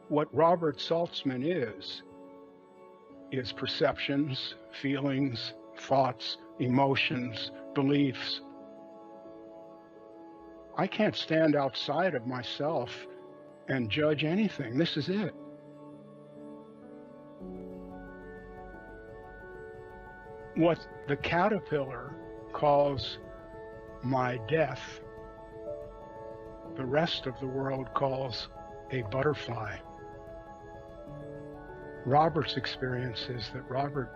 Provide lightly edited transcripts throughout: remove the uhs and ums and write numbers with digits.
What Robert Saltzman is perceptions, feelings, thoughts, emotions, beliefs. I can't stand outside of myself and judge anything. This is it. What the caterpillar calls my death, the rest of the world calls a butterfly. Robert's experience is that Robert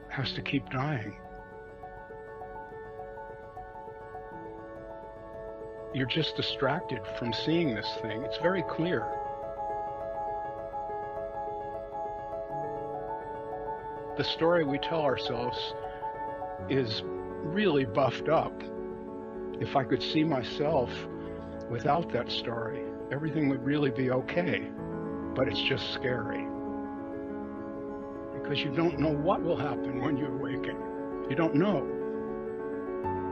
has to keep dying. You're just distracted from seeing this thing. It's very clear. The story we tell ourselves is really buffed up. If I could see myself without that story, everything would really be okay. But it's just scary. Because you don't know what will happen when you awaken. You don't know.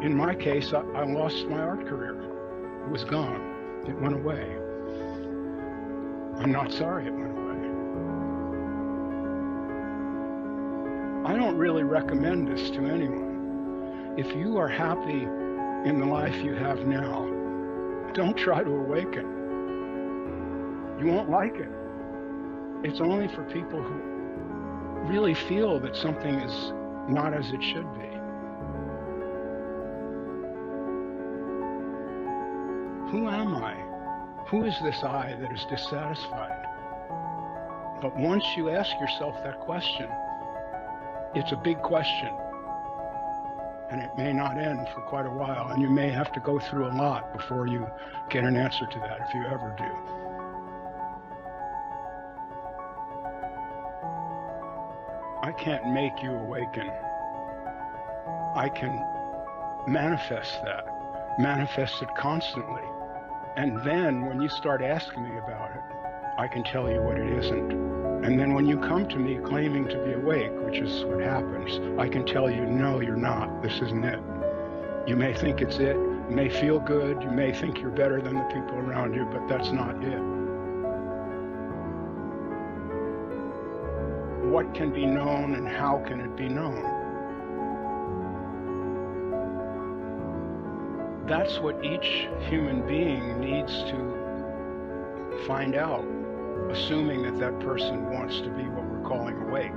In my case, I lost my art career. It was gone. It went away. I'm not sorry it went away. I don't really recommend this to anyone. If you are happy in the life you have now, don't try to awaken. You won't like it. It's only for people who really feel that something is not as it should be. Who am I? Who is this I that is dissatisfied? But once you ask yourself that question, it's a big question, and it may not end for quite a while, and you may have to go through a lot before you get an answer to that, if you ever do. I can't make you awaken. I can manifest that, manifest it constantly. And then when you start asking me about it, I can tell you what it isn't. And then when you come to me claiming to be awake, which is what happens, I can tell you, no, you're not. This isn't it. You may think it's it. You may feel good. You may think you're better than the people around you, but that's not it. What can be known and how can it be known? That's what each human being needs to find out, assuming that that person wants to be what we're calling awake.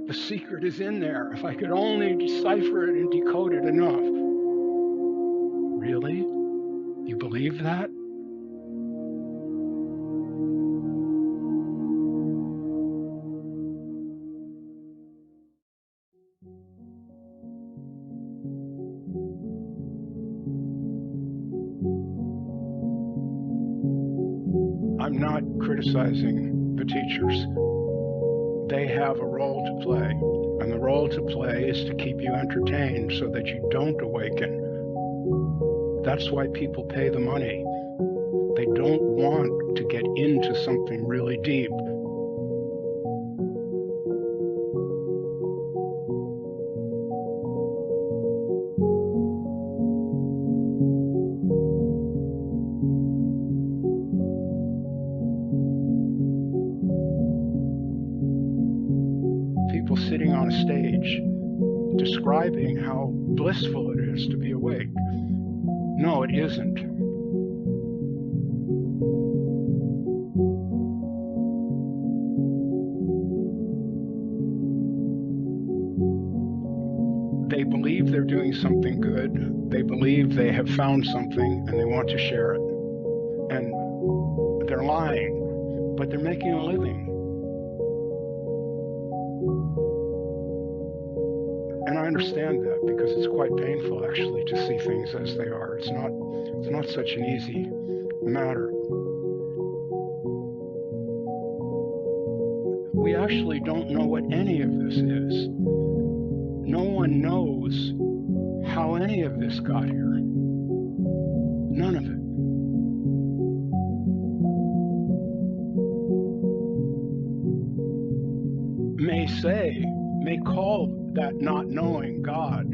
The secret is in there. If I could only decipher it and decode it enough. Really? You believe that? I'm not criticizing the teachers. They have a role to play, and the role to play is to keep you entertained so that you don't awaken. That's why people pay the money. They don't want to get into something really deep. People sitting on a stage describing how blissful it is to be awake. No, it isn't. They believe they're doing something good. They believe they have found something and they want to share it. And they're lying, but they're making a living. And I understand that because it's quite painful actually to see things as they are. It's not such an easy matter. We actually don't know what any of this is. No one knows how any of this got here. None of it. May call that not knowing God,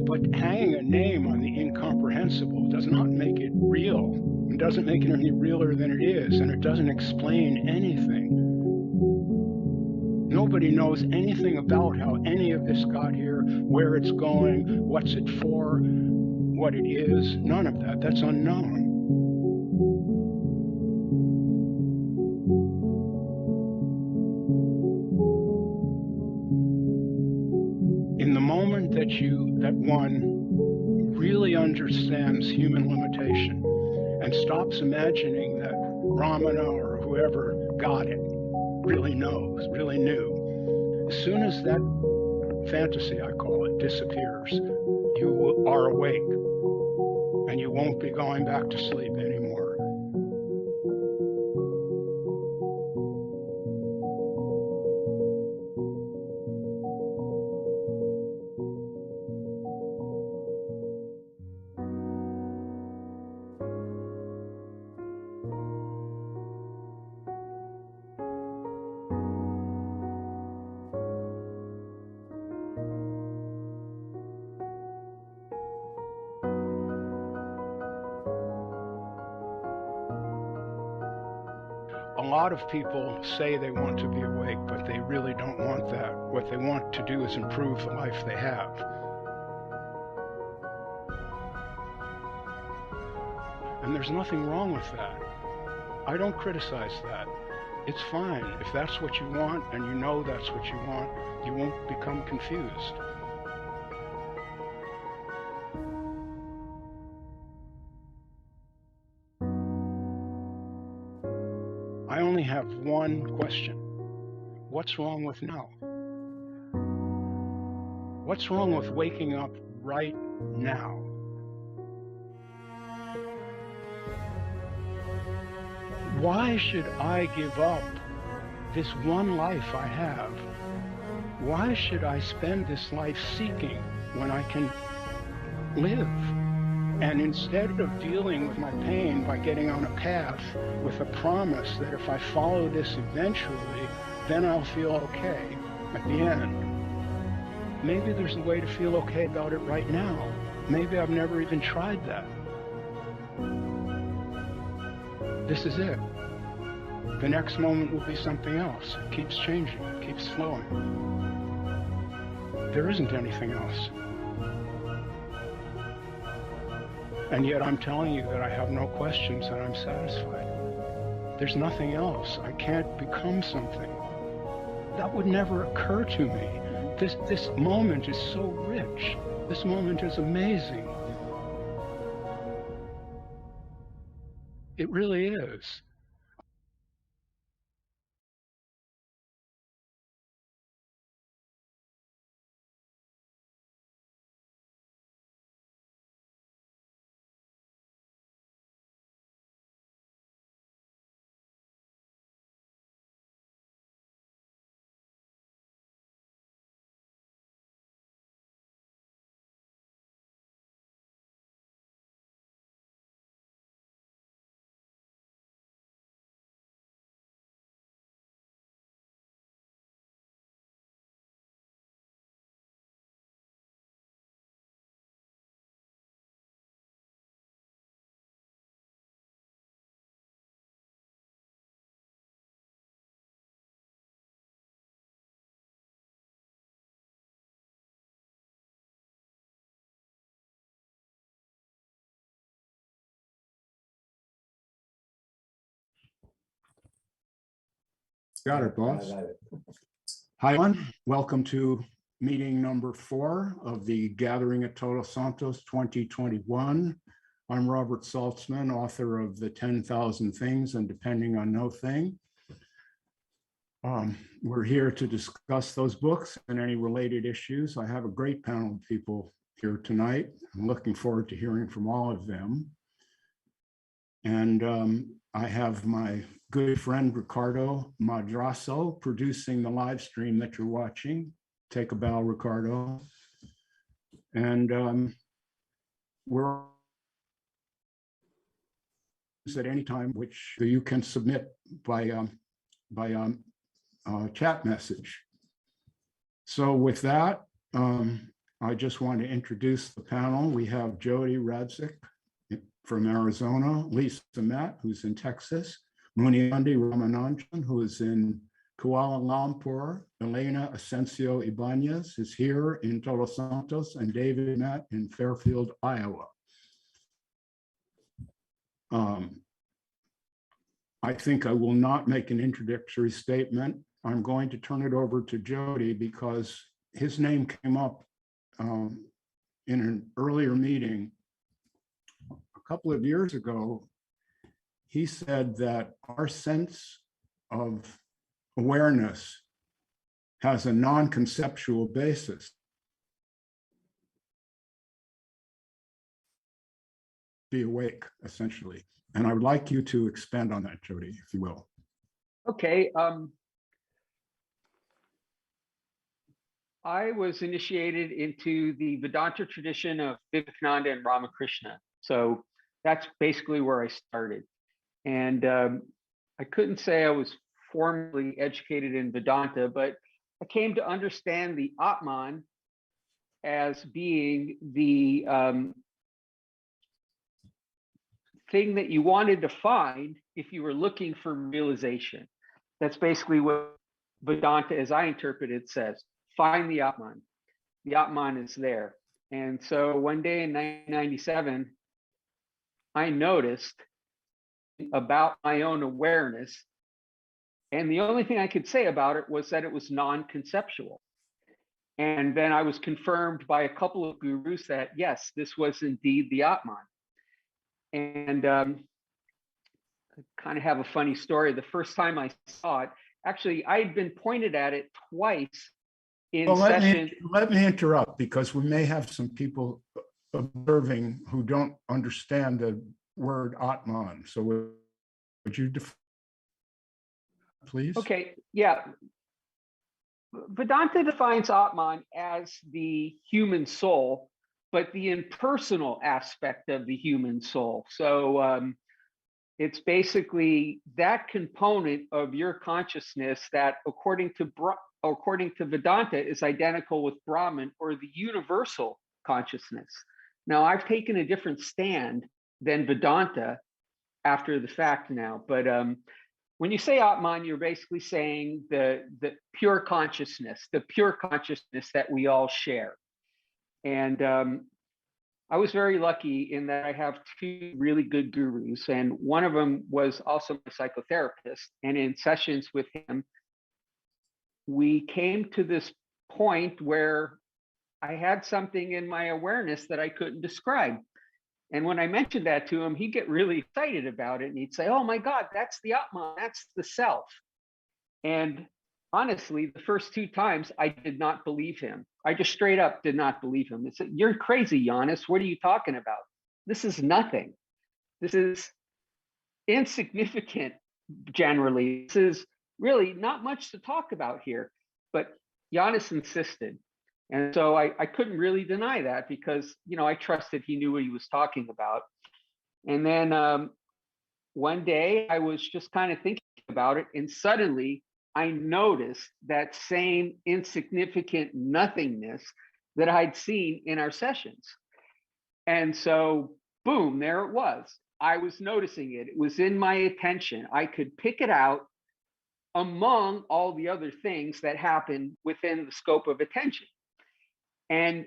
but hanging a name on the incomprehensible does not make it real. It doesn't make it any realer than it is, and it doesn't explain anything. Nobody knows anything about how any of this got here, where it's going, what's it for, what it is. None of that. That's unknown. In the moment that one really understands human limitation and stops imagining that Ramana or whoever got it really knows, really knew, as soon as that fantasy, I call it, disappears, you are awake and you won't be going back to sleep anymore. A lot of people say they want to be awake, but they really don't want that. What they want to do is improve the life they have. And there's nothing wrong with that. I don't criticize that. It's fine. If that's what you want and you know that's what you want, you won't become confused. I only have one question. What's wrong with now? What's wrong with waking up right now? Why should I give up this one life I have? Why should I spend this life seeking when I can live? And instead of dealing with my pain by getting on a path with a promise that if I follow this eventually, then I'll feel okay at the end. Maybe there's a way to feel okay about it right now. Maybe I've never even tried that. This is it. The next moment will be something else. It keeps changing, it keeps flowing. There isn't anything else. And yet I'm telling you that I have no questions and I'm satisfied. There's nothing else. I can't become something. That would never occur to me. This moment is so rich. This moment is amazing. It really is. Got it, boss. Hi, everyone. Welcome to meeting number 4 of the Gathering at Todos Santos 2021. I'm Robert Saltzman, author of The 10,000 Things and Depending on No Thing. We're here to discuss those books and any related issues. I have a great panel of people here tonight. I'm looking forward to hearing from all of them. And I have my good friend Ricardo Madrasso producing the live stream that you're watching. Take a bow, Ricardo. And we're at any time, which you can submit by chat message. So with that, I just want to introduce the panel. We have Jody Radzik from Arizona, Lisa Matt, who's in Texas, Muniandi Ramananjan, who is in Kuala Lumpur, Elena Asensio Ibanez is here in Todos Santos, and David Matt in Fairfield, Iowa. I think I will not make an introductory statement. I'm going to turn it over to Jody because his name came up in an earlier meeting a couple of years ago. He said that our sense of awareness has a non-conceptual basis. Be awake, essentially. And I would like you to expand on that, Jody, if you will. Okay. I was initiated into the Vedanta tradition of Vivekananda and Ramakrishna. So that's basically where I started. And I couldn't say I was formally educated in Vedanta, but I came to understand the Atman as being the thing that you wanted to find if you were looking for realization. That's basically what Vedanta, as I interpret it, says. Find the Atman. The Atman is there. And so one day in 1997, I noticed about my own awareness. And the only thing I could say about it was that it was non-conceptual. And then I was confirmed by a couple of gurus that, yes, this was indeed the Atman. And I kind of have a funny story. The first time I saw it, actually, I had been pointed at it twice in session. Let me interrupt because we may have some people observing who don't understand the word Atman. So would you define, please? Okay, yeah. Vedanta defines Atman as the human soul, but the impersonal aspect of the human soul. So it's basically that component of your consciousness that, according to Vedanta, is identical with Brahman, or the universal consciousness. Now, I've taken a different stand than Vedanta after the fact now, but when you say Atman, you're basically saying the pure consciousness that we all share. And I was very lucky in that I have two really good gurus, and one of them was also a psychotherapist. And in sessions with him, we came to this point where I had something in my awareness that I couldn't describe. And when I mentioned that to him, he'd get really excited about it. And he'd say, oh my God, that's the Atman, that's the self. And honestly, the first two times I did not believe him. I just straight up did not believe him. I said, you're crazy, Giannis. What are you talking about? This is nothing. This is insignificant generally. This is really not much to talk about here. But Giannis insisted. And so I couldn't really deny that because, you know, I trusted he knew what he was talking about. And then one day I was just kind of thinking about it, and suddenly I noticed that same insignificant nothingness that I'd seen in our sessions. And so, boom, there it was. I was noticing it. It was in my attention. I could pick it out among all the other things that happen within the scope of attention. And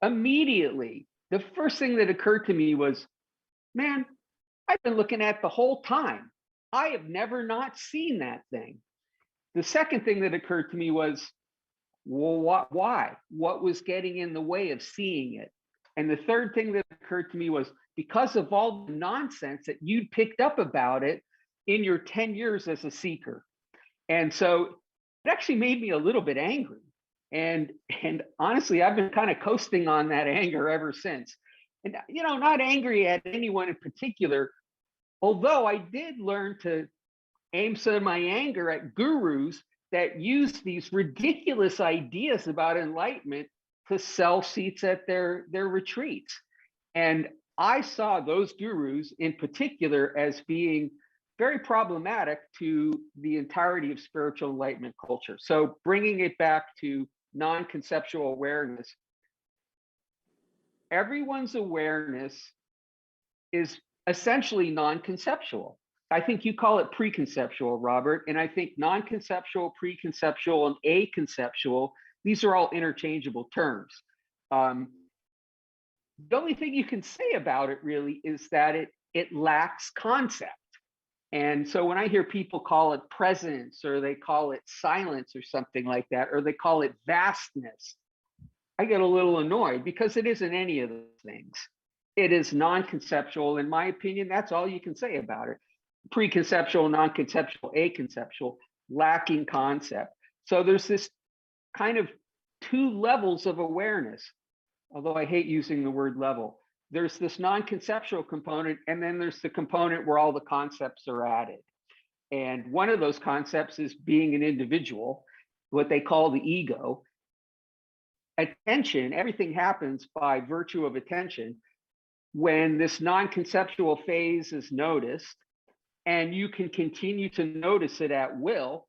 immediately, the first thing that occurred to me was, man, I've been looking at the whole time. I have never not seen that thing. The second thing that occurred to me was, well, why? What was getting in the way of seeing it? And the third thing that occurred to me was, because of all the nonsense that you'd picked up about it in your 10 years as a seeker. And so it actually made me a little bit angry. And honestly, I've been kind of coasting on that anger ever since. And, you know, not angry at anyone in particular, although I did learn to aim some of my anger at gurus that use these ridiculous ideas about enlightenment to sell seats at their retreats. And I saw those gurus in particular as being very problematic to the entirety of spiritual enlightenment culture. So bringing it back to non-conceptual awareness, everyone's awareness is essentially non-conceptual. I think you call it preconceptual, Robert, and I think non-conceptual, preconceptual, and aconceptual, these are all interchangeable terms. The only thing you can say about it really is that it lacks concept. And so when I hear people call it presence, or they call it silence or something like that, or they call it vastness, I get a little annoyed because it isn't any of those things. It is non-conceptual. In my opinion, that's all you can say about it. Preconceptual, non-conceptual, aconceptual, lacking concept. So there's this kind of two levels of awareness, although I hate using the word level. There's this non-conceptual component, and then there's the component where all the concepts are added. And one of those concepts is being an individual, what they call the ego. Attention, everything happens by virtue of attention. When this non-conceptual phase is noticed, and you can continue to notice it at will,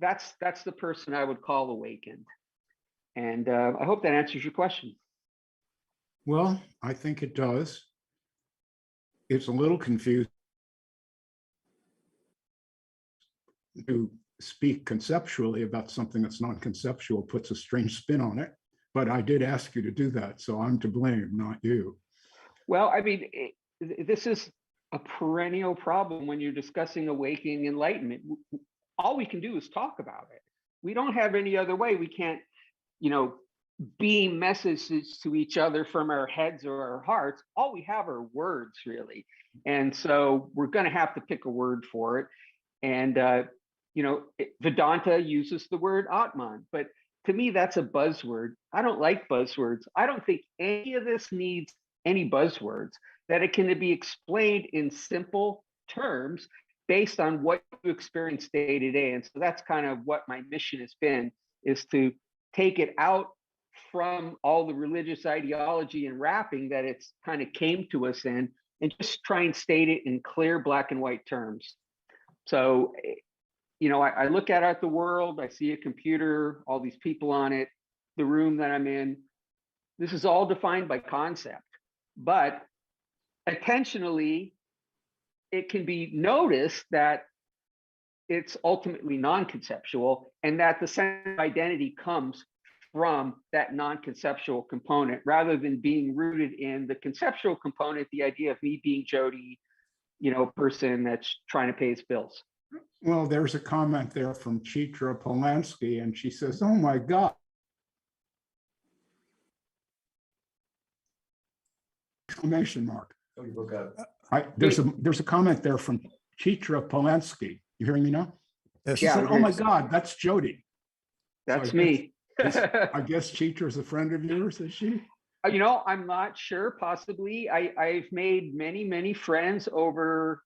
that's the person I would call awakened. And I hope that answers your question. Well, I think it does. It's a little confusing to speak conceptually about something that's non-conceptual, puts a strange spin on it. But I did ask you to do that, so I'm to blame, not you. Well, I mean, this is a perennial problem when you're discussing awakening enlightenment. All we can do is talk about it. We don't have any other way. We can't, beam messages to each other from our heads or our hearts. All we have are words, really. And so we're going to have to pick a word for it. And, Vedanta uses the word Atman, but to me, that's a buzzword. I don't like buzzwords. I don't think any of this needs any buzzwords, that it can be explained in simple terms based on what you experience day to day. And so that's kind of what my mission has been, is to take it out from all the religious ideology and wrapping that it's kind of came to us in, and just try and state it in clear black and white terms. So, I look at the world, I see a computer, all these people on it, the room that I'm in. This is all defined by concept, but attentionally, it can be noticed that it's ultimately non-conceptual, and that the sense of identity comes from that non-conceptual component rather than being rooted in the conceptual component, the idea of me being Jody, a person that's trying to pay his bills. Well, there's a comment there from Chitra Polanski, and she says, oh my God. Exclamation mark. Oh, you broke up. There's a comment there from Chitra Polanski. You hearing me now? Yes. She said, oh my God, that's Jody. That's me. I guess Chitra is a friend of yours, is she? I'm not sure, possibly. I've made many, many friends over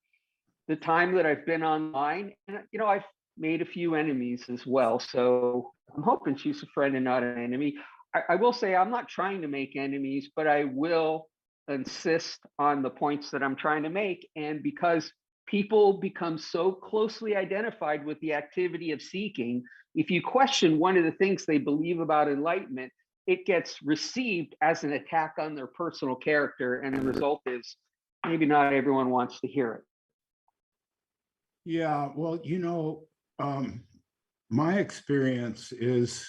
the time that I've been online. And, I've made a few enemies as well. So I'm hoping she's a friend and not an enemy. I will say I'm not trying to make enemies, but I will insist on the points that I'm trying to make. And because people become so closely identified with the activity of seeking, if you question one of the things they believe about enlightenment, it gets received as an attack on their personal character. And the result is maybe not everyone wants to hear it. Yeah, well, my experience is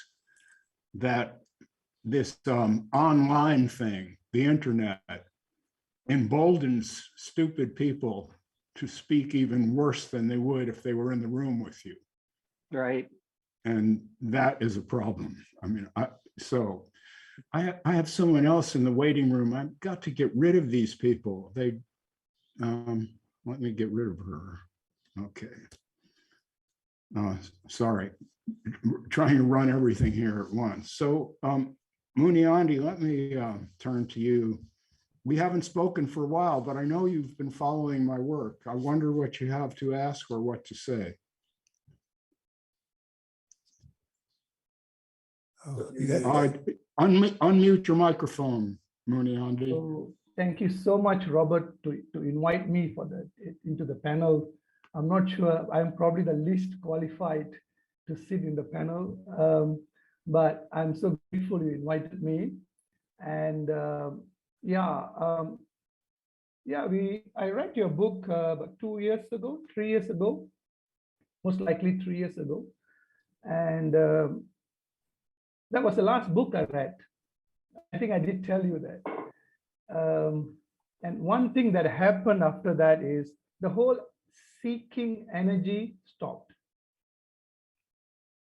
that this online thing, the internet, emboldens stupid people to speak even worse than they would if they were in the room with you. Right. And that is a problem. I mean, I have someone else in the waiting room. I've got to get rid of these people. Let me get rid of her. Okay. Sorry, trying to run everything here at once. So Muniandi, let me turn to you. We haven't spoken for a while, but I know you've been following my work. I wonder what you have to ask or what to say. Unmute your microphone, Muniandi. So thank you so much, Robert, to invite me for into the panel. I'm not sure, I'm probably the least qualified to sit in the panel, but I'm so grateful you invited me. And I read your book about 2 years ago, 3 years ago, most likely 3 years ago. And that was the last book I read. I think I did tell you that. And one thing that happened after that is the whole seeking energy stopped.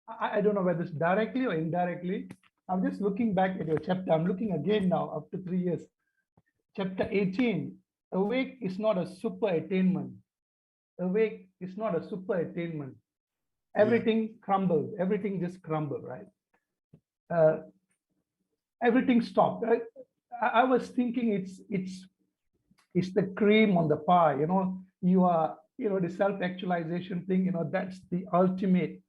I don't know whether it's directly or indirectly. I'm just looking back at your chapter. I'm looking again now after 3 years. Chapter 18, awake is not a super attainment. Awake is not a super attainment. Everything crumbled. Everything just crumbled, right? Everything stopped. I was thinking it's the cream on the pie. You know, the self-actualization thing. You know, that's the ultimate.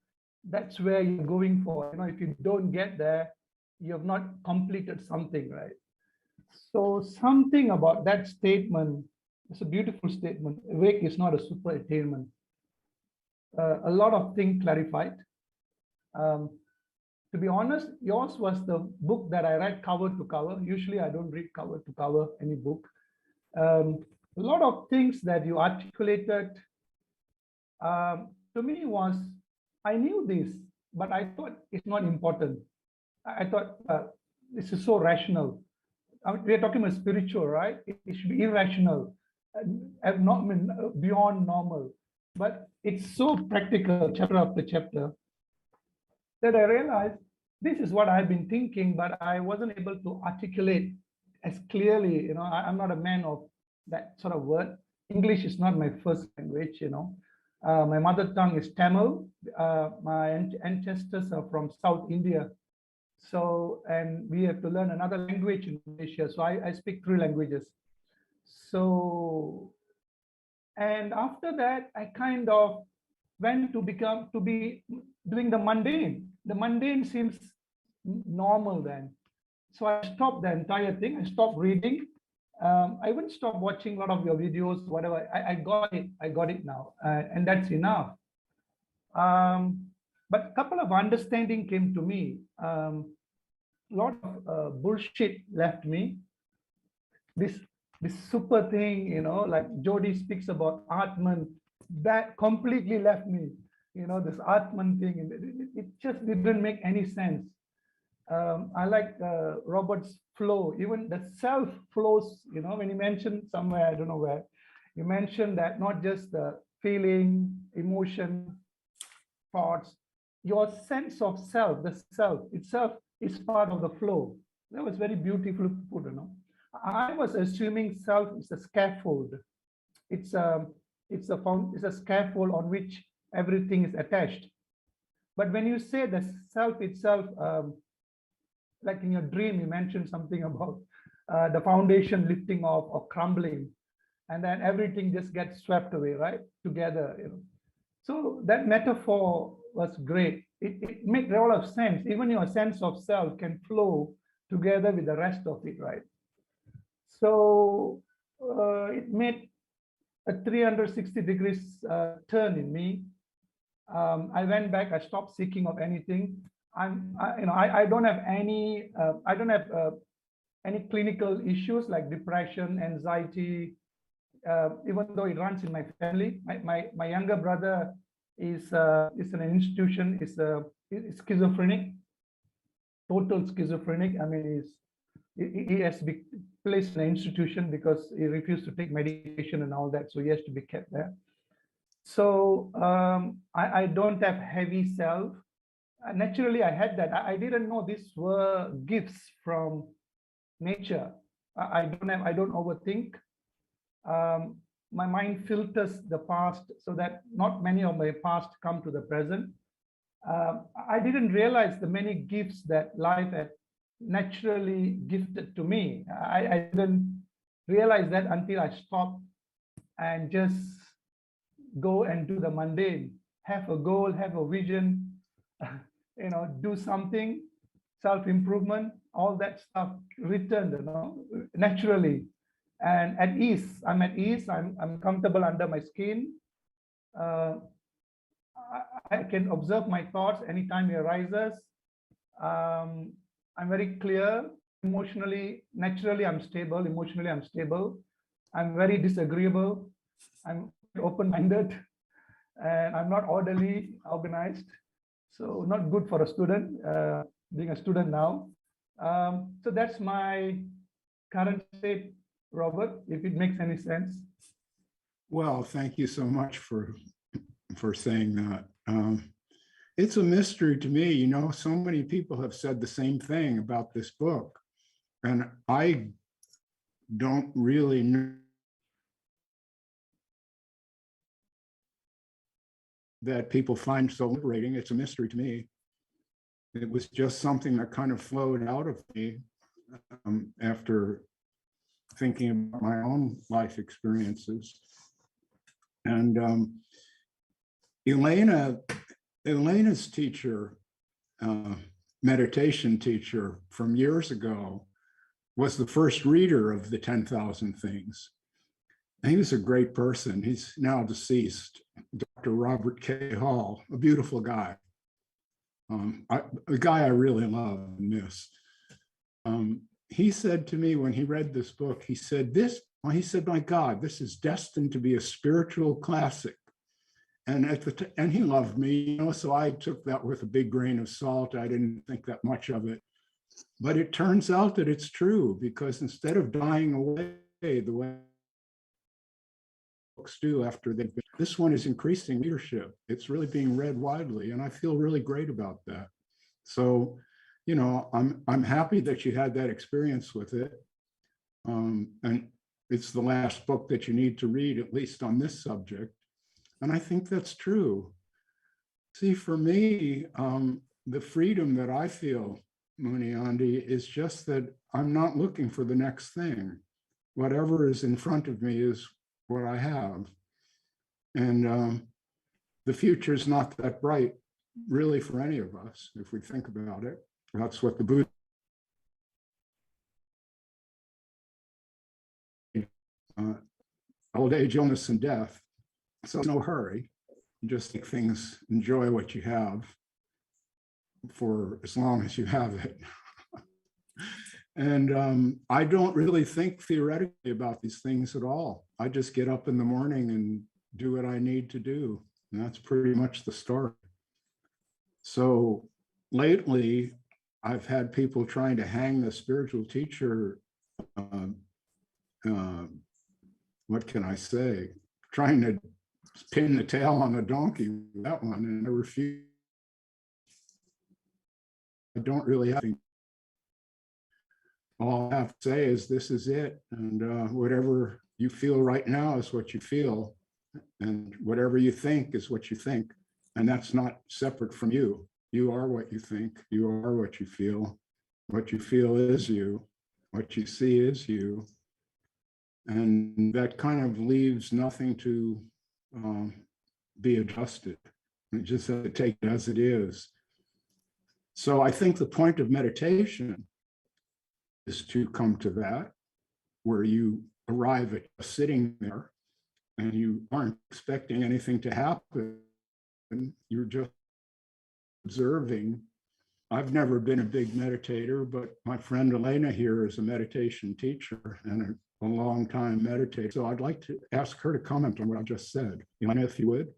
That's where you're going for. You know, if you don't get there, you have not completed something, right? So something about that statement. It's a beautiful statement. Awake is not a super attainment. A lot of things clarified. To be honest, yours was the book that I read cover to cover. Usually I don't read cover to cover any book. A lot of things that you articulated to me was, I knew this, but I thought it's not important. I thought this is so rational. We're talking about spiritual, right? It should be irrational, not beyond normal. But it's so practical, chapter after chapter, that I realized this is what I've been thinking, but I wasn't able to articulate as clearly. You know, I'm not a man of that sort of word. English is not my first language, you know. My mother tongue is Tamil. My ancestors are from South India. So, and we have to learn another language in Malaysia. So I speak 3 languages. So, and after that, I kind of went to be doing the mundane. The mundane seems normal then. So I stopped the entire thing. I stopped reading. I wouldn't stop watching a lot of your videos, whatever. I got it. I got it now. And that's enough. But a couple of understanding came to me. A lot of bullshit left me. This super thing, you know, like Jody speaks about Atman, that completely left me. You know, this Atman thing, it just didn't make any sense. I like Robert's flow, even the self flows, you know, when you mentioned somewhere, I don't know where, you mentioned that not just the feeling, emotion, thoughts, your sense of self, the self itself is part of the flow. That was very beautiful put, you know. I was assuming self is a scaffold. It's a scaffold on which everything is attached. But when you say the self itself, like in your dream, you mentioned something about the foundation lifting off or crumbling, and then everything just gets swept away, right? Together, you know. So that metaphor was great. It made a lot of sense. Even your sense of self can flow together with the rest of it, right? So it made a 360 degrees turn in me. I went back. I stopped seeking of anything. I don't have any. I don't have any clinical issues like depression, anxiety. Even though it runs in my family, my younger brother is in an institution. Is schizophrenic, total schizophrenic. I mean, he has to be placed in an institution because he refused to take medication and all that. So he has to be kept there. So I don't have heavy self. Naturally, I had that. I didn't know these were gifts from nature. I don't overthink. My mind filters the past so that not many of my past come to the present. I didn't realize the many gifts that life had naturally gifted to me. I didn't realize that until I stop and just go and do the mundane, have a goal, have a vision, do something, self-improvement, all that stuff returned, naturally. And at ease, I'm at ease, I'm comfortable under my skin. I can observe my thoughts anytime it arises. I'm very clear emotionally, naturally I'm stable, emotionally I'm stable. I'm very disagreeable. I'm open-minded and I'm not orderly, organized. So not good for a student, being a student now. So that's my current state, Robert, if it makes any sense. Well, thank you so much for saying that. It's a mystery to me, so many people have said the same thing about this book, and I don't really know that people find so liberating. It's a mystery to me. It was just something that kind of flowed out of me after thinking about my own life experiences. And Elena's teacher, meditation teacher from years ago, was the first reader of the 10,000 Things. And he was a great person. He's now deceased, Dr. Robert K. Hall, a beautiful guy, a guy I really love and miss. He said to me when he read this book, he said, my God, this is destined to be a spiritual classic. And and he loved me, so I took that with a big grain of salt. I didn't think that much of it. But it turns out that it's true, because instead of dying away the way books do after they've been, this one is increasing readership. It's really being read widely, and I feel really great about that. So, I'm happy that you had that experience with it. And it's the last book that you need to read, at least on this subject. And I think that's true. See, for me, the freedom that I feel, Muniandi, is just that I'm not looking for the next thing. Whatever is in front of me is what I have. And the future is not that bright, really, for any of us, if we think about it. That's what the Buddha old age, illness, and death. So no hurry. Just take things, enjoy what you have for as long as you have it. And I don't really think theoretically about these things at all. I just get up in the morning and do what I need to do. And that's pretty much the story. So lately, I've had people trying to hang the spiritual teacher, what can I say? Trying to pin the tail on the donkey, that one, and I refuse. I don't really have anything. All I have to say is this is it, and whatever you feel right now is what you feel, and whatever you think is what you think, and that's not separate from you. You are what you think, you are what you feel. What you feel is you, what you see is you, and that kind of leaves nothing to be adjusted. You just have to take it as it is. So I think the point of meditation is to come to that, where you arrive at sitting there and you aren't expecting anything to happen. You're just observing. I've never been a big meditator, but my friend Elena here is a meditation teacher and a long time meditator. So I'd like to ask her to comment on what I just said. Elena, if you would.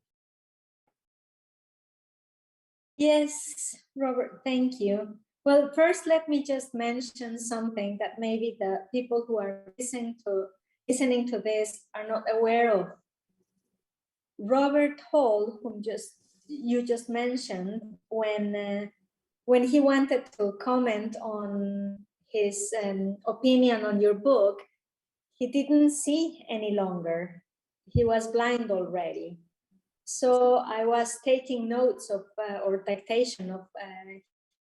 Yes, Robert, thank you. Well, first, let me just mention something that maybe the people who are listening to this are not aware of. Robert Hall, whom you just mentioned, when he wanted to comment on his opinion on your book, he didn't see any longer. He was blind already. So I was taking notes of or dictation of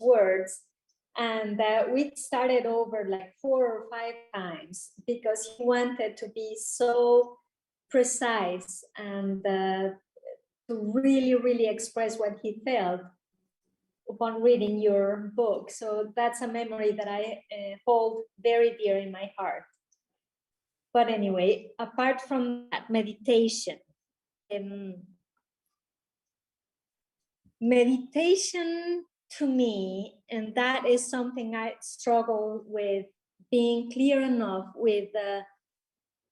words, And we started over like 4 or 5 times because he wanted to be so precise and to really, really express what he felt upon reading your book. So that's a memory that I hold very dear in my heart. But anyway, apart from that, meditation. Meditation to me, and that is something I struggle with, being clear enough with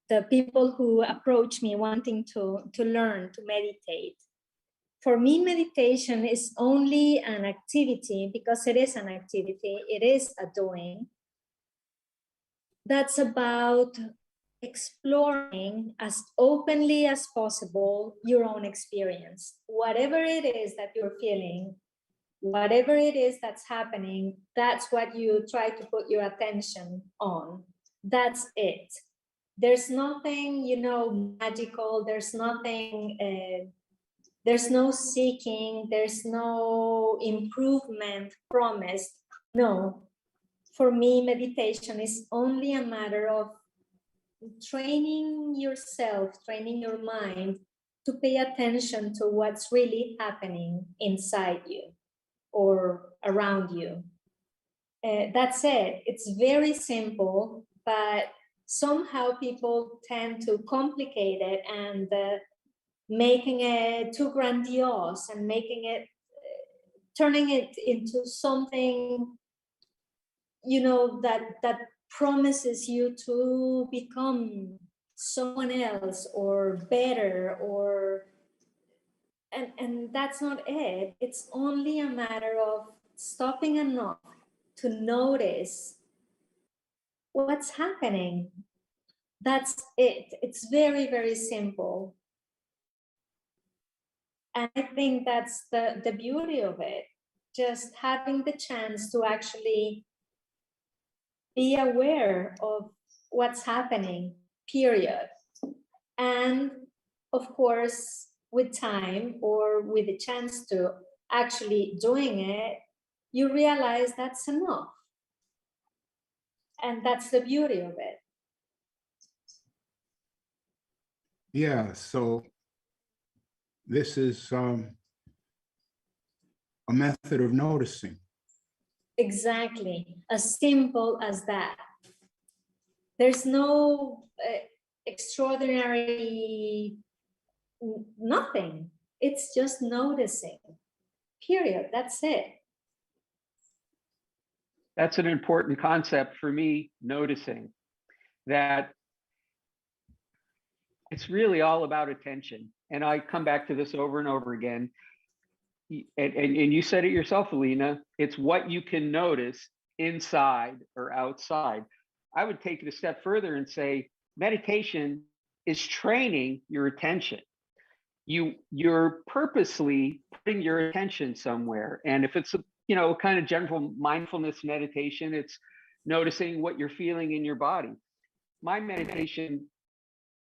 the people who approach me wanting to learn to meditate. For me, meditation is only an activity, because it is an activity, it is a doing, that's about exploring as openly as possible your own experience. Whatever it is that you're feeling, whatever it is that's happening, that's what you try to put your attention on. That's it. There's nothing, magical. There's nothing, there's no seeking, there's no improvement promised. No, for me, meditation is only a matter of training yourself, training your mind to pay attention to what's really happening inside you or around you. That's it. It's very simple, but somehow people tend to complicate it and making it too grandiose and turning it into something, that promises you to become someone else or better, and that's not it. It's only a matter of stopping enough to notice what's happening. That's it. It's very, very simple. And I think that's the beauty of it. Just having the chance to actually be aware of what's happening, period. And of course, with time or with the chance to actually doing it, you realize that's enough. And that's the beauty of it. Yeah, so this is a method of noticing. Exactly, as simple as that. There's no extraordinary nothing. It's just noticing, period. That's it. That's an important concept for me, noticing that it's really all about attention. And I come back to this over and over again. And you said it yourself, Alina, it's what you can notice inside or outside. I would take it a step further and say meditation is training your attention. You're purposely putting your attention somewhere. And if it's a kind of general mindfulness meditation, it's noticing what you're feeling in your body. My meditation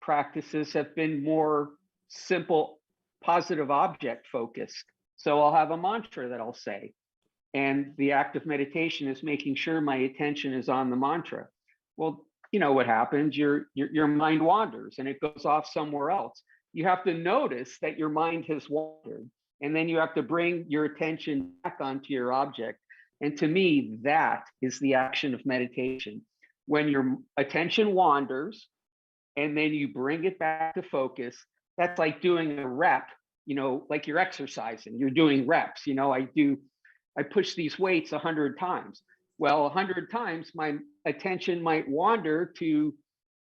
practices have been more simple, positive object focused. So I'll have a mantra that I'll say. And the act of meditation is making sure my attention is on the mantra. Well, what happens? Your mind wanders and it goes off somewhere else. You have to notice that your mind has wandered, and then you have to bring your attention back onto your object. And to me, that is the action of meditation. When your attention wanders and then you bring it back to focus, that's like doing a rep, like you're exercising, you're doing reps. I push these weights 100 times. Well, 100 times my attention might wander to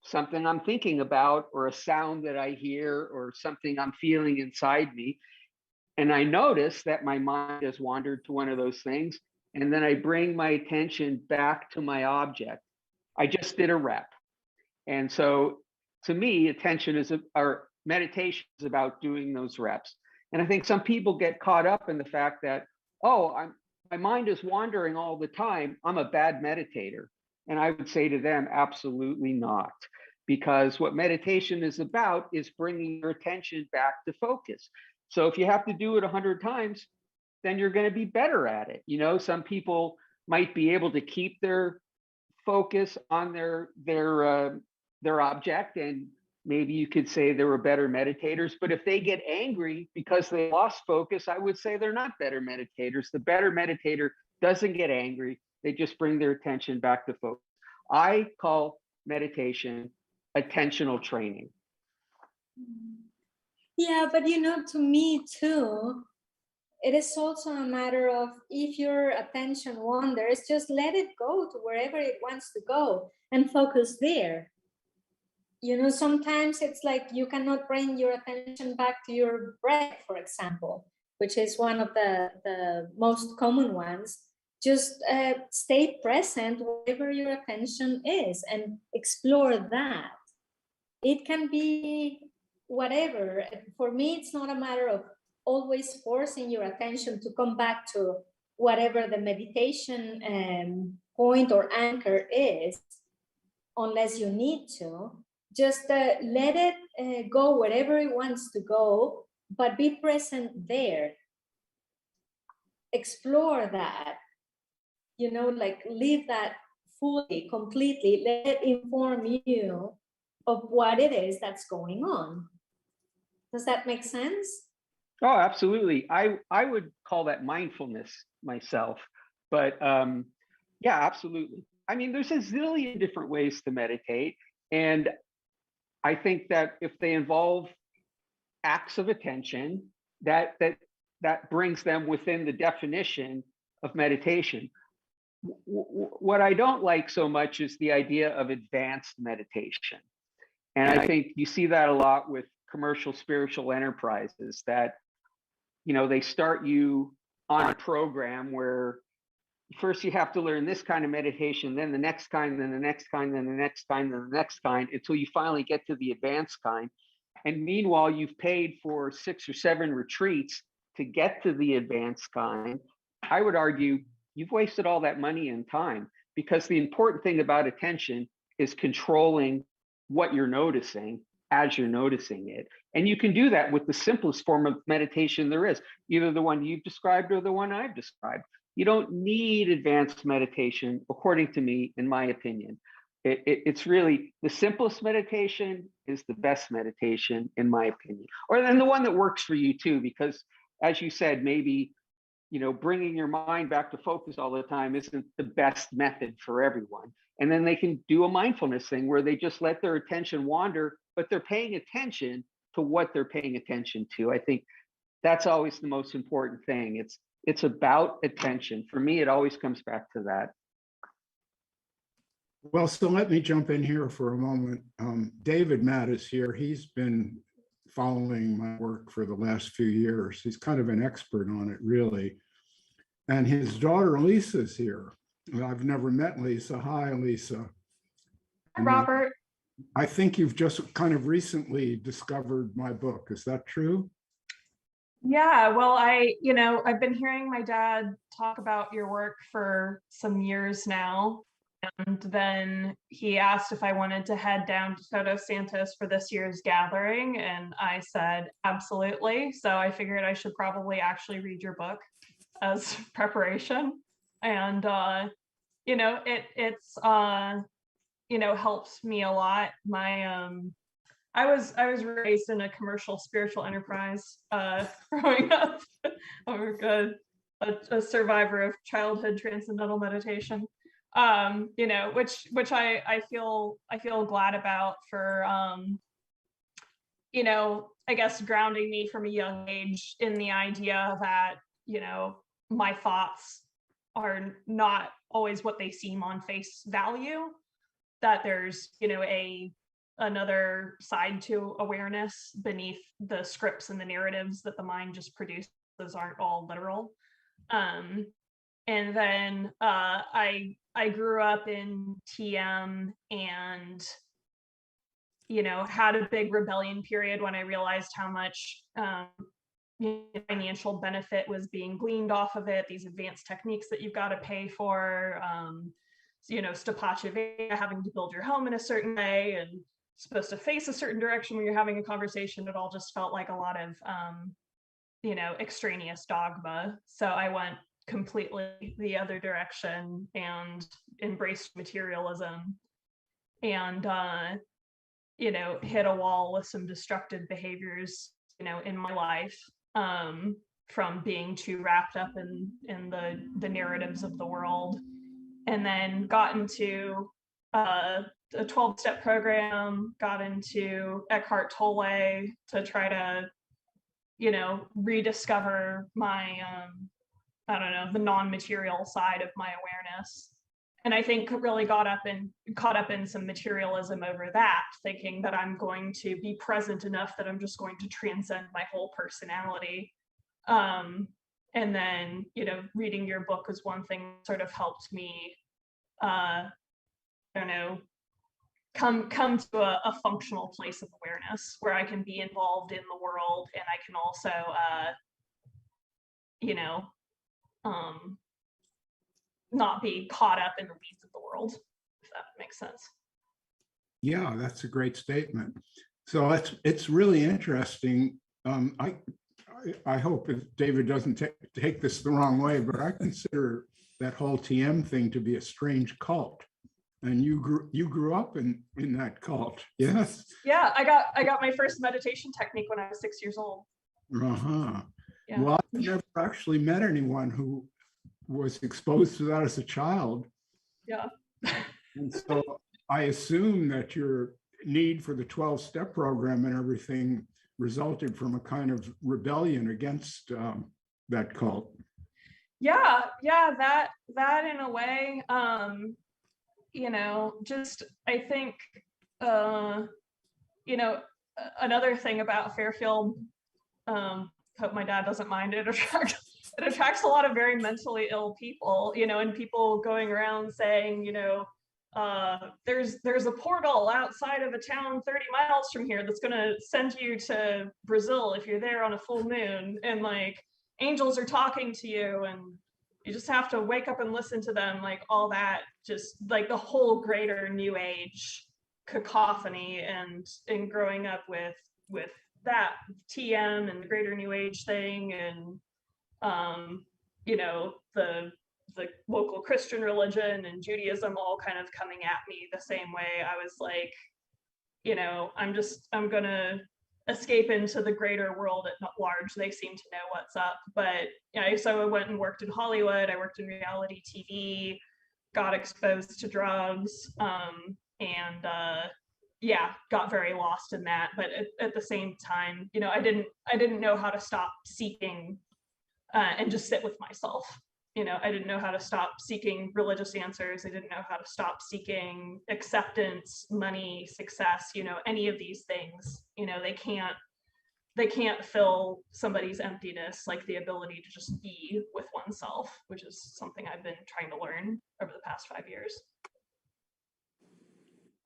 something I'm thinking about, or a sound that I hear, or something I'm feeling inside me. And I notice that my mind has wandered to one of those things. And then I bring my attention back to my object. I just did a rep. And so to me, meditation is about doing those reps. And I think some people get caught up in the fact that, my mind is wandering all the time, I'm a bad meditator. And I would say to them, absolutely not. Because what meditation is about is bringing your attention back to focus. So if you have to do it 100 times, then you're going to be better at it. Some people might be able to keep their focus on their object, and maybe you could say they were better meditators. But if they get angry because they lost focus, I would say they're not better meditators. The better meditator doesn't get angry. They just bring their attention back to focus. I call meditation attentional training. Yeah, but to me too, it is also a matter of, if your attention wanders, just let it go to wherever it wants to go and focus there. Sometimes it's like you cannot bring your attention back to your breath, for example, which is one of the most common ones. Just stay present wherever your attention is and explore that. It can be whatever. For me, it's not a matter of always forcing your attention to come back to whatever the meditation point or anchor is, unless you need to. Just let it go wherever it wants to go, but be present there. Explore that, like live that fully, completely. Let it inform you of what it is that's going on. Does that make sense? Oh, absolutely. I would call that mindfulness myself, but yeah, absolutely. I mean, there's a zillion different ways to meditate, and I think that if they involve acts of attention, that brings them within the definition of meditation. What I don't like so much is the idea of advanced meditation. And I think you see that a lot with commercial spiritual enterprises, that they start you on a program where first you have to learn this kind of meditation, then the next kind, then the next kind, then the next kind, then the next kind, until you finally get to the advanced kind. And meanwhile, you've paid for 6 or 7 retreats to get to the advanced kind. I would argue you've wasted all that money and time, because the important thing about attention is controlling what you're noticing as you're noticing it. And you can do that with the simplest form of meditation there is, either the one you've described or the one I've described. You don't need advanced meditation, according to me, in my opinion. It's really the simplest meditation is the best meditation, in my opinion, or then the one that works for you too, because as you said, maybe bringing your mind back to focus all the time isn't the best method for everyone. And then they can do a mindfulness thing where they just let their attention wander, but they're paying attention to what they're paying attention to. I think that's always the most important thing. It's about attention. For me, it always comes back to that. Well, so let me jump in here for a moment. David Matt is here. He's been following my work for the last few years. He's kind of an expert on it, really. And his daughter, Lisa's here. I've never met Lisa. Hi, Lisa. Hi, Robert. I think you've just kind of recently discovered my book. Is that true? Yeah, well, I've been hearing my dad talk about your work for some years now. And then he asked if I wanted to head down to Todos Santos for this year's gathering. And I said, absolutely. So I figured I should probably actually read your book as preparation. And, it's helps me a lot. I was raised in a commercial spiritual enterprise growing up. I'm a survivor of childhood transcendental meditation. Which I feel glad about for I guess grounding me from a young age in the idea that my thoughts are not always what they seem on face value, that there's another side to awareness beneath the scripts and the narratives that the mind just produces aren't all literal. And then I grew up in TM and had a big rebellion period when I realized how much financial benefit was being gleaned off of it, these advanced techniques that you've got to pay for, stopacevia, having to build your home in a certain way and supposed to face a certain direction when you're having a conversation. It all just felt like a lot of extraneous dogma. So I went completely the other direction and embraced materialism and, you know, hit a wall with some destructive behaviors, you know, in my life, from being too wrapped up in the narratives of the world, and then got into a 12-step program, got into Eckhart Tolle to try to, you know, rediscover my, I don't know, the non-material side of my awareness. And I think really caught up in some materialism over that, thinking that I'm going to be present enough that I'm just going to transcend my whole personality. And then, you know, reading your book was one thing that sort of helped me, I don't know, come to a functional place of awareness where I can be involved in the world, and I can also, you know, not be caught up in the weeds of the world, if that makes sense. Yeah, that's a great statement. So it's really interesting. I hope David doesn't take this the wrong way, but I consider that whole TM thing to be a strange cult. And you grew up in that cult, yes? Yeah, I got my first meditation technique when I was 6 years old. Uh-huh. Yeah. Well, I've never actually met anyone who was exposed to that as a child. Yeah. And so I assume that your need for the 12-step program and everything resulted from a kind of rebellion against that cult. Yeah, that in a way, you know, just I think, you know, another thing about Fairfield, hope my dad doesn't mind, it attracts a lot of very mentally ill people, you know, and people going around saying, you know, there's a portal outside of a town 30 miles from here that's going to send you to Brazil if you're there on a full moon, and like angels are talking to you and you just have to wake up and listen to them, like all that, just like the whole greater new age cacophony, and growing up with that TM and the greater new age thing, and you know, the local Christian religion and Judaism all kind of coming at me the same way. I was like, you know, I'm gonna escape into the greater world at large. They seem to know what's up. But yeah, so I went and worked in Hollywood. I worked in reality TV, got exposed to drugs, and yeah, got very lost in that. But at the same time, you know, I didn't know how to stop seeking and just sit with myself. You know, I didn't know how to stop seeking religious answers. I didn't know how to stop seeking acceptance, money, success, you know, any of these things. You know, they can't fill somebody's emptiness like the ability to just be with oneself, which is something I've been trying to learn over the past 5 years.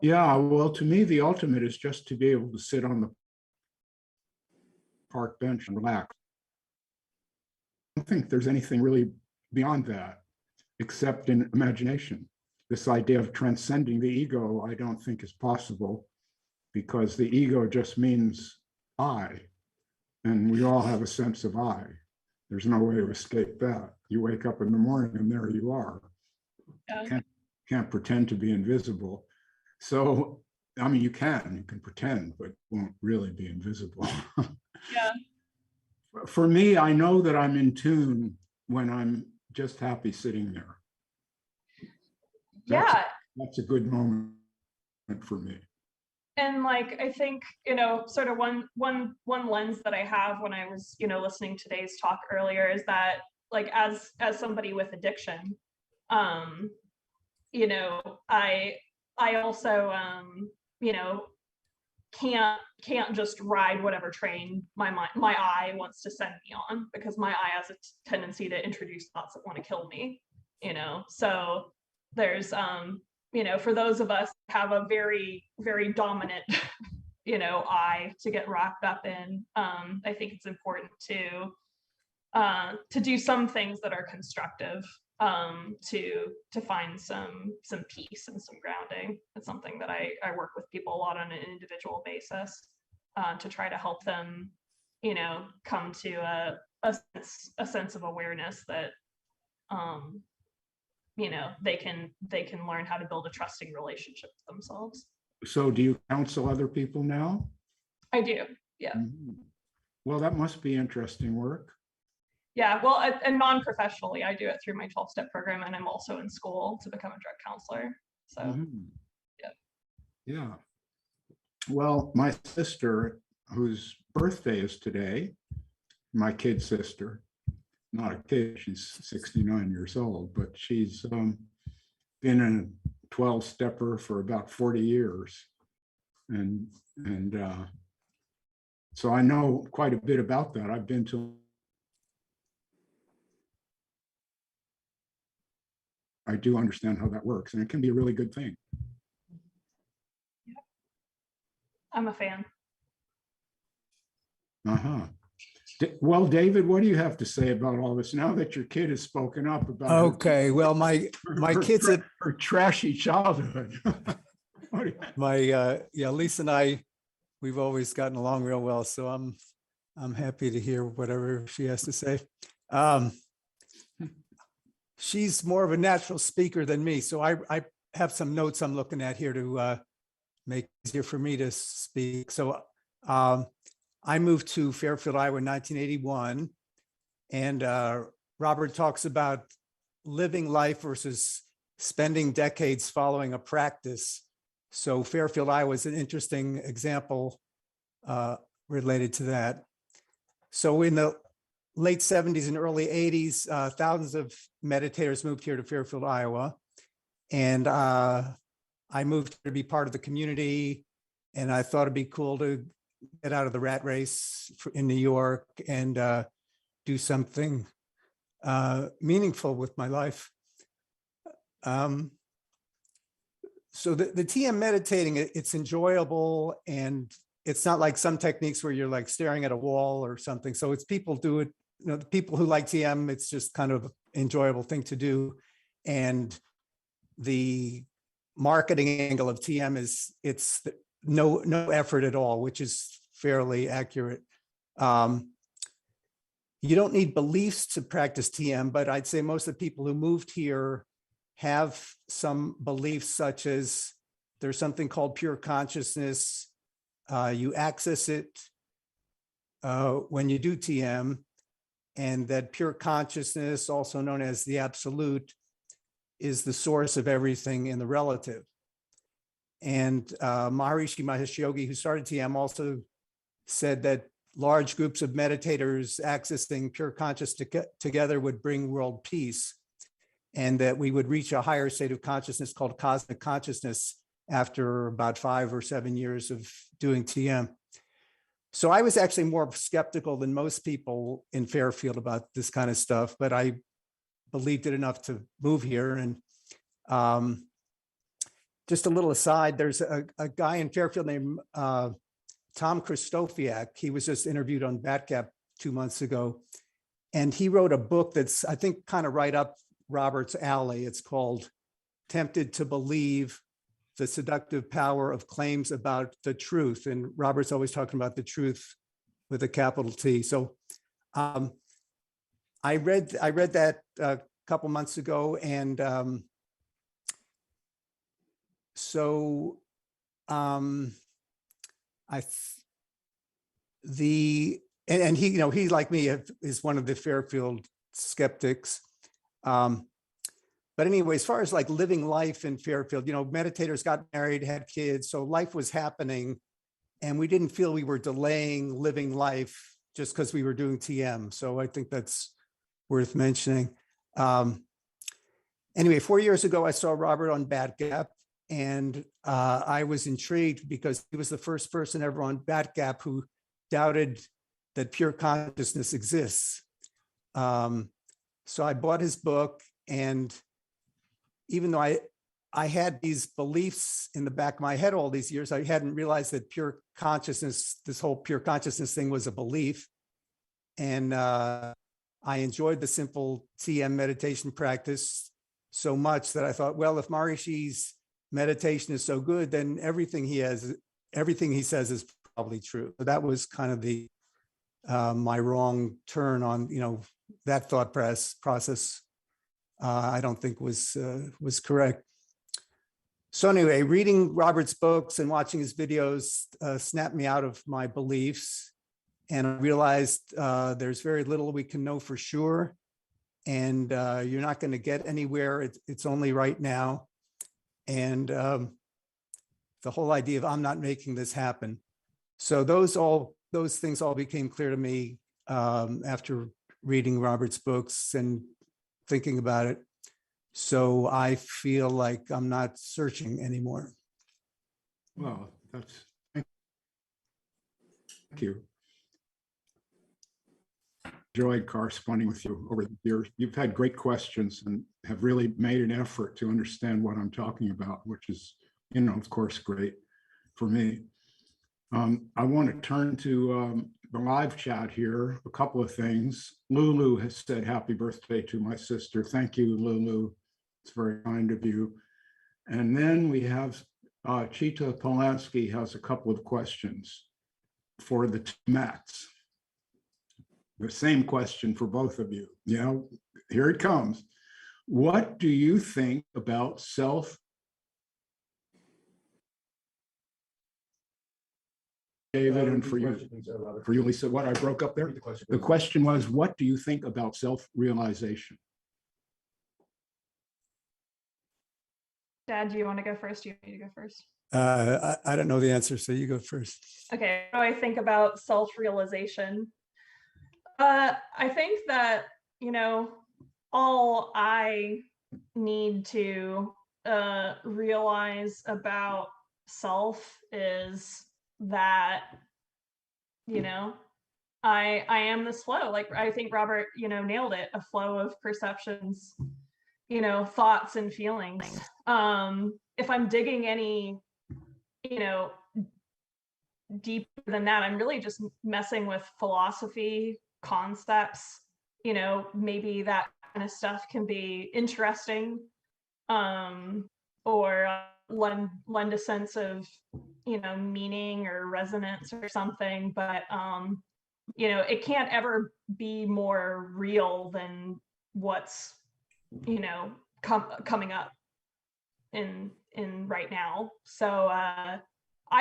Yeah, well, to me, the ultimate is just to be able to sit on the park bench and relax. I don't think there's anything really beyond that, except in imagination. This idea of transcending the ego, I don't think is possible, because the ego just means I, and we all have a sense of I. There's no way to escape that. You wake up in the morning and there you are. Yeah. Can't pretend to be invisible. So, I mean, you can pretend, but won't really be invisible. Yeah. For me, I know that I'm in tune when I'm just happy sitting there. That's a good moment for me. And like, I think, you know, sort of one lens that I have when I was, you know, listening to today's talk earlier is that, like, as somebody with addiction, you know, I also, you know, can't just ride whatever train my eye wants to send me on, because my eye has a tendency to introduce thoughts that want to kill me, you know. So there's you know, for those of us who have a very, very dominant, you know, eye to get wrapped up in, I think it's important to do some things that are constructive, to find some peace and some grounding. It's something that I work with people a lot on an individual basis, to try to help them, you know, come to a sense of awareness that you know, they can learn how to build a trusting relationship with themselves. So do you counsel other people now? I do, yeah. Mhm. Well, that must be interesting work. Yeah, well, and non-professionally, I do it through my 12-step program, and I'm also in school to become a drug counselor. So, Mhm. yeah. Yeah. Well, my sister, whose birthday is today, my kid sister, not a kid, she's 69 years old, but she's been a 12-stepper for about 40 years. And so I know quite a bit about that. I've been to, I do understand how that works, and it can be a really good thing. I'm a fan. Uh-huh. Well, David, what do you have to say about all this now that your kid has spoken up about Okay, well, my kids at her trashy childhood? yeah, Lisa and I, we've always gotten along real well, so I'm happy to hear whatever she has to say. She's more of a natural speaker than me, so I have some notes I'm looking at here to make it easier for me to speak. So I moved to Fairfield, Iowa in 1981, and Robert talks about living life versus spending decades following a practice. So Fairfield, Iowa is an interesting example related to that. So in the late 70s and early 80s, thousands of meditators moved here to Fairfield, Iowa. And I moved to be part of the community. And I thought it'd be cool to get out of the rat race in New York and do something meaningful with my life. So the TM meditating, it's enjoyable, and it's not like some techniques where you're like staring at a wall or something. So it's people do it, you know, the people who like TM, it's just kind of an enjoyable thing to do. And the marketing angle of TM is it's no effort at all, which is fairly accurate. You don't need beliefs to practice TM, but I'd say most of the people who moved here have some beliefs, such as there's something called pure consciousness. You access it when you do TM, and that pure consciousness, also known as the absolute, is the source of everything in the relative. And Maharishi Mahesh Yogi, who started TM, also said that large groups of meditators accessing pure consciousness together would bring world peace, and that we would reach a higher state of consciousness called cosmic consciousness after about 5 or 7 years of doing TM. So I was actually more skeptical than most people in Fairfield about this kind of stuff, but I believed it enough to move here. And just a little aside, there's a guy in Fairfield named Tom Christofiak. He was just interviewed on Batgap 2 months ago. And he wrote a book that's, I think, kind of right up Robert's alley. It's called Tempted to Believe: The Seductive Power of Claims About the Truth. And Robert's always talking about the truth with a capital T. So I read that a couple months ago. And and he, you know, he like me is one of the Fairfield skeptics. But anyway, as far as like living life in Fairfield, you know, meditators got married, had kids, so life was happening, and we didn't feel we were delaying living life just because we were doing TM. So I think that's worth mentioning. Anyway, 4 years ago, I saw Robert on Batgap, and I was intrigued because he was the first person ever on Batgap who doubted that pure consciousness exists. So I bought his book, and even though I had these beliefs in the back of my head all these years, I hadn't realized that pure consciousness, this whole pure consciousness thing, was a belief. And I enjoyed the simple TM meditation practice so much that I thought, well, if Maharishi's meditation is so good, then everything he says is probably true. So that was kind of the my wrong turn on, you know, that thought process. I don't think was correct. So anyway, reading Robert's books and watching his videos snapped me out of my beliefs. And I realized there's very little we can know for sure. And you're not going to get anywhere. It's only right now. And the whole idea of I'm not making this happen. So those things all became clear to me after reading Robert's books and thinking about it. So I feel like I'm not searching anymore. Well, thank you. Enjoyed corresponding with you over the years. You've had great questions and have really made an effort to understand what I'm talking about, which is, of course, great for me. I want to turn to the live chat here. A couple of things. Lulu has said happy birthday to my sister. Thank you, Lulu. It's very kind of you. And then we have Chita Polanski has a couple of questions for the Mats. The same question for both of you. Here it comes. What do you think about self? David, and for you, Lisa, what I broke up there? The question was, what do you think about self-realization? Dad, do you want to go first? Do you want me to go first? I don't know the answer, so you go first. Okay, what do I think about self-realization? I think that, all I need to realize about self is that, I am this flow. Like, I think Robert, nailed it, a flow of perceptions, thoughts and feelings. If I'm digging any, deeper than that, I'm really just messing with philosophy, concepts, maybe that kind of stuff can be interesting, or lend a sense of, meaning or resonance or something, but it can't ever be more real than what's, coming up in right now. So I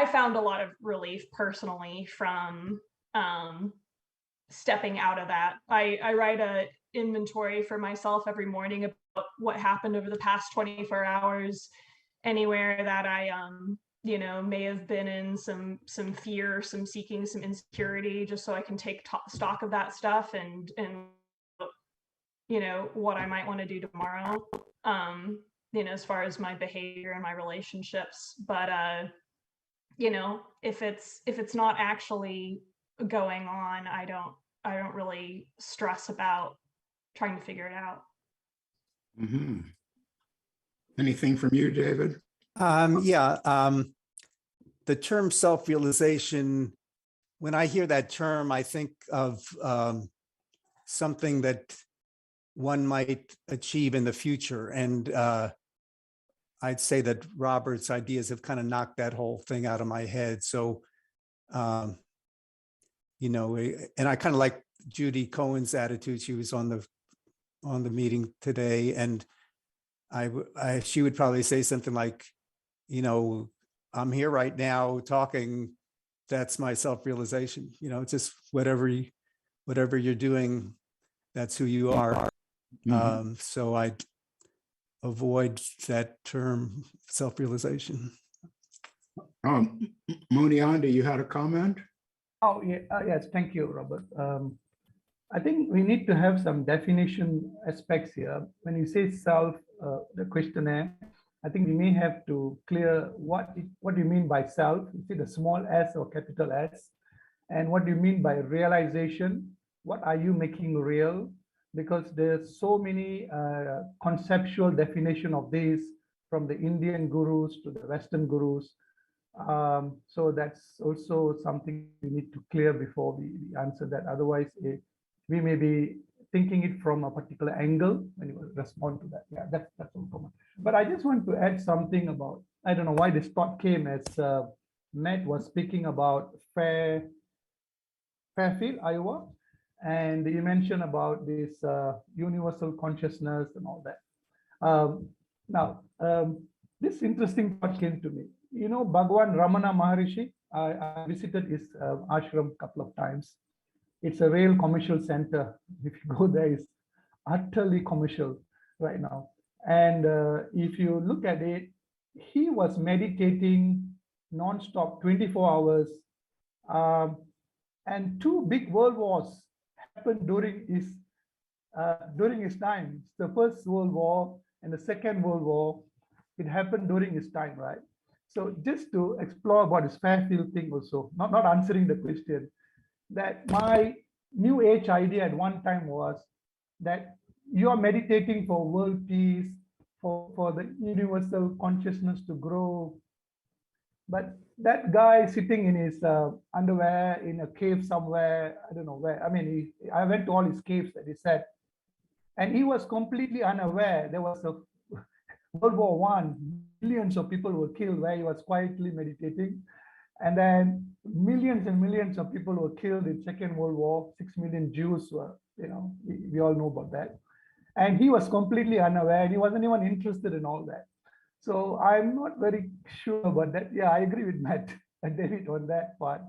found a lot of relief personally from stepping out of that. I write a inventory for myself every morning about what happened over the past 24 hours, anywhere that I may have been in some fear, some seeking, some insecurity, just so I can take stock of that stuff and what I might want to do tomorrow, as far as my behavior and my relationships. But if it's not actually going on, I don't really stress about trying to figure it out. Mm-hmm. Anything from you, David? The term self-realization, when I hear that term, I think of something that one might achieve in the future. And I'd say that Robert's ideas have kind of knocked that whole thing out of my head. So, and I kind of like Judy Cohen's attitude. She was on the meeting today, and she would probably say something like, I'm here right now talking. That's my self-realization. Just whatever you're doing, that's who you are. Mm-hmm. So I'd avoid that term, self-realization. Munianda, you had a comment? Oh, yeah. Yes, thank you, Robert. I think we need to have some definition aspects here. When you say self, the questionnaire, I think we may have to clear what do you mean by self? Is it a small s or capital S? And what do you mean by realization? What are you making real? Because there's so many conceptual definition of this, from the Indian gurus to the Western gurus. So that's also something we need to clear before we answer that. Otherwise, we may be thinking it from a particular angle when you respond to that. Yeah, that's all common. But I just want to add something about, I don't know why this thought came as Matt was speaking about Fairfield, Iowa. And you mentioned about this universal consciousness and all that. This interesting thought came to me. You know, Bhagwan Ramana Maharishi, I visited his ashram a couple of times. It's a real commercial center. If you go there, it's utterly commercial right now. And if you look at it, he was meditating non-stop 24 hours. And two big world wars happened during his time. The First World War and the Second World War, it happened during his time, right? So just to explore about his Fairfield thing also, not answering the question, that my new age idea at one time was that you are meditating for world peace, for the universal consciousness to grow. But that guy sitting in his underwear in a cave somewhere, I don't know where. I mean, I went to all his caves that he said, and he was completely unaware there was a World War I. Millions of people were killed where he was quietly meditating. And then millions and millions of people were killed in Second World War. 6 million Jews were, you know, we all know about that. And he was completely unaware, and he wasn't even interested in all that. So I'm not very sure about that. Yeah, I agree with Matt and David on that part.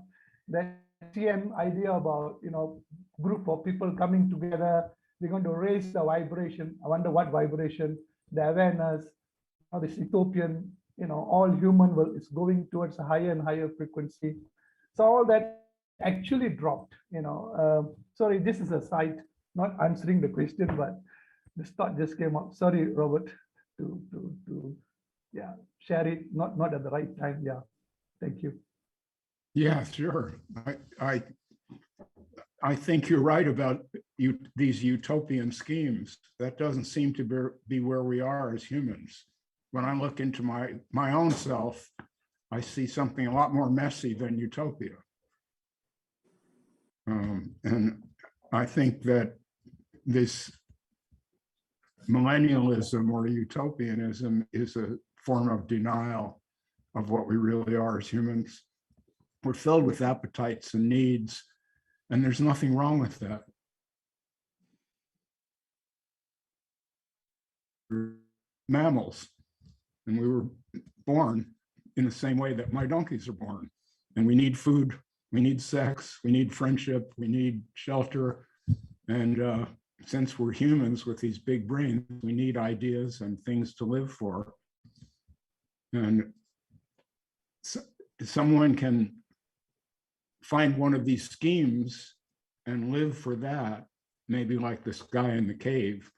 That TM idea about, you know, group of people coming together, we're going to raise the vibration. I wonder what vibration, the awareness, or this utopian, you know, all human will is going towards a higher and higher frequency. So all that actually dropped, you know. Sorry, this is a side, not answering the question, but this thought just came up. Sorry, Robert, to share it, not at the right time. Yeah, thank you. Yeah, sure. I think you're right about these utopian schemes. That doesn't seem to be where we are as humans. When I look into my own self, I see something a lot more messy than utopia. And I think that this millennialism or utopianism is a form of denial of what we really are as humans. We're filled with appetites and needs, and there's nothing wrong with that. We're mammals, and we were born in the same way that my donkeys are born. And we need food, we need sex, we need friendship, we need shelter. And since we're humans with these big brains, we need ideas and things to live for. And so someone can find one of these schemes and live for that, maybe like this guy in the cave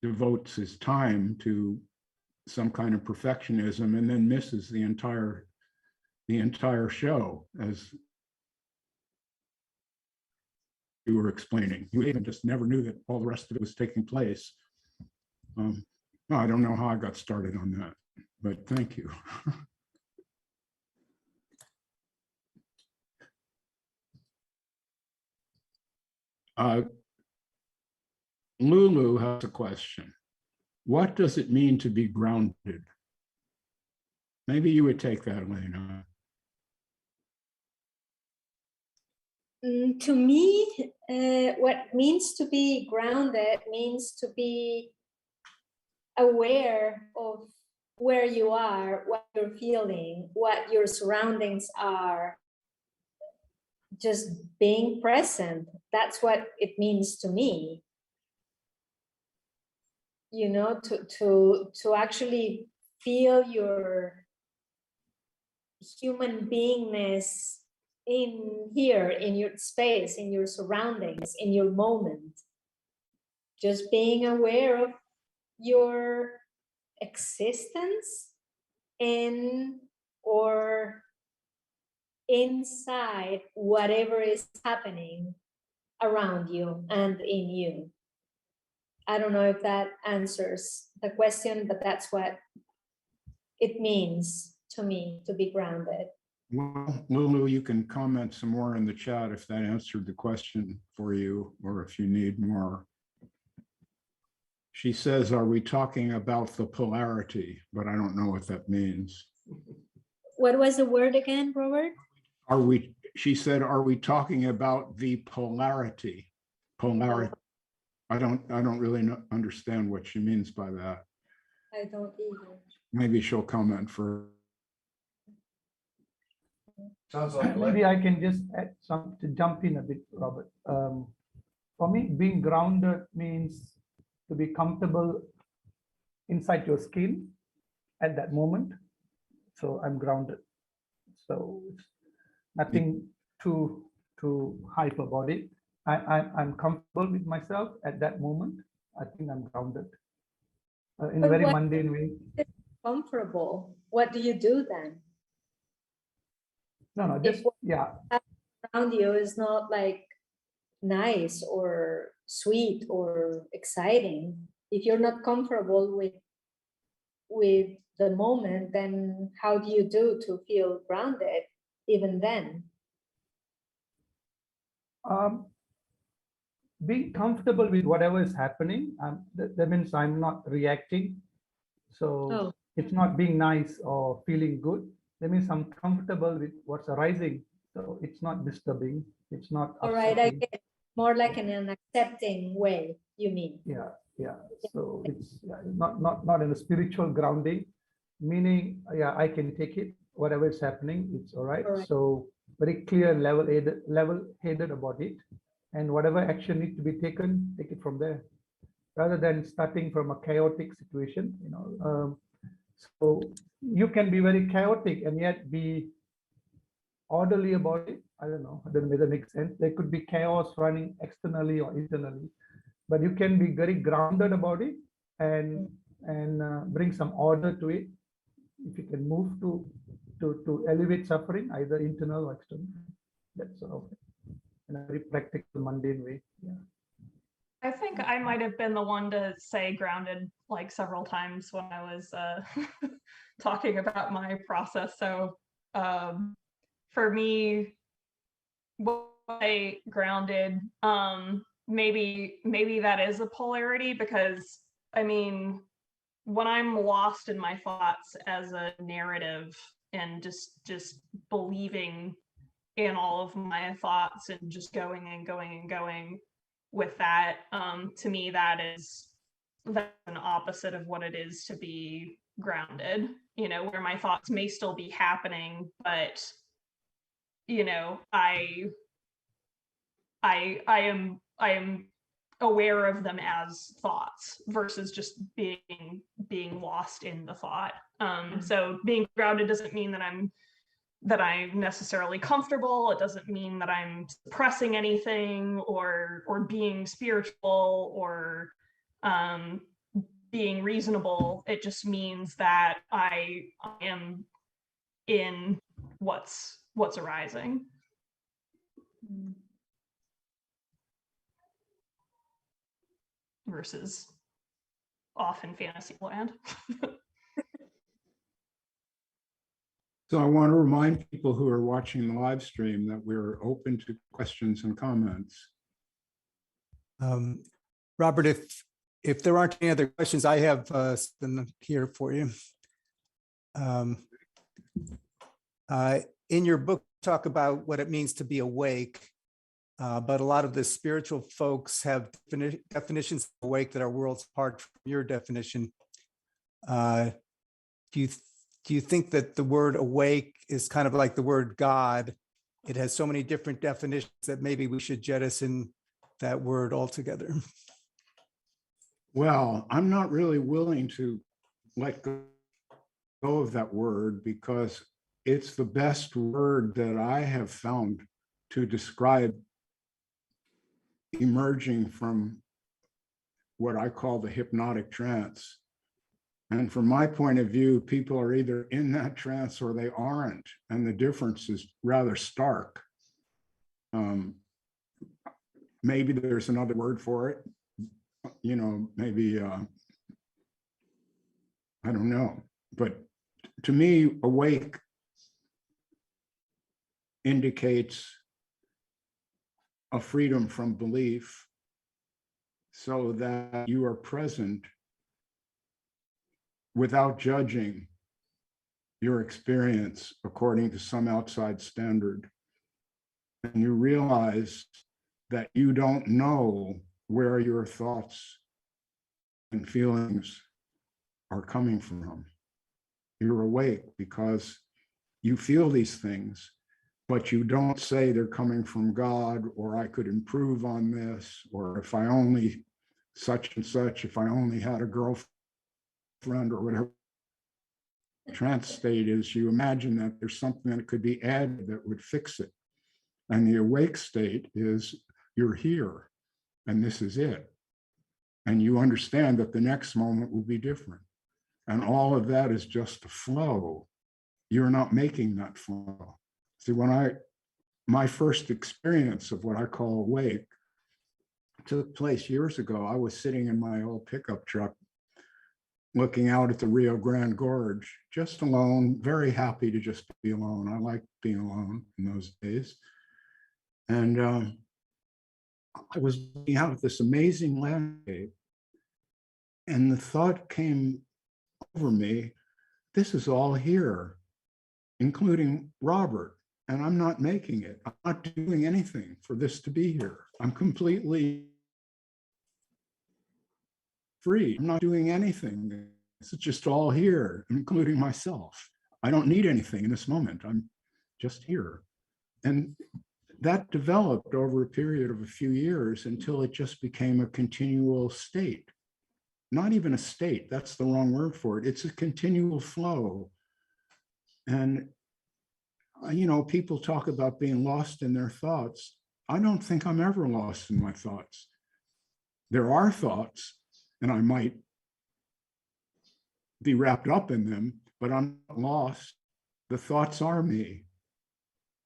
devotes his time to some kind of perfectionism and then misses the entire show, as you were explaining. You even just never knew that all the rest of it was taking place. I don't know how I got started on that, but thank you. Lulu has a question. What does it mean to be grounded? Maybe you would take that, Elena. To me, what means to be grounded means to be aware of where you are, what you're feeling, what your surroundings are. Just being present. That's what it means to me. You know, to actually feel your human beingness in here, in your space, in your surroundings, in your moment. Just being aware of your existence in or inside whatever is happening around you and in you. I don't know if that answers the question, but that's what it means to me to be grounded. Well, Lulu, you can comment some more in the chat if that answered the question for you, or if you need more. She says, are we talking about the polarity? But I don't know what that means. What was the word again, Robert? She said, are we talking about the polarity? Polarity. I don't really understand what she means by that. I don't either. Maybe she'll comment for. Sounds like Maybe I can just add some to jump in a bit, Robert. For me, being grounded means to be comfortable inside your skin at that moment. So I'm grounded. So it's nothing too hype about it. I'm comfortable with myself at that moment. I think I'm grounded in a But very what- mundane way. Comfortable. What do you do then? No, just, yeah. Around you is not like nice or sweet or exciting. If you're not comfortable with the moment, then how do you do to feel grounded even then? Being comfortable with whatever is happening, that means I'm not reacting. So Oh. it's not being nice or feeling good. That means I'm comfortable with what's arising. So it's not disturbing. It's not All right, I upsetting. get more like in an accepting way, you mean? Yeah. So it's not in a spiritual grounding, meaning, yeah, I can take it, whatever is happening, it's all right. All right. So very clear, level-headed about it. And whatever action needs to be taken, take it from there, rather than starting from a chaotic situation, so you can be very chaotic and yet be orderly about it. I don't know whether that makes sense. There could be chaos running externally or internally, but you can be very grounded about it and bring some order to it. If you can move to elevate suffering, either internal or external, that's sort of in a very practical, mundane way. Yeah. I think I might have been the one to say grounded like several times when I was talking about my process. So for me, when I say grounded, maybe that is a polarity, because I mean, when I'm lost in my thoughts as a narrative and just believing in all of my thoughts and just going and going and going with that, to me, that's an opposite of what it is to be grounded, where my thoughts may still be happening, but I am aware of them as thoughts versus just being lost in the thought. So being grounded doesn't mean that I'm necessarily comfortable. It doesn't mean that I'm suppressing anything or being spiritual or being reasonable. It just means that I am in what's arising. Versus off in fantasy land. So I want to remind people who are watching the live stream that we're open to questions and comments. Robert, if there aren't any other questions, I have something here for you. In your book, talk about what it means to be awake, but a lot of the spiritual folks have definitions of awake that are worlds apart from your definition. Do you think that the word awake is kind of like the word God? It has so many different definitions that maybe we should jettison that word altogether. Well, I'm not really willing to let go of that word because it's the best word that I have found to describe emerging from what I call the hypnotic trance. And from my point of view, people are either in that trance or they aren't. And the difference is rather stark. Maybe there's another word for it. Maybe, I don't know. But to me, awake indicates a freedom from belief so that you are present without judging your experience according to some outside standard. And you realize that you don't know where your thoughts and feelings are coming from. You're awake because you feel these things, but you don't say they're coming from God, or I could improve on this, or if I only such and such, if I only had a girlfriend or whatever. Trance state is you imagine that there's something that could be added that would fix it. And the awake state is you're here and this is it. And you understand that the next moment will be different. And all of that is just a flow. You're not making that flow. See, my first experience of what I call awake took place years ago. I was sitting in my old pickup truck looking out at the Rio Grande Gorge, just alone, very happy to just be alone. I liked being alone in those days. And I was looking out at this amazing landscape, and the thought came over me, this is all here, including Robert, and I'm not making it. I'm not doing anything for this to be here. I'm completely free. I'm not doing anything. It's just all here, including myself. I don't need anything in this moment. I'm just here. And that developed over a period of a few years until it just became a continual state. Not even a state, that's the wrong word for it. It's a continual flow. And, you know, people talk about being lost in their thoughts. I don't think I'm ever lost in my thoughts. There are thoughts, and I might be wrapped up in them, but I'm not lost. The thoughts are me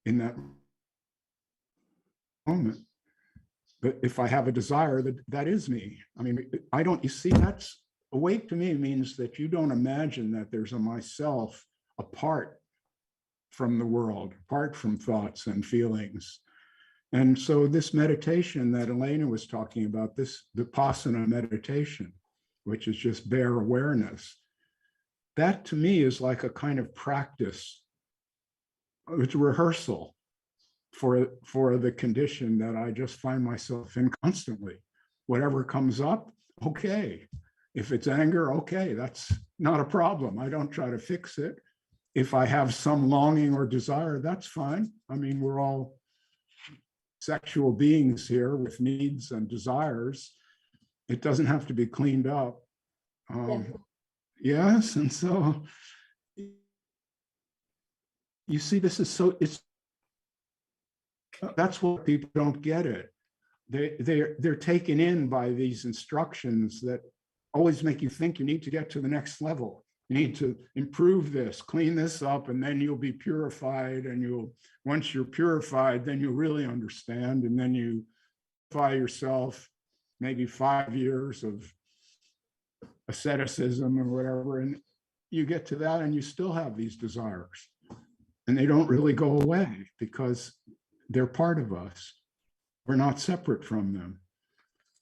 in that moment. But if I have a desire, that is me. I mean, you see, that's awake to me means that you don't imagine that there's a myself apart from the world, apart from thoughts and feelings. And so this meditation that Elena was talking about, this Vipassana meditation, which is just bare awareness, that to me is like a kind of practice. It's a rehearsal for the condition that I just find myself in constantly. Whatever comes up, okay. If it's anger, okay, that's not a problem. I don't try to fix it. If I have some longing or desire, that's fine. I mean, we're all sexual beings here with needs and desires. It doesn't have to be cleaned up. Yes, and so you see, this is so, that's what people don't get it. They're taken in by these instructions that always make you think you need to get to the next level. You need to improve this, clean this up, and then you'll be purified. And once you're purified, then you'll really understand. And then you purify yourself, maybe 5 years of asceticism or whatever, and you get to that and you still have these desires. And they don't really go away because they're part of us. We're not separate from them.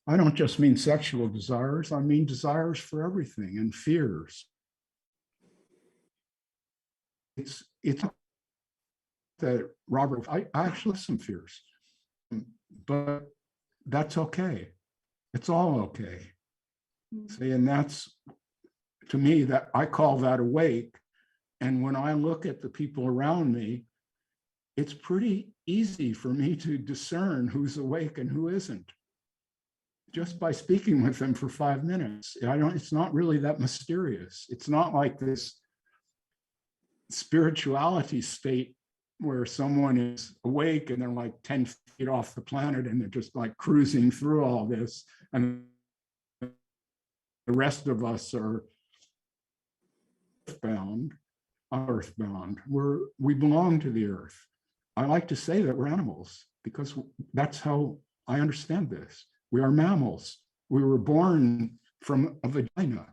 I don't just mean sexual desires, I mean desires for everything and fears. It's that, Robert, I actually have some fears, but that's okay. It's all okay. See, and that's, to me, that I call that awake. And when I look at the people around me, it's pretty easy for me to discern who's awake and who isn't, just by speaking with them for 5 minutes. It's not really that mysterious. It's not like this spirituality state where someone is awake and they're like 10 feet off the planet and they're just like cruising through all this, and the rest of us are earthbound. We belong to the earth. I like to say that we're animals because that's how I understand this. We are mammals. We were born from a vagina.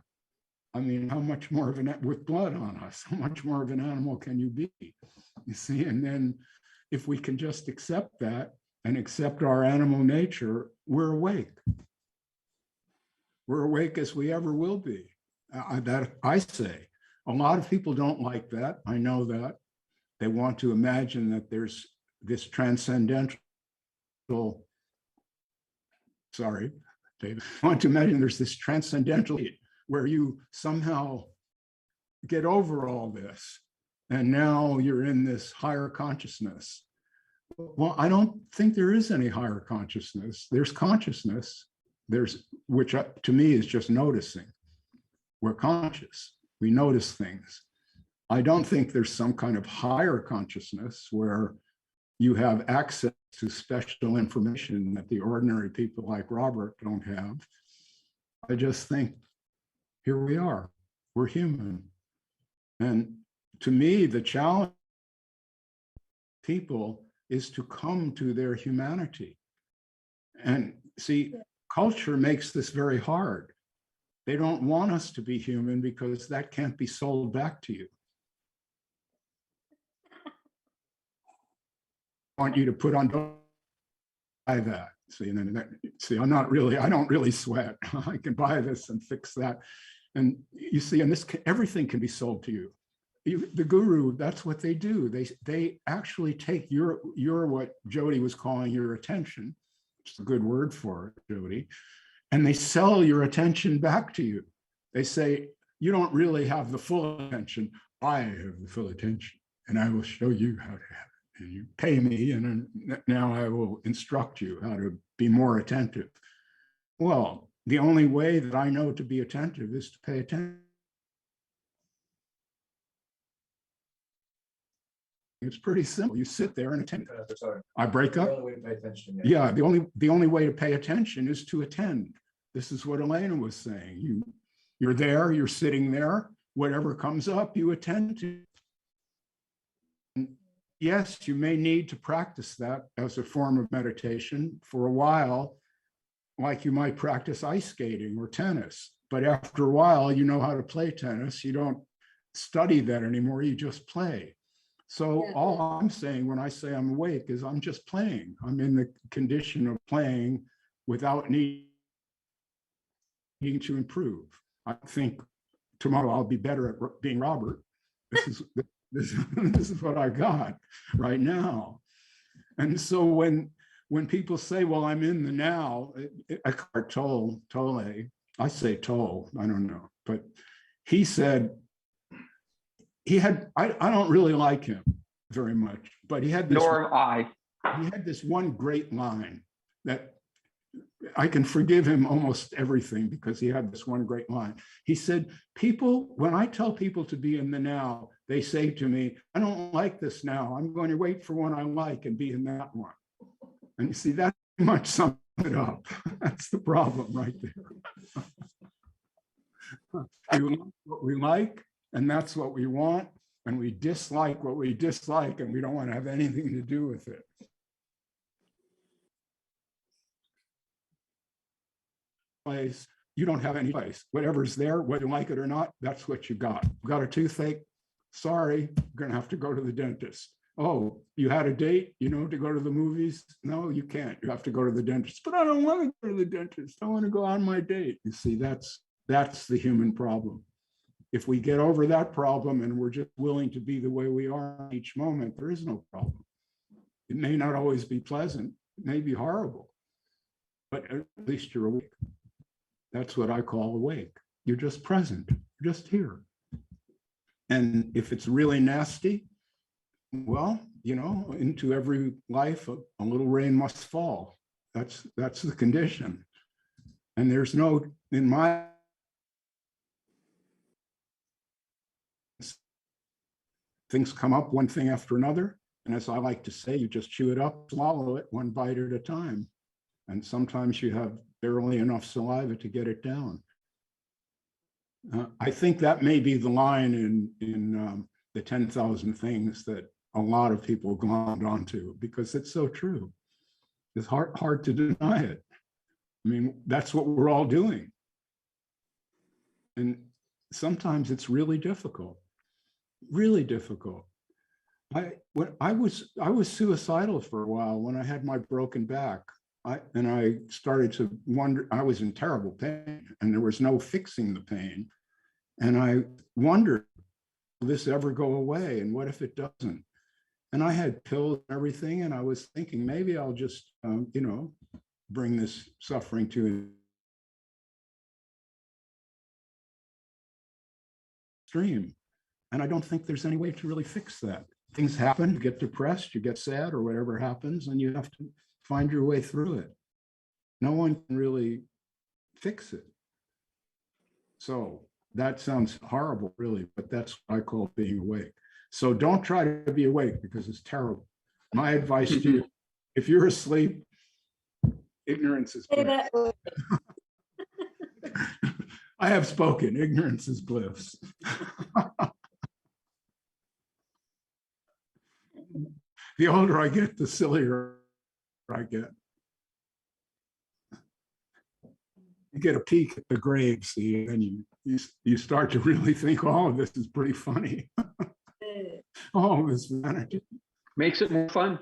I mean, how much more of with blood on us, how much more of an animal can you be? You see, and then if we can just accept that and accept our animal nature, we're awake. We're awake as we ever will be. That I say. A lot of people don't like that. I know that. They want to imagine that there's this transcendental sorry, David, I want to imagine there's this transcendental where you somehow get over all this, and now you're in this higher consciousness. Well, I don't think there is any higher consciousness. There's consciousness, which to me is just noticing. We're conscious, we notice things. I don't think there's some kind of higher consciousness where you have access to special information that the ordinary people like Robert don't have. I just think, here we are, we're human. And to me, the challenge people is to come to their humanity. And see, culture makes this very hard. They don't want us to be human because that can't be sold back to you. I want you to put on that. See, and then see, I don't really sweat. I can buy this and fix that. And you see, and everything can be sold to you. The guru, that's what they do. They actually take your what Jody was calling your attention, which is a good word for it, Jody, and they sell your attention back to you. They say, you don't really have the full attention. I have the full attention, and I will show you how to have it. And you pay me, and now I will instruct you how to be more attentive. Well, the only way that I know to be attentive is to pay attention. It's pretty simple. You sit there and attend. I break up. The only way to pay attention, yeah, the only way to pay attention is to attend. This is what Elena was saying. You're there, you're sitting there, whatever comes up, you attend to. And yes, you may need to practice that as a form of meditation for a while, like you might practice ice skating or tennis. But after a while, you know how to play tennis. You don't study that anymore, you just play. So all I'm saying when I say I'm awake is I'm just playing. I'm in the condition of playing without needing to improve. I think tomorrow I'll be better at being Robert. This is what I got right now. And so when people say, well, I'm in the now, Eckhart Tolle, I say Tolle, I don't know, but he said, I don't really like him very much, but he had this. Nor am I. He had this one great line that I can forgive him almost everything because he had this one great line. He said, when I tell people to be in the now, they say to me, I don't like this now. I'm going to wait for one I like and be in that one. And you see, that much sums it up. That's the problem right there. We like what we like, and that's what we want, and we dislike what we dislike, and we don't want to have anything to do with it. Place, you don't have any place. Whatever's there, whether you like it or not, that's what you got. You got a toothache? Sorry, you're going to have to go to the dentist. Oh, you had a date, to go to the movies? No, you can't. You have to go to the dentist. But I don't want to go to the dentist. I want to go on my date. You see, that's the human problem. If we get over that problem and we're just willing to be the way we are each moment, there is no problem. It may not always be pleasant, it may be horrible, but at least you're awake. That's what I call awake. You're just present, you're just here. And if it's really nasty, well, into every life, a little rain must fall. That's the condition. And there's no, in my things come up one thing after another. And as I like to say, you just chew it up, swallow it one bite at a time. And sometimes you have barely enough saliva to get it down. I think that may be the line in the 10,000 Things that a lot of people glommed onto, because it's so true. It's hard to deny it. I mean, that's what we're all doing. And sometimes it's really difficult. Really difficult. I was suicidal for a while when I had my broken back. I started to wonder, I was in terrible pain and there was no fixing the pain. And I wondered, will this ever go away? And what if it doesn't? And I had pills and everything. And I was thinking, maybe I'll just, bring this suffering to extreme. And I don't think there's any way to really fix that. Things happen, you get depressed, you get sad, or whatever happens, and you have to find your way through it. No one can really fix it. So that sounds horrible, really, but that's what I call being awake. So don't try to be awake because it's terrible. My advice to you, if you're asleep, ignorance is bliss. I have spoken, ignorance is bliss. The older I get, the sillier I get. You get a peek at the grave, see, and you start to really think, oh, this is pretty funny. Oh, this vanity. Makes it more fun.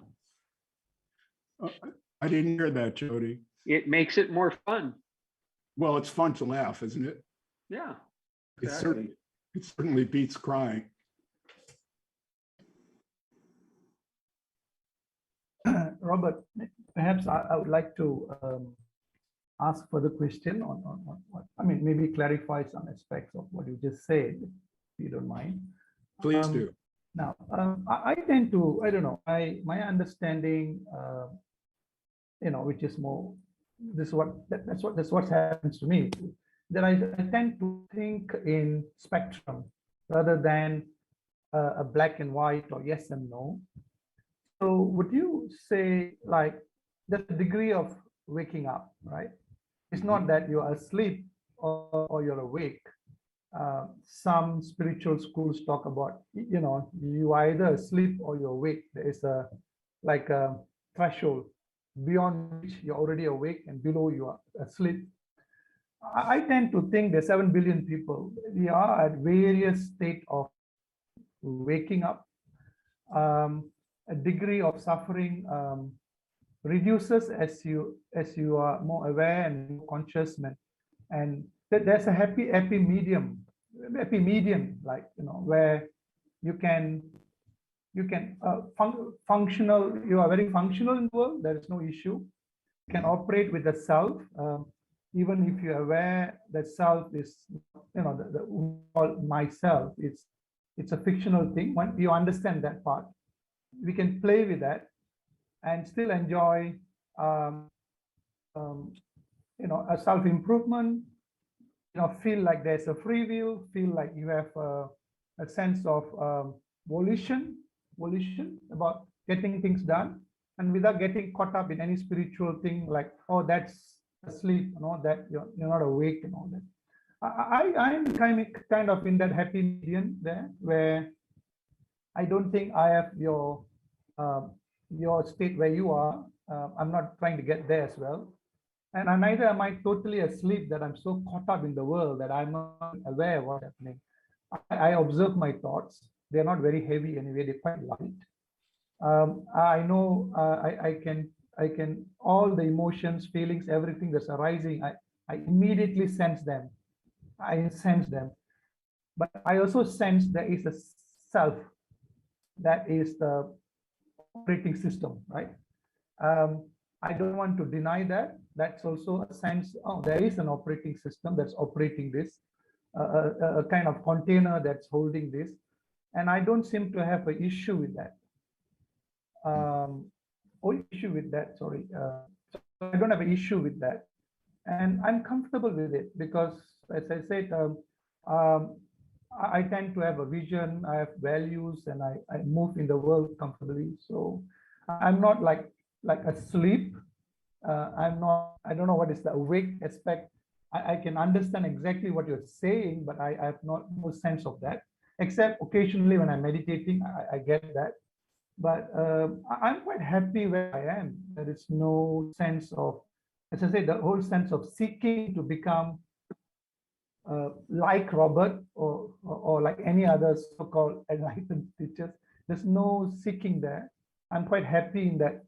I didn't hear that, Jody. It makes it more fun. Well, it's fun to laugh, isn't it? Yeah. Exactly. It certainly beats crying. Robert, perhaps I would like to ask further question on what, I mean, maybe clarify some aspects of what you just said, if you don't mind. Please do. Now, I tend to, I don't know, my understanding, you know, which is more, that's what happens to me, that I tend to think in spectrum rather than a black and white or yes and no. So would you say, like, there's a degree of waking up, right? It's not that you're asleep or you're awake. Some spiritual schools talk about, you know, you are either asleep or you're awake. There is like a threshold beyond which you're already awake and below you are asleep. I tend to think there's 7 billion people. We are at various state of waking up. A degree of suffering reduces as you are more aware and more conscious, and there's a happy medium, like, you know, where you can functional. You are very functional in the world. There is no issue. You can operate with the self, even if you're aware that self is, you know, the myself. It's a fictional thing. When you understand that part, we can play with that and still enjoy, you know, a self-improvement, you know, feel like there's a free will, feel like you have a sense of volition about getting things done, and without getting caught up in any spiritual thing like, oh, that's asleep, you know, that you're not awake and all that. I'm kind of in that happy medium there, where I don't think I have your state where you are. I'm not trying to get there as well. And neither am I totally asleep that I'm so caught up in the world that I'm not aware of what's happening. I observe my thoughts. They're not very heavy anyway, they're quite light. I know I can, all the emotions, feelings, everything that's arising, I immediately sense them. I sense them. But I also sense there is a self that is the operating system, right? I don't want to deny that. That's also a sense, oh, there is an operating system that's operating this, a kind of container that's holding this. And I don't seem to have an issue with that. Sorry. I don't have an issue with that. And I'm comfortable with it because, as I said, I tend to have a vision, I have values, and I move in the world comfortably. So I'm not like asleep. I don't know what is the awake aspect. I can understand exactly what you're saying, but I have no sense of that, except occasionally when I'm meditating, I get that. But I'm quite happy where I am. There is no sense of, as I say, the whole sense of seeking to become like Robert or like any other so-called enlightened teachers. There's no seeking there. I'm quite happy in that,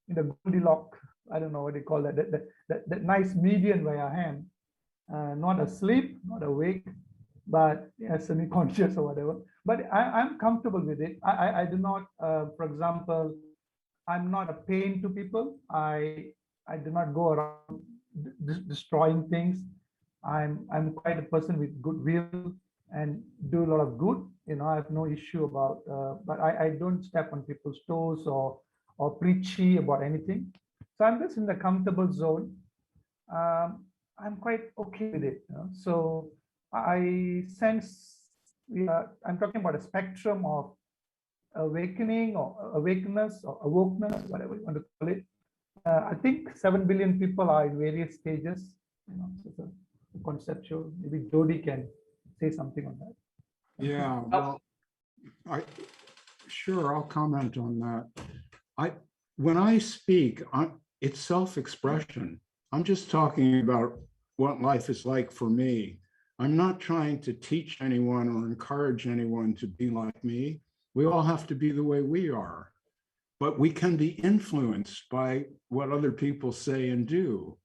in the Goldilocks, I don't know what you call that, that nice median where I am, not asleep, not awake, but semi-conscious or whatever. But I'm comfortable with it. I do not, for example, I'm not a pain to people. I I do not go around destroying things. I'm quite a person with goodwill and do a lot of good. I have no issue about, but I don't step on people's toes or preachy about anything. So I'm just in the comfortable zone. I'm quite okay with it. So I sense, I'm talking about a spectrum of awakening or awakeness or awokeness, whatever you want to call it. I think 7 billion people are in various stages. So it's a conceptual. Maybe Jody can say something on that. Yeah, well, I'll comment on that. When I speak, it's self-expression. I'm just talking about what life is like for me. I'm not trying to teach anyone or encourage anyone to be like me. We all have to be the way we are, but we can be influenced by what other people say and do.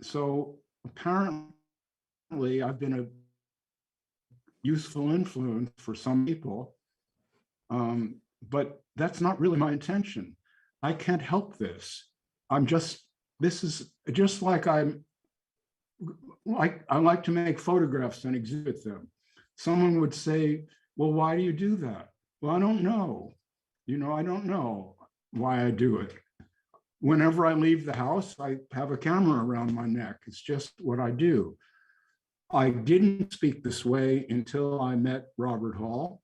So apparently I've been a useful influence for some people, but that's not really my intention. I can't help this. This is just like I like to make photographs and exhibit them. Someone would say, well, why do you do that? Well, I don't know. I don't know why I do it. Whenever I leave the house, I have a camera around my neck. It's just what I do. I didn't speak this way until I met Robert Hall.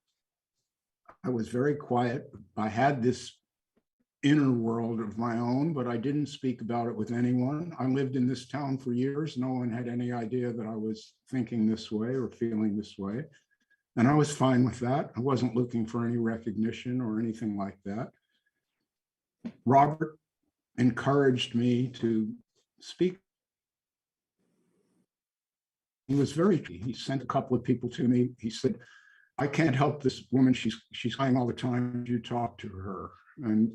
I was very quiet. I had this inner world of my own, but I didn't speak about it with anyone. I lived in this town for years. No one had any idea that I was thinking this way or feeling this way. And I was fine with that. I wasn't looking for any recognition or anything like that. Robert encouraged me to speak. He was he sent a couple of people to me. He said, I can't help this woman. She's crying all the time. You talk to her. And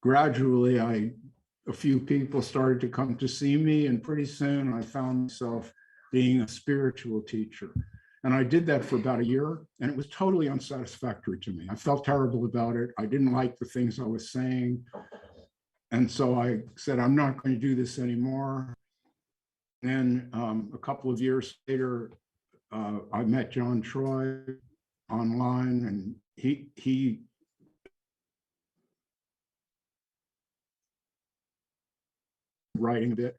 gradually, a few people started to come to see me, and pretty soon I found myself being a spiritual teacher. And I did that for about a year, and it was totally unsatisfactory to me. I felt terrible about it. I didn't like the things I was saying. And so I said, I'm not going to do this anymore. Then a couple of years later, I met John Troy online, and he writing a bit.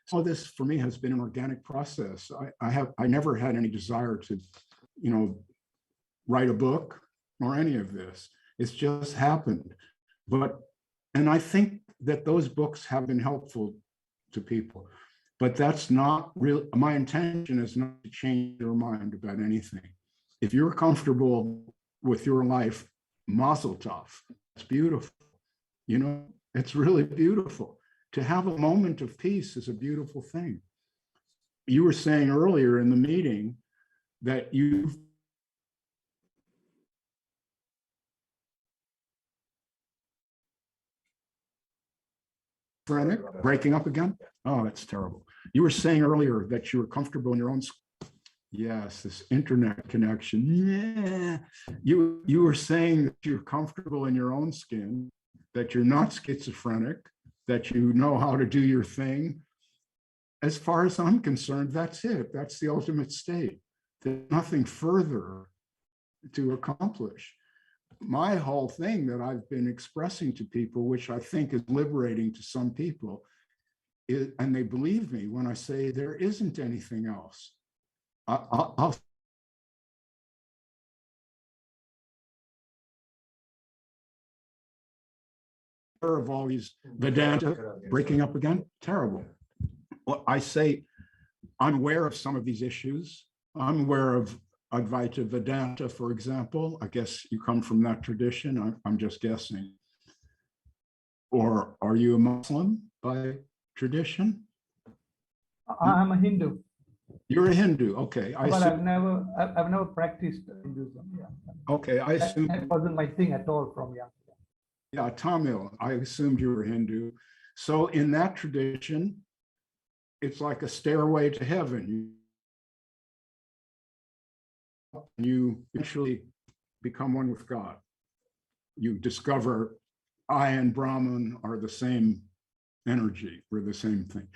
So this for me has been an organic process. I never had any desire to, write a book or any of this. It's just happened. And I think that those books have been helpful to people, but that's not really, my intention is not to change your mind about anything. If you're comfortable with your life, mazel tov, it's beautiful. It's really beautiful. To have a moment of peace is a beautiful thing. You were saying earlier in the meeting that you've breaking up again? Oh, that's terrible. You were saying earlier that you were comfortable in your own. Yes, this internet connection. Yeah. You were saying that you're comfortable in your own skin, that you're not schizophrenic, that you know how to do your thing. As far as I'm concerned, that's it. That's the ultimate state. There's nothing further to accomplish. My whole thing that I've been expressing to people, which I think is liberating to some people, and they believe me when I say there isn't anything else. I'll of all these Vedanta breaking up again, terrible. Well, I say I'm aware of some of these issues. I'm aware of Advaita Vedanta, for example. I guess you come from that tradition. I'm just guessing. Or are you a Muslim by tradition? I'm a Hindu. You're a Hindu, okay. But I've never practiced Hinduism. Yeah. Okay, I assume that wasn't my thing at all from young. Yeah, Tamil. I assumed you were Hindu. So in that tradition, it's like a stairway to heaven. You eventually become one with God. You discover I and Brahman are the same energy. We're the same thing.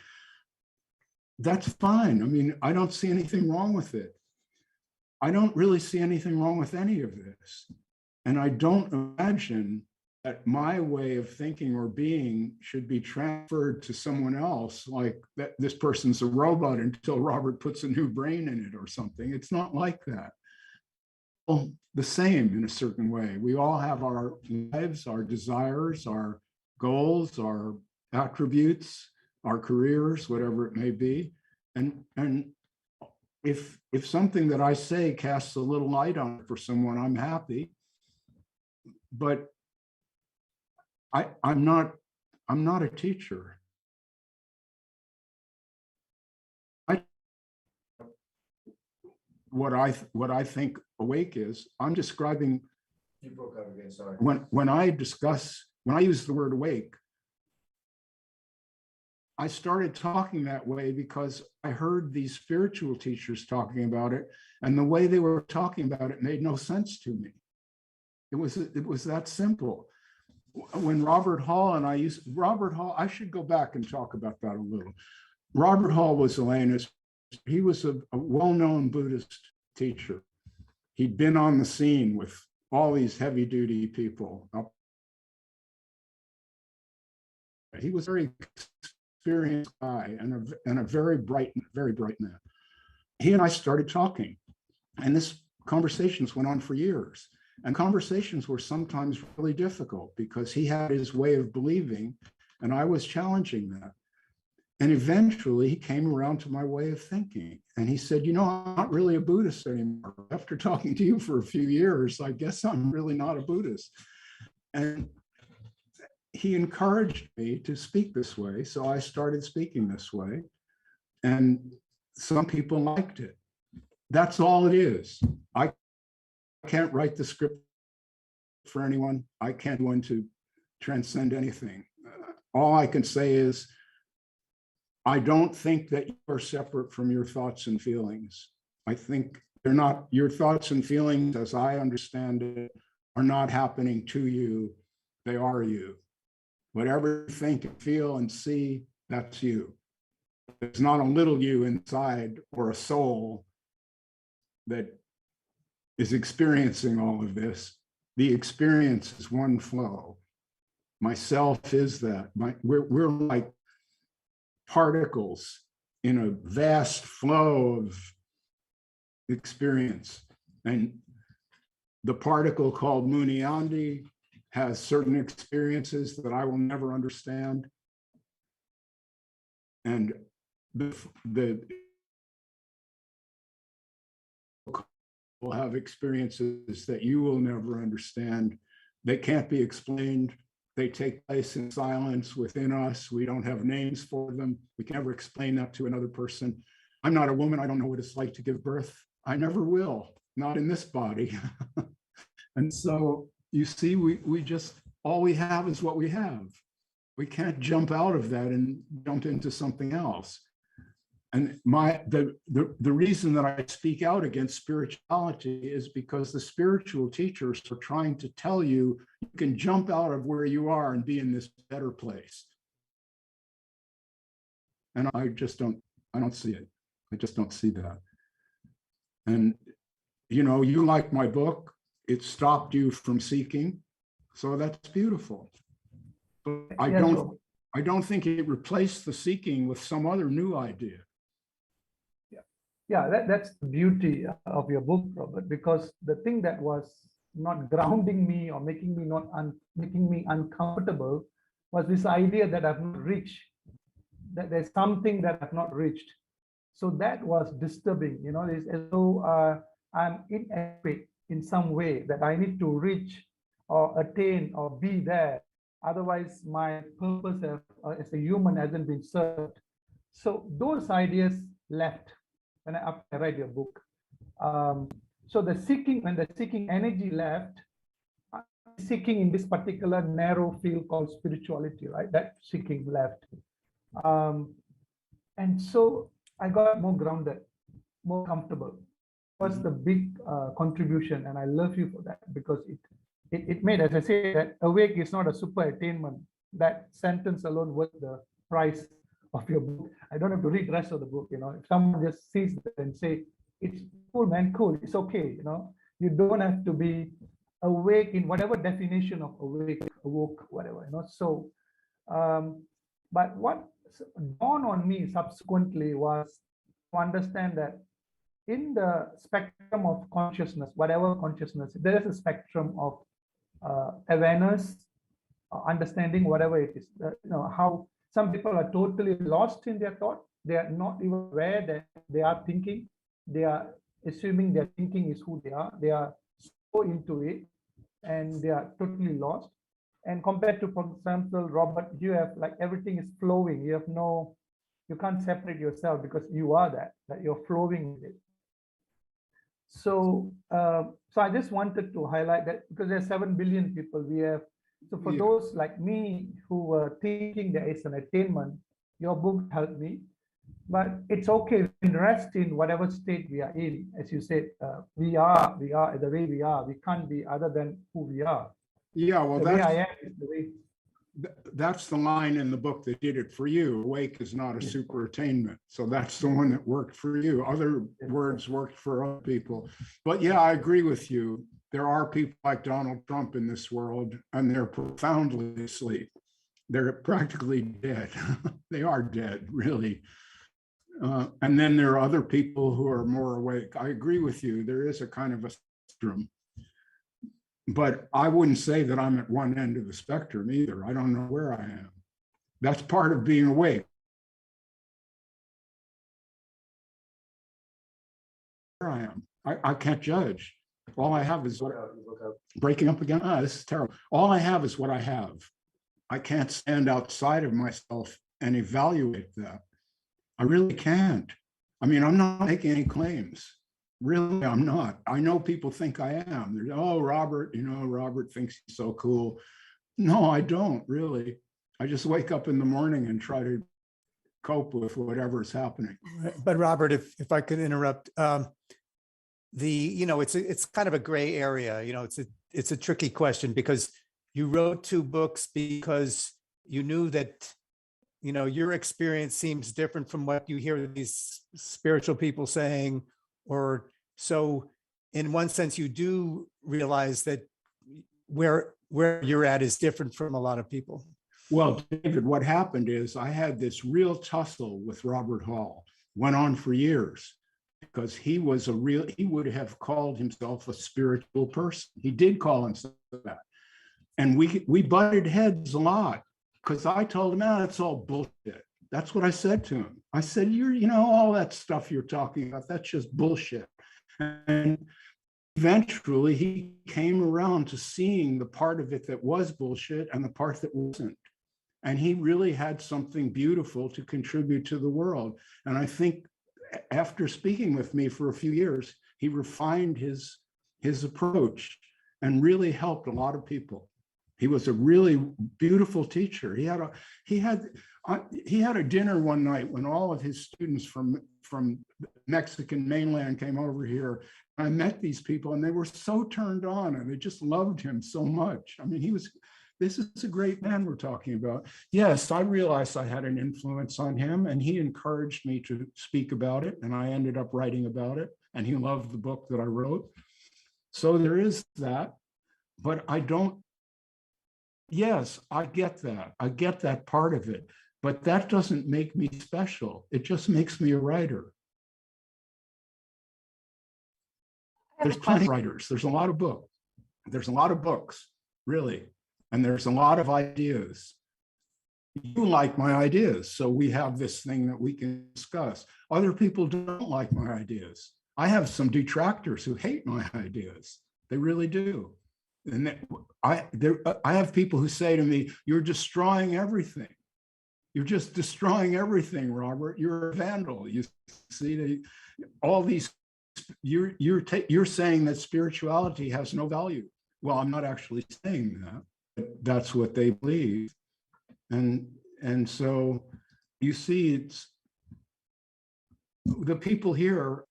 That's fine. I mean, I don't see anything wrong with it. I don't really see anything wrong with any of this. And I don't imagine that my way of thinking or being should be transferred to someone else, like that this person's a robot until Robert puts a new brain in it or something. It's not like that. Well, the same in a certain way. We all have our lives, our desires, our goals, our attributes, our careers, whatever it may be. And if something that I say casts a little light on it for someone, I'm happy. But I'm not a teacher. What I think awake is, I'm describing. You broke up again, sorry. When I use the word awake, I started talking that way because I heard these spiritual teachers talking about it, and the way they were talking about it made no sense to me. It was that simple. When Robert Hall and I should go back and talk about that a little. Robert Hall was Elena's. He was a well-known Buddhist teacher. He'd been on the scene with all these heavy-duty people. He was a very experienced guy and a very bright man. He and I started talking, and this conversations went on for years. And conversations were sometimes really difficult because he had his way of believing, and I was challenging that. And eventually he came around to my way of thinking. And he said, you know, I'm not really a Buddhist anymore. After talking to you for a few years, I guess I'm really not a Buddhist. And he encouraged me to speak this way. So I started speaking this way. And some people liked it. That's all it is. I can't write the script for anyone. I can't go into transcend anything. All I can say is, I don't think that you are separate from your thoughts and feelings. I think they're not, your thoughts and feelings, as I understand it, are not happening to you. They are you. Whatever you think and feel and see, that's you. There's not a little you inside or a soul that is experiencing all of this. The experience is one flow. Myself is that. We're like particles in a vast flow of experience. And the particle called Muniandi has certain experiences that I will never understand. And the will have experiences that you will never understand. They can't be explained. They take place in silence within us. We don't have names for them. We can never explain that to another person. I'm not a woman. I don't know what it's like to give birth. I never will, not in this body. And so you see, we just, all we have is what we have. We can't jump out of that and jump into something else. And the reason that I speak out against spirituality is because the spiritual teachers are trying to tell you, you can jump out of where you are and be in this better place. And I don't see it. I just don't see that. And, you know, you like my book, it stopped you from seeking. So that's beautiful. But I don't think it replaced the seeking with some other new idea. Yeah, that's the beauty of your book, Robert, because the thing that was not grounding me or making me uncomfortable was this idea that I've not reached, that there's something that I've not reached. So that was disturbing, you know, it's as though I'm inadequate in some way, that I need to reach or attain or be there. Otherwise, my purpose as a human hasn't been served. So those ideas left when I read your book. So the seeking, when the seeking energy left, seeking in this particular narrow field called spirituality, right? That seeking left. And so I got more grounded, more comfortable. Was the big contribution, and I love you for that, because it made, as I say, that awake is not a super attainment. That sentence alone worth price of your book. I don't have to read the rest of the book. If someone just sees it and say, it's cool, man, cool, it's okay. You don't have to be awake in whatever definition of awake, awoke, whatever. So, but what dawned on me subsequently was to understand that in the spectrum of consciousness, whatever consciousness, there is a spectrum of awareness, understanding, whatever it is. How some people are totally lost in their thought. They are not even aware that they are thinking. They are assuming their thinking is who they are. They are so into it and they are totally lost. And compared to, for example, Robert, you have like everything is flowing. You can't separate yourself because you are that you're flowing with it. So, so I just wanted to highlight that because there's 7 billion people we have. So for those like me who were thinking there is an attainment, your book helped me. But it's okay, we can rest in whatever state we are in. As you said, we are the way we are. We can't be other than who we are. Yeah, well, the way I am is the way. That's the line in the book that did it for you. Awake is not a super attainment. So that's the one that worked for you. Other words worked for other people. But yeah, I agree with you. There are people like Donald Trump in this world, and they're profoundly asleep. They're practically dead. They are dead, really. And then there are other people who are more awake. I agree with you. There is a kind of a spectrum. But I wouldn't say that I'm at one end of the spectrum either. I don't know where I am. That's part of being awake. Where I am. I can't judge. All I have is what breaking up again. This is terrible. All I have is what I have. I can't stand outside of myself and evaluate that. I really can't. I mean, I'm not making any claims. Really, I'm not. I know people think I am. They're, oh, Robert, Robert thinks he's so cool. No, I don't really. I just wake up in the morning and try to cope with whatever's happening. But Robert, if I could interrupt, it's kind of a gray area. It's a tricky question because you wrote 2 books because you knew that your experience seems different from what you hear these spiritual people saying. Or so in one sense, you do realize that where you're at is different from a lot of people. Well, David, what happened is I had this real tussle with Robert Hall, went on for years, because he would have called himself a spiritual person. He did call himself that. And we butted heads a lot because I told him, it's all bullshit. That's what I said to him. I said, all that stuff you're talking about, that's just bullshit. And eventually he came around to seeing the part of it that was bullshit and the part that wasn't. And he really had something beautiful to contribute to the world. And I think after speaking with me for a few years, he refined his approach and really helped a lot of people. He was a really beautiful teacher. He had a dinner one night when all of his students from Mexican mainland came over here. I met these people and they were so turned on and they just loved him so much. I mean, this is a great man we're talking about. Yes, I realized I had an influence on him and he encouraged me to speak about it and I ended up writing about it and he loved the book that I wrote. So there is that, but yes, I get that. I get that part of it, but that doesn't make me special. It just makes me a writer. There's plenty of writers. There's a lot of books. There's a lot of books, really. And there's a lot of ideas. You like my ideas, so we have this thing that we can discuss. Other people don't like my ideas. I have some detractors who hate my ideas. They really do. And I have people who say to me, you're destroying everything. You're just destroying everything, Robert. You're a vandal. You see, all these, you're saying that spirituality has no value. Well, I'm not actually saying that. That's what they believe. And so you see, it's the people here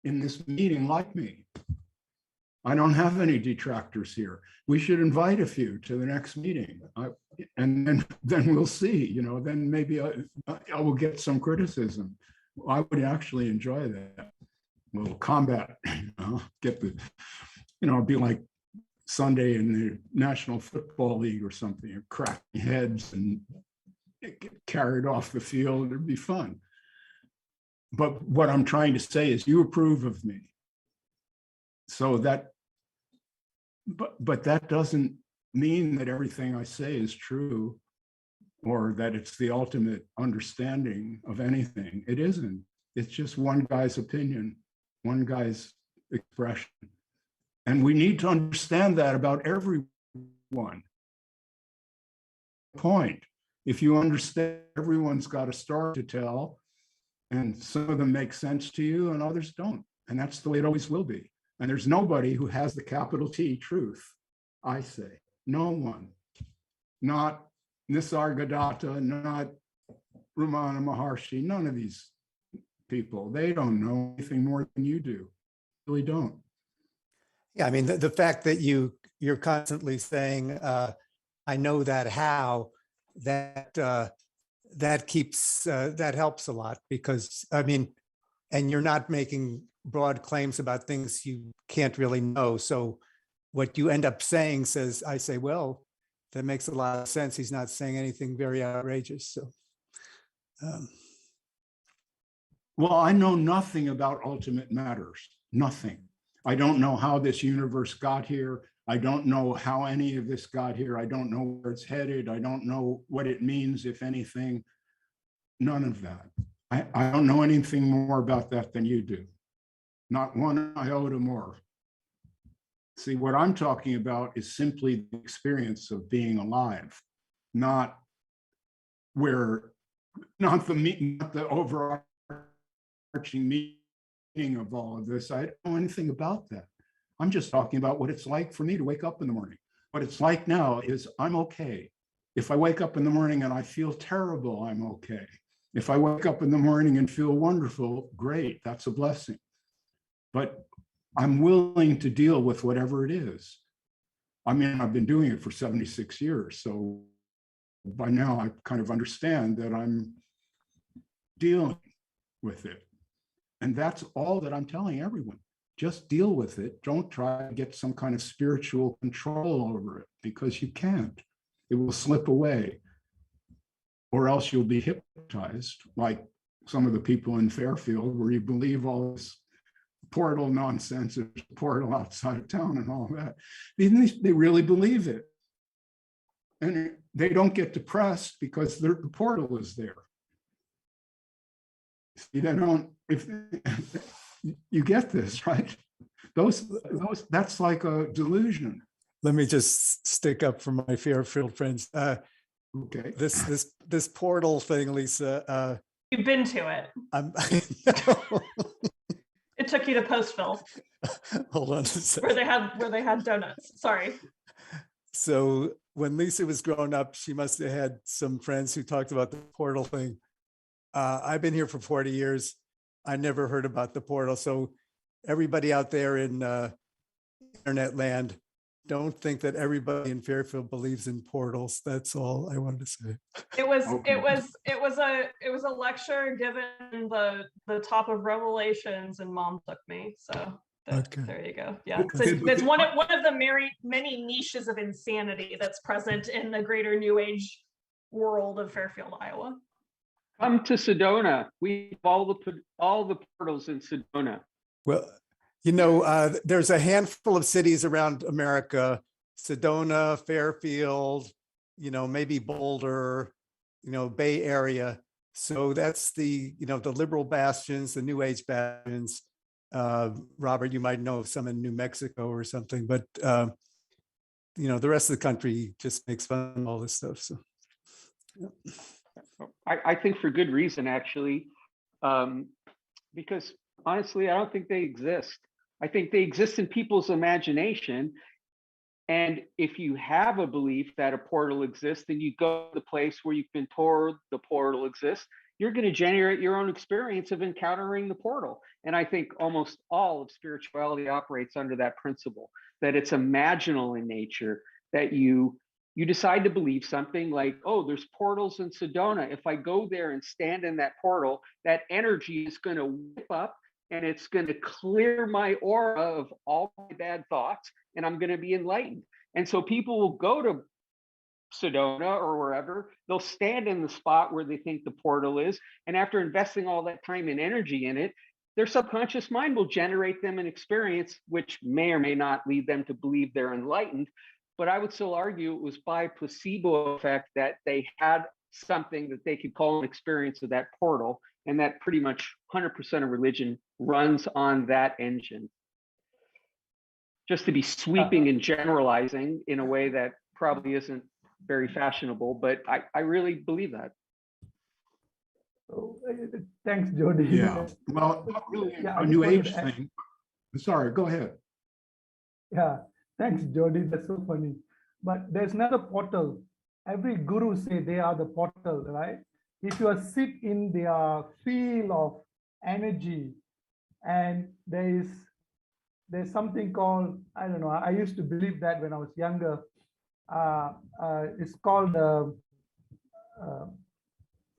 in this meeting like me. I don't have any detractors here. We should invite a few to the next meeting. And then we'll see, then maybe I will get some criticism. I would actually enjoy that. We'll combat, get the, it'll be like Sunday in the National Football League or something, cracking heads and get carried off the field. It'd be fun. But what I'm trying to say is you approve of me. So that, but that doesn't mean that everything I say is true or that it's the ultimate understanding of anything. It isn't. It's just one guy's opinion, one guy's expression. And we need to understand that about everyone. Point. If you understand everyone's got a story to tell, and some of them make sense to you and others don't. And that's the way it always will be. And there's nobody who has the capital T truth, I say. No one. Not Nisargadatta, not Ramana Maharshi, none of these people. They don't know anything more than you do. They really don't. Yeah, I mean, the fact that you're constantly saying, I know that how, that keeps, that helps a lot because, I mean, and you're not making broad claims about things you can't really know. So what you end up saying says, I say, well, that makes a lot of sense. He's not saying anything very outrageous. So, well, I know nothing about ultimate matters, nothing. I don't know how this universe got here. I don't know how any of this got here. I don't know where it's headed. I don't know what it means, if anything. None of that. I don't know anything more about that than you do. Not one iota more. See, what I'm talking about is simply the experience of being alive, not the overarching meaning of all of this. I don't know anything about that. I'm just talking about what it's like for me to wake up in the morning. What it's like now is I'm okay. If I wake up in the morning and I feel terrible, I'm okay. If I wake up in the morning and feel wonderful, great, that's a blessing. But I'm willing to deal with whatever it is. I mean, I've been doing it for 76 years. So by now I kind of understand that I'm dealing with it. And that's all that I'm telling everyone. Just deal with it. Don't try to get some kind of spiritual control over it because you can't. It will slip away. Or else you'll be hypnotized like some of the people in Fairfield where you believe all this portal nonsense, there's a portal outside of town and all that. They really believe it. And they don't get depressed because the portal is there. See, they don't, if you get this, right? Those, that's like a delusion. let me just stick up for my Fairfield friends. Okay. This portal thing, Lisa. You've been to it. It took you to Postville. Hold on a second. Where they had donuts. Sorry. So when Lisa was growing up, she must have had some friends who talked about the portal thing. I've been here for 40 years. I never heard about the portal. So everybody out there in internet land, don't think that everybody in Fairfield believes in portals. That's all I wanted to say. It was a lecture given the top of Revelations, and Mom took me. So Okay. There you go. Yeah, it's one of the many niches of insanity that's present in the greater New Age world of Fairfield, Iowa. Come to Sedona. We have all the portals in Sedona. Well, there's a handful of cities around America, Sedona, Fairfield, maybe Boulder, Bay Area. So that's the liberal bastions, the New Age bastions. Robert, you might know of some in New Mexico or something, but the rest of the country just makes fun of all this stuff. So yeah. I think for good reason, actually, because honestly, I don't think they exist. I think they exist in people's imagination. And if you have a belief that a portal exists, then you go to the place where you've been told the portal exists, you're going to generate your own experience of encountering the portal. And I think almost all of spirituality operates under that principle, that it's imaginal in nature, that you decide to believe something like, oh, there's portals in Sedona. If I go there and stand in that portal, that energy is going to whip up and it's going to clear my aura of all my bad thoughts, and I'm going to be enlightened. And so people will go to Sedona or wherever, they'll stand in the spot where they think the portal is. And after investing all that time and energy in it, their subconscious mind will generate them an experience which may or may not lead them to believe they're enlightened. But I would still argue it was by placebo effect that they had something that they could call an experience of that portal, and that pretty much 100% of religion runs on that engine. Just to be sweeping and generalizing in a way that probably isn't very fashionable, but I really believe that. So, thanks, Jody. Yeah, well, not really a new age thing. Sorry, go ahead. Yeah, thanks, Jody. That's so funny. But there's another portal. Every guru say they are the portal, right? If you are sit in their field of energy, and there's something called, I don't know, I used to believe that when I was younger. It's called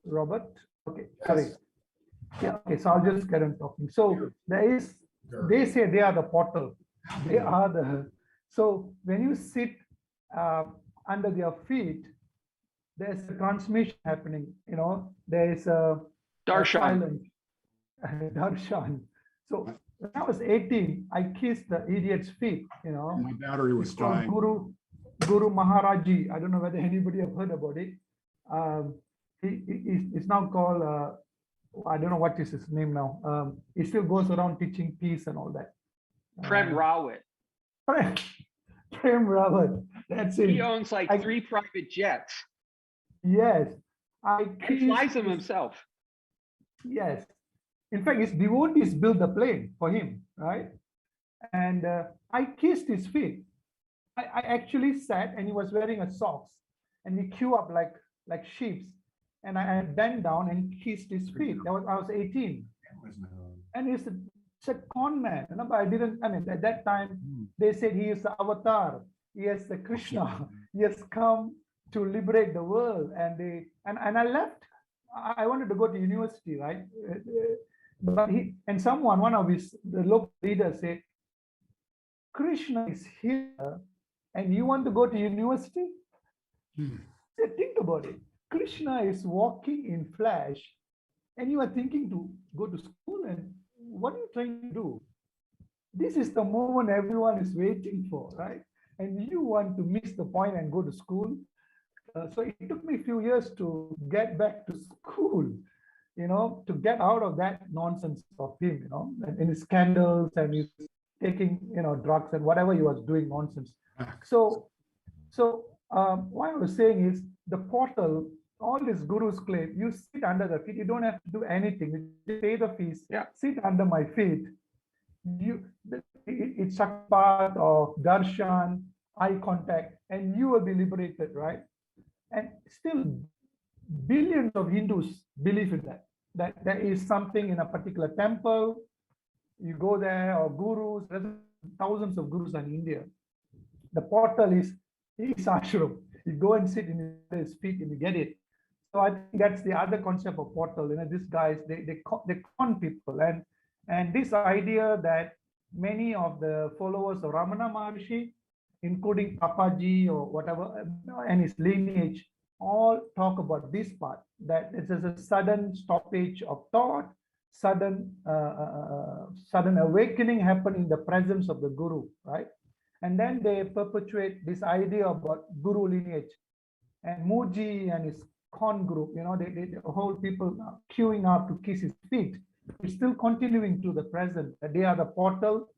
Robert. Okay, sorry. Yeah, okay, so I'll just get on talking. So there is, they say they are the portal. They are the, so when you sit under their feet, there's a transmission happening, you know, there's a Darshan. Darshan. So when I was 18, I kissed the idiot's feet, you know. My battery was dying. Guru Maharaji. I don't know whether anybody have heard about it. He's now called, I don't know what is his name now. He still goes around teaching peace and all that. Prem Rawat. Prem Rawat. That's it. He owns like 3 private jets. Yes. He flies them himself. Yes. In fact, his devotees built the plane for him, right? And I kissed his feet. I actually sat, and he was wearing a socks, and we queue up like sheep, and I bent down and kissed his feet. I was 18, and it's a con man. You know, but I didn't. I mean, at that time they said he is the avatar. He is the Krishna. He has come to liberate the world, and I left. I wanted to go to university, right? But one of the local leaders said, Krishna is here and you want to go to university? Think about it. Krishna is walking in flesh and you are thinking to go to school, and what are you trying to do? This is the moment everyone is waiting for, right? And you want to miss the point and go to school. So it took me a few years to get back to school, you know, to get out of that nonsense of him, you know, and his scandals, and he's taking, you know, drugs and whatever he was doing, nonsense. So what I was saying is the portal, all these gurus claim, you sit under the feet, you don't have to do anything, you pay the fees, sit under my feet. It's a part of darshan, eye contact, and you will be liberated, right? And still billions of Hindus believe in that there is something in a particular temple, you go there, or gurus, there's thousands of gurus in India. The portal is ashram. You go and sit in his feet and you get it. So I think that's the other concept of portal. You know, these guys, they con people, and this idea that many of the followers of Ramana Maharshi, including Papaji or whatever, and his lineage, all talk about this part, that it is a sudden stoppage of thought, sudden awakening happen in the presence of the guru, right? And then they perpetuate this idea about guru lineage. And Muji and his con group, you know, the whole people queuing up to kiss his feet. It's still continuing to the present. They are the portal,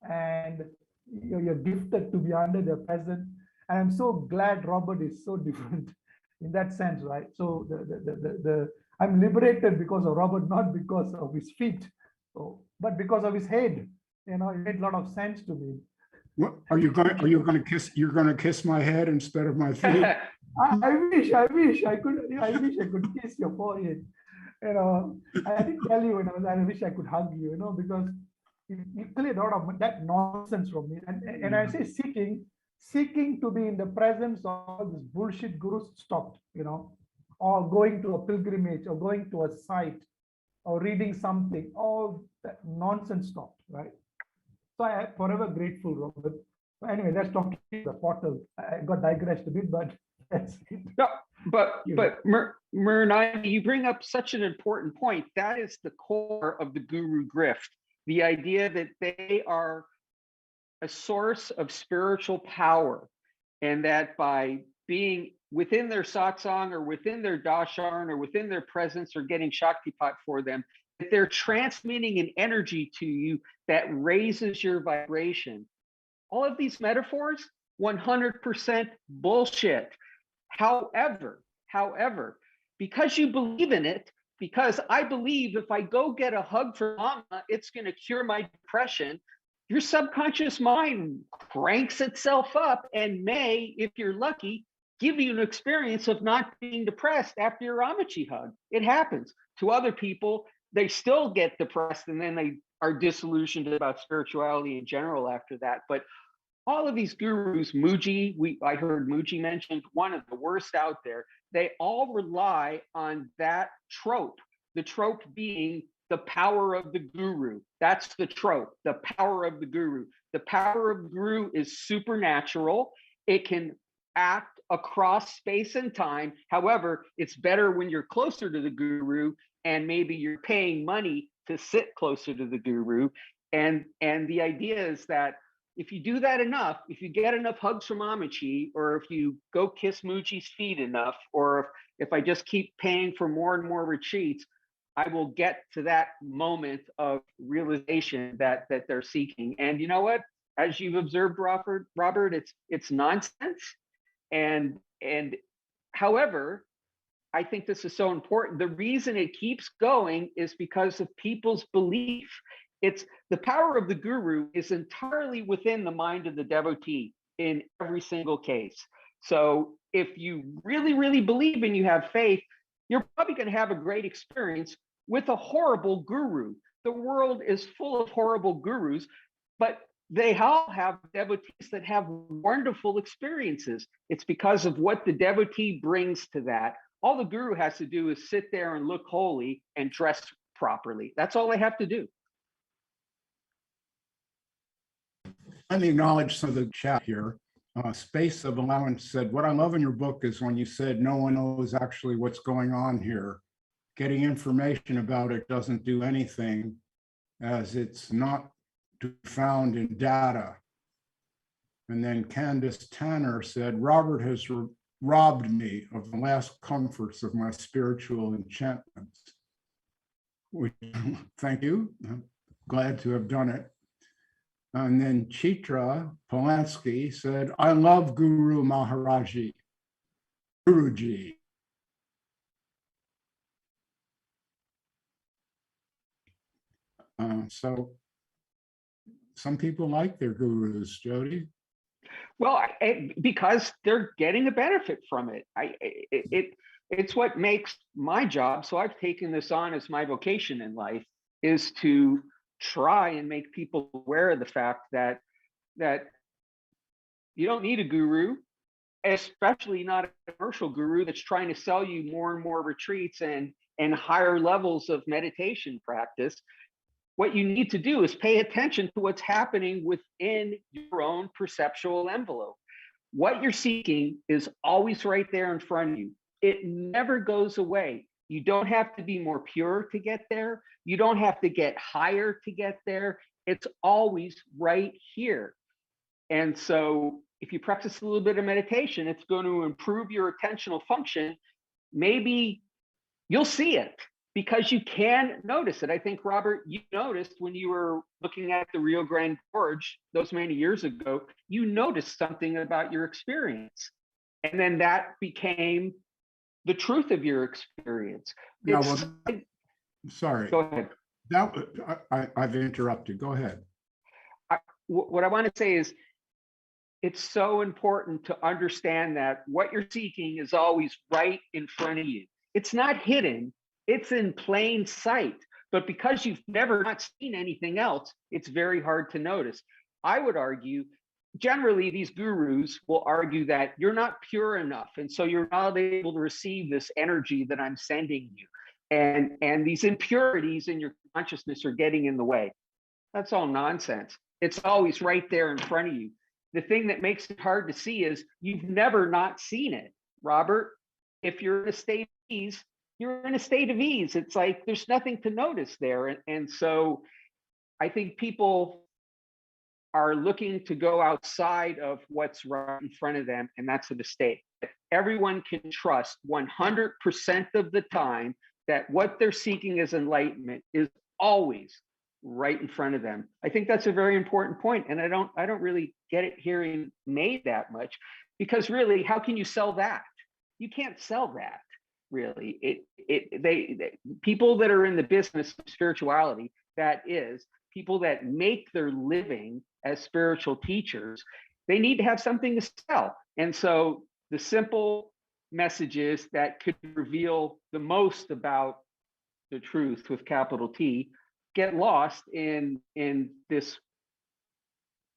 and you're gifted to be under the present. And I'm so glad Robert is so different in that sense, right? So I'm liberated because of Robert, not because of his feet, but because of his head. You know, it made a lot of sense to me. What are you going to kiss? You're going to kiss my head instead of my feet? I wish I could kiss your forehead. You know, I didn't tell you, I wish I could hug you, because you cleared out of that nonsense from me. And I say seeking to be in the presence of all this bullshit gurus stopped, or going to a pilgrimage or going to a site or reading something, all that nonsense stopped, right? So I am forever grateful, Robert. Anyway, let's talk to the portal. I got digressed a bit, but that's it. No, but Murnai, you bring up such an important point. That is the core of the guru grift. The idea that they are a source of spiritual power, and that by being within their satsang or within their darshan or within their presence or getting shaktipat for them, that they're transmitting an energy to you that raises your vibration. All of these metaphors, 100% bullshit. However, because you believe in it, because I believe if I go get a hug from mama, it's going to cure my depression, your subconscious mind cranks itself up and may, if you're lucky, give you an experience of not being depressed after your Amachi hug. It happens. To other people, they still get depressed and then they are disillusioned about spirituality in general after that. But all of these gurus, I heard Muji mentioned, one of the worst out there. They all rely on that trope, the trope being the power of the guru. That's the trope, the power of the guru. The power of the guru is supernatural. It can act across space and time. However, it's better when you're closer to the guru and maybe you're paying money to sit closer to the guru. And the idea is that if you do that enough, if you get enough hugs from Amachi, or if you go kiss Muji's feet enough, or if I just keep paying for more and more retreats, I will get to that moment of realization that they're seeking. And you know what? As you've observed, Robert, it's nonsense. And however, I think this is so important. The reason it keeps going is because of people's belief. It's the power of the guru is entirely within the mind of the devotee in every single case. So if you really, really believe and you have faith, you're probably going to have a great experience with a horrible guru. The world is full of horrible gurus, but they all have devotees that have wonderful experiences. It's because of what the devotee brings to that. All the guru has to do is sit there and look holy and dress properly. That's all they have to do. Let me acknowledge some of the chat here. Space of Allowance said, what I love in your book is when you said no one knows actually what's going on here. Getting information about it doesn't do anything as it's not to be found in data. And then Candace Tanner said, Robert has robbed me of the last comforts of my spiritual enchantments. Thank you. I'm glad to have done it. And then Chitra Polanski said, I love Guru Maharaji, Guruji. So some people like their gurus, Jody. Well, because they're getting a benefit from it. It's what makes my job. So I've taken this on as my vocation in life, is to try and make people aware of the fact that you don't need a guru, especially not a commercial guru that's trying to sell you more and more retreats and higher levels of meditation practice. What you need to do is pay attention to what's happening within your own perceptual envelope. What you're seeking is always right there in front of you. It never goes away. You don't have to be more pure to get there. You don't have to get higher to get there. It's always right here. And so if you practice a little bit of meditation, it's going to improve your attentional function. Maybe you'll see it because you can notice it. I think, Robert, you noticed when you were looking at the Rio Grande Gorge those many years ago, you noticed something about your experience. And then that became the truth of your experience. Yeah, sorry. Go ahead. I've interrupted. Go ahead. What I want to say is, it's so important to understand that what you're seeking is always right in front of you. It's not hidden. It's in plain sight. But because you've never not seen anything else, it's very hard to notice. I would argue, generally, these gurus will argue that you're not pure enough, and so you're not able to receive this energy that I'm sending you. And these impurities in your consciousness are getting in the way. That's all nonsense. It's always right there in front of you. The thing that makes it hard to see is you've never not seen it, Robert. If you're in a state of ease, you're in a state of ease. It's like there's nothing to notice there. And so I think people are looking to go outside of what's right in front of them, and that's a mistake. Everyone can trust 100% of the time that what they're seeking as enlightenment is always right in front of them. I think that's a very important point, and I don't really get it hearing made that much, because really, how can you sell that? You can't sell that, really. People that are in the business of spirituality, that is, people that make their living as spiritual teachers, they need to have something to sell. And so the simple messages that could reveal the most about the truth with capital T get lost in this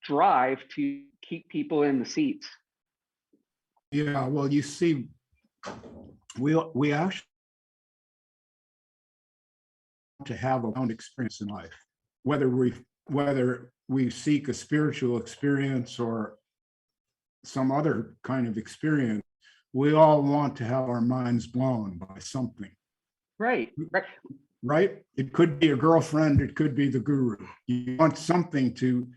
drive to keep people in the seats. Yeah, well, you see, we actually want to have a own experience in life, whether we seek a spiritual experience or some other kind of experience. We all want to have our minds blown by something. Right. Right? It could be a girlfriend, it could be the guru. You want something to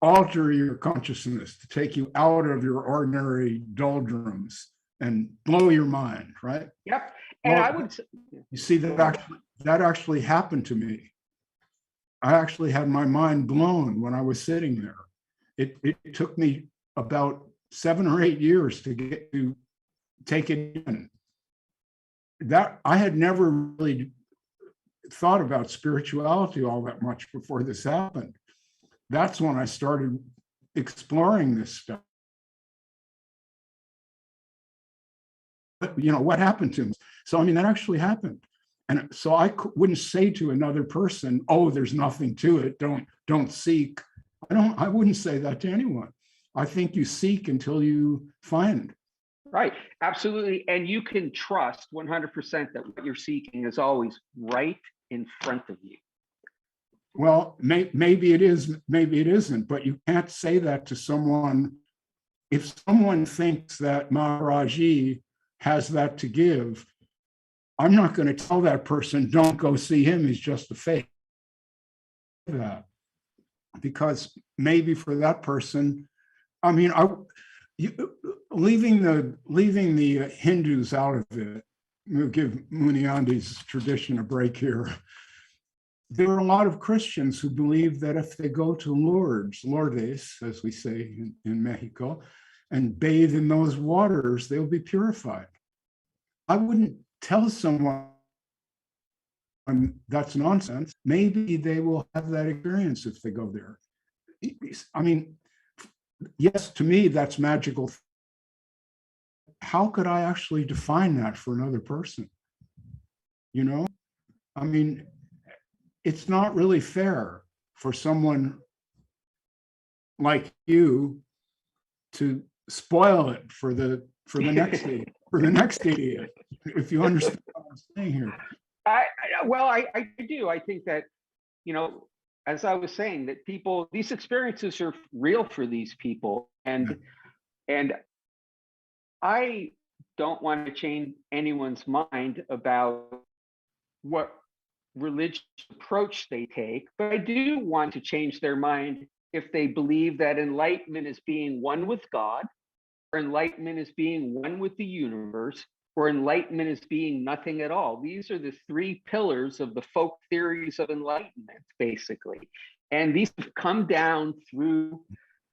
alter your consciousness, to take you out of your ordinary doldrums and blow your mind, right? Yep. And well, I would, you see, that actually happened to me. I actually had my mind blown when I was sitting there. It took me about 7 or 8 years to get to take it in. That I had never really thought about spirituality all that much before this happened. That's when I started exploring this stuff. You know, what happened to me? So, I mean, that actually happened. And so I wouldn't say to another person, oh, there's nothing to it. Don't seek. I wouldn't say that to anyone. I think you seek until you find. Right, absolutely. And you can trust 100% that what you're seeking is always right in front of you. Well, maybe it is, maybe it isn't, but you can't say that to someone. If someone thinks that Maharaji has that to give, I'm not going to tell that person, don't go see him, he's just a fake. That. Because maybe for that person, I mean, leaving the Hindus out of it, we'll give Muniandi's tradition a break here. There are a lot of Christians who believe that if they go to Lourdes, as we say in Mexico, and bathe in those waters, they'll be purified. I wouldn't tell someone that's nonsense. Maybe they will have that experience if they go there. I mean, yes, to me, that's magical. How could I actually define that for another person? You know, I mean, it's not really fair for someone like you to spoil it for the next idiot, if you understand what I'm saying here. I do. I think that, you know, as I was saying, that these experiences are real for these people, and I don't want to change anyone's mind about what religious approach they take, but I do want to change their mind if they believe that enlightenment is being one with God, or enlightenment is being one with the universe, or enlightenment is being nothing at all. These are the 3 pillars of the folk theories of enlightenment, basically. And these have come down through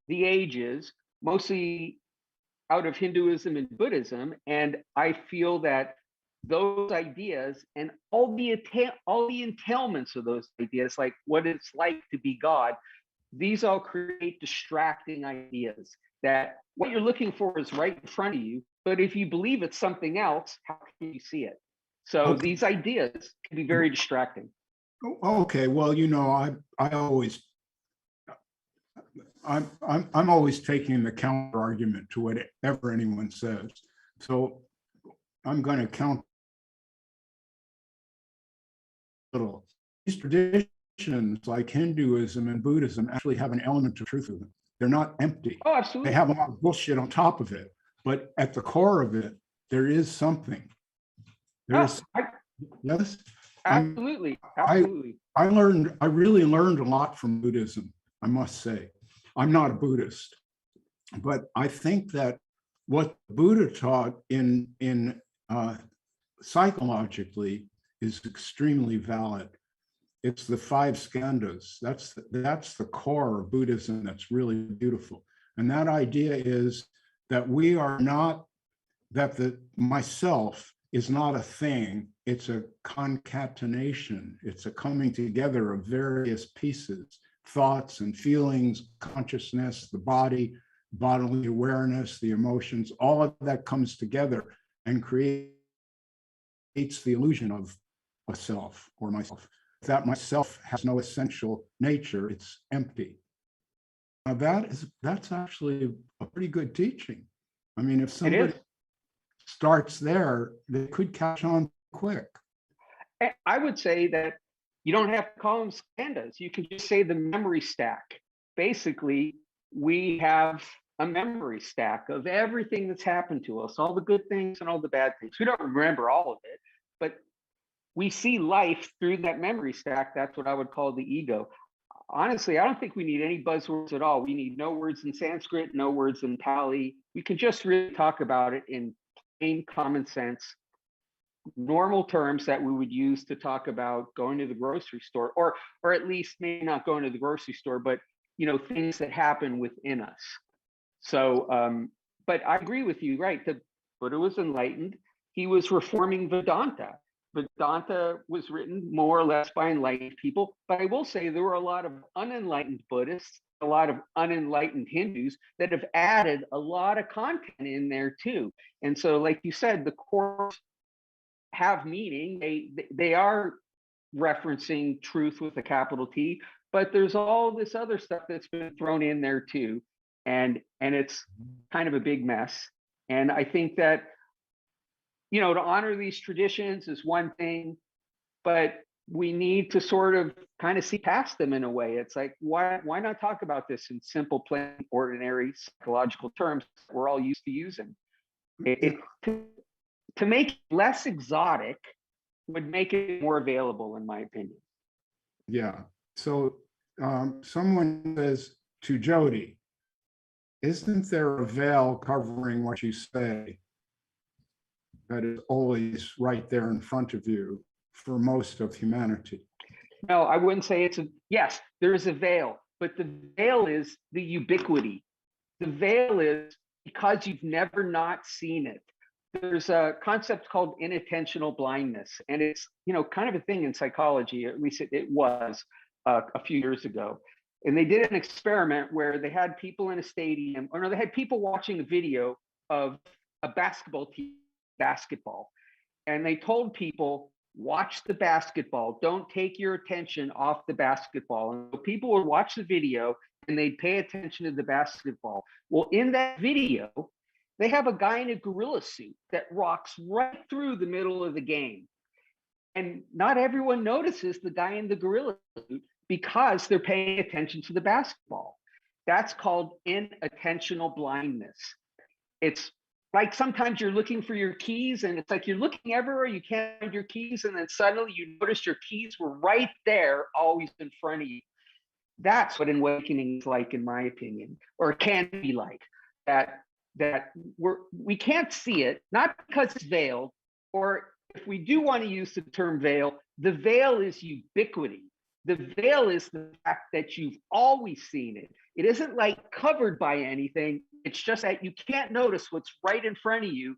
the ages, mostly out of Hinduism and Buddhism. And I feel that those ideas and all the entailments of those ideas, like what it's like to be God, these all create distracting ideas that what you're looking for is right in front of you. But if you believe it's something else, how can you see it? So Okay. these ideas can be very distracting. Okay, well, I'm always taking the counter argument to whatever anyone says. So I'm going to count a little. These traditions like Hinduism and Buddhism actually have an element of truth in them. They're not empty. Oh, absolutely. They have a lot of bullshit on top of it, but at the core of it, there is something. Yes. Absolutely. Absolutely. I really learned a lot from Buddhism, I must say. I'm not a Buddhist, but I think that what Buddha taught in psychologically is extremely valid. It's the 5 skandhas. That's the core of Buddhism. That's really beautiful. And that idea is that we are not, that the myself is not a thing. It's a concatenation. It's a coming together of various pieces, thoughts and feelings, consciousness, the body, bodily awareness, the emotions, all of that comes together and creates the illusion of a self or myself. That myself has no essential nature, it's empty. Now that's actually a pretty good teaching. I mean, if somebody starts there, they could catch on quick. I would say that you don't have to call them skandhas. You can just say the memory stack. Basically, we have a memory stack of everything that's happened to us, all the good things and all the bad things. We don't remember all of it, but we see life through that memory stack. That's what I would call the ego. Honestly, I don't think we need any buzzwords at all. We need no words in Sanskrit, no words in Pali. We can just really talk about it in plain common sense, normal terms that we would use to talk about going to the grocery store, or at least maybe not going to the grocery store, but things that happen within us. So, but I agree with you, right? The Buddha was enlightened. He was reforming Vedanta. Vedanta was written more or less by enlightened people, but I will say there were a lot of unenlightened Buddhists, a lot of unenlightened Hindus that have added a lot of content in there too. And so, like you said, the course have meaning. They are referencing truth with a capital T, but there's all this other stuff that's been thrown in there too, and it's kind of a big mess. And I think that to honor these traditions is one thing, but we need to sort of kind of see past them in a way. It's like, why not talk about this in simple, plain, ordinary psychological terms we're all used to using? To make it less exotic would make it more available, in my opinion. Yeah. So someone says to Jody, isn't there a veil covering what you say that is always right there in front of you for most of humanity? No, I wouldn't say yes, there is a veil, but the veil is the ubiquity. The veil is because you've never not seen it. There's a concept called inattentional blindness, and it's kind of a thing in psychology. At least it was a few years ago. And they did an experiment where they had people in a stadium, or no, they had people watching a video of a basketball team basketball, and they told people, watch the basketball, don't take your attention off the basketball. And so people would watch the video and they'd pay attention to the basketball. Well, in that video, they have a guy in a gorilla suit that rocks right through the middle of the game. And not everyone notices the guy in the gorilla suit because they're paying attention to the basketball. That's called inattentional blindness. It's like sometimes you're looking for your keys and it's like you're looking everywhere, you can't find your keys, and then suddenly you notice your keys were right there, always in front of you. That's what awakening is like, in my opinion, or can be like. That we can't see it, not because it's veiled, or if we do want to use the term veil, the veil is ubiquity. The veil is the fact that you've always seen it. It isn't like covered by anything. It's just that you can't notice what's right in front of you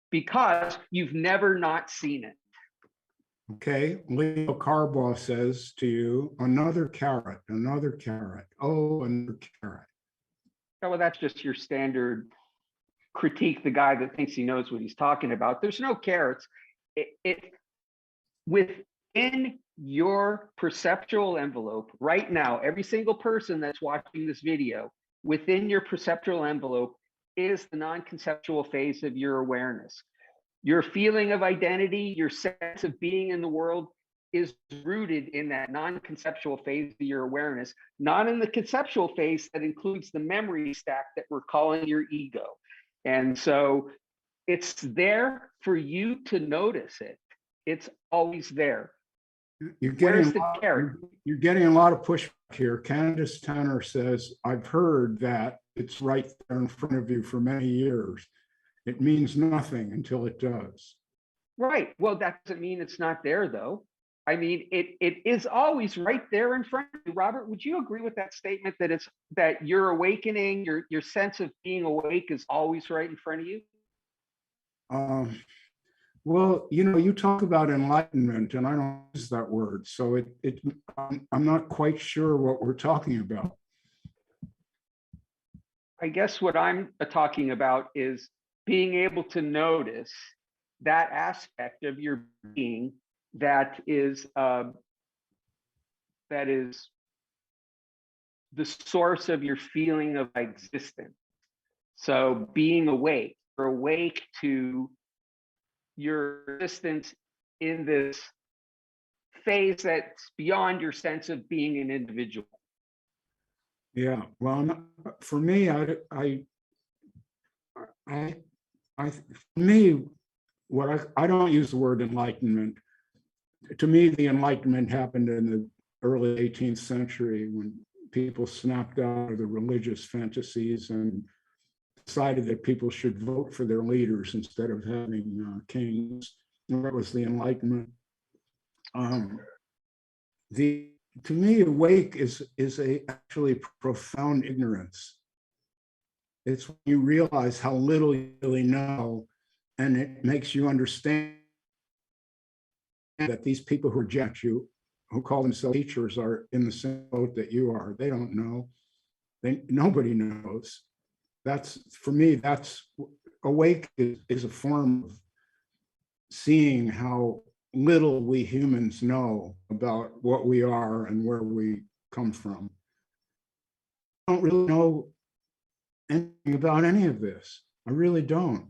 because you've never not seen it. Okay, Leo Carbaugh says to you, another carrot, another carrot, oh, another carrot. Well, that's just your standard critique, the guy that thinks he knows what he's talking about. There's no carrots. within your perceptual envelope right now, every single person that's watching this video, within your perceptual envelope is the non-conceptual phase of your awareness. Your feeling of identity, your sense of being in the world is rooted in that non-conceptual phase of your awareness, not in the conceptual phase that includes the memory stack that we're calling your ego. And so it's there for you to notice it. It's always there. You're Where's getting, the carrot? you're getting a lot of pushback here. Candace Tanner says, I've heard that it's right there in front of you for many years. It means nothing until it does. Right. Well, that doesn't mean it's not there, though. I mean, it is always right there in front of you. Robert, would you agree with that statement that it's that your awakening, your sense of being awake is always right in front of you? Well, you know, you talk about enlightenment, and I don't use that word, so I'm not quite sure what we're talking about. I guess what I'm talking about is being able to notice that aspect of your being that is the source of your feeling of existence. So being awake, you're awake to your existence in this phase that's beyond your sense of being an individual. Yeah, well, for me, I don't use the word enlightenment. To me, the Enlightenment happened in the early 18th century when people snapped out of the religious fantasies and decided that people should vote for their leaders instead of having kings. That was the Enlightenment. To me, awake is actually profound ignorance. It's when you realize how little you really know, and it makes you understand that these people who reject you, who call themselves teachers, are in the same boat that you are. They don't know. Nobody knows. That's, for me, that's awake is a form of seeing how little we humans know about what we are and where we come from. I don't really know anything about any of this. I really don't.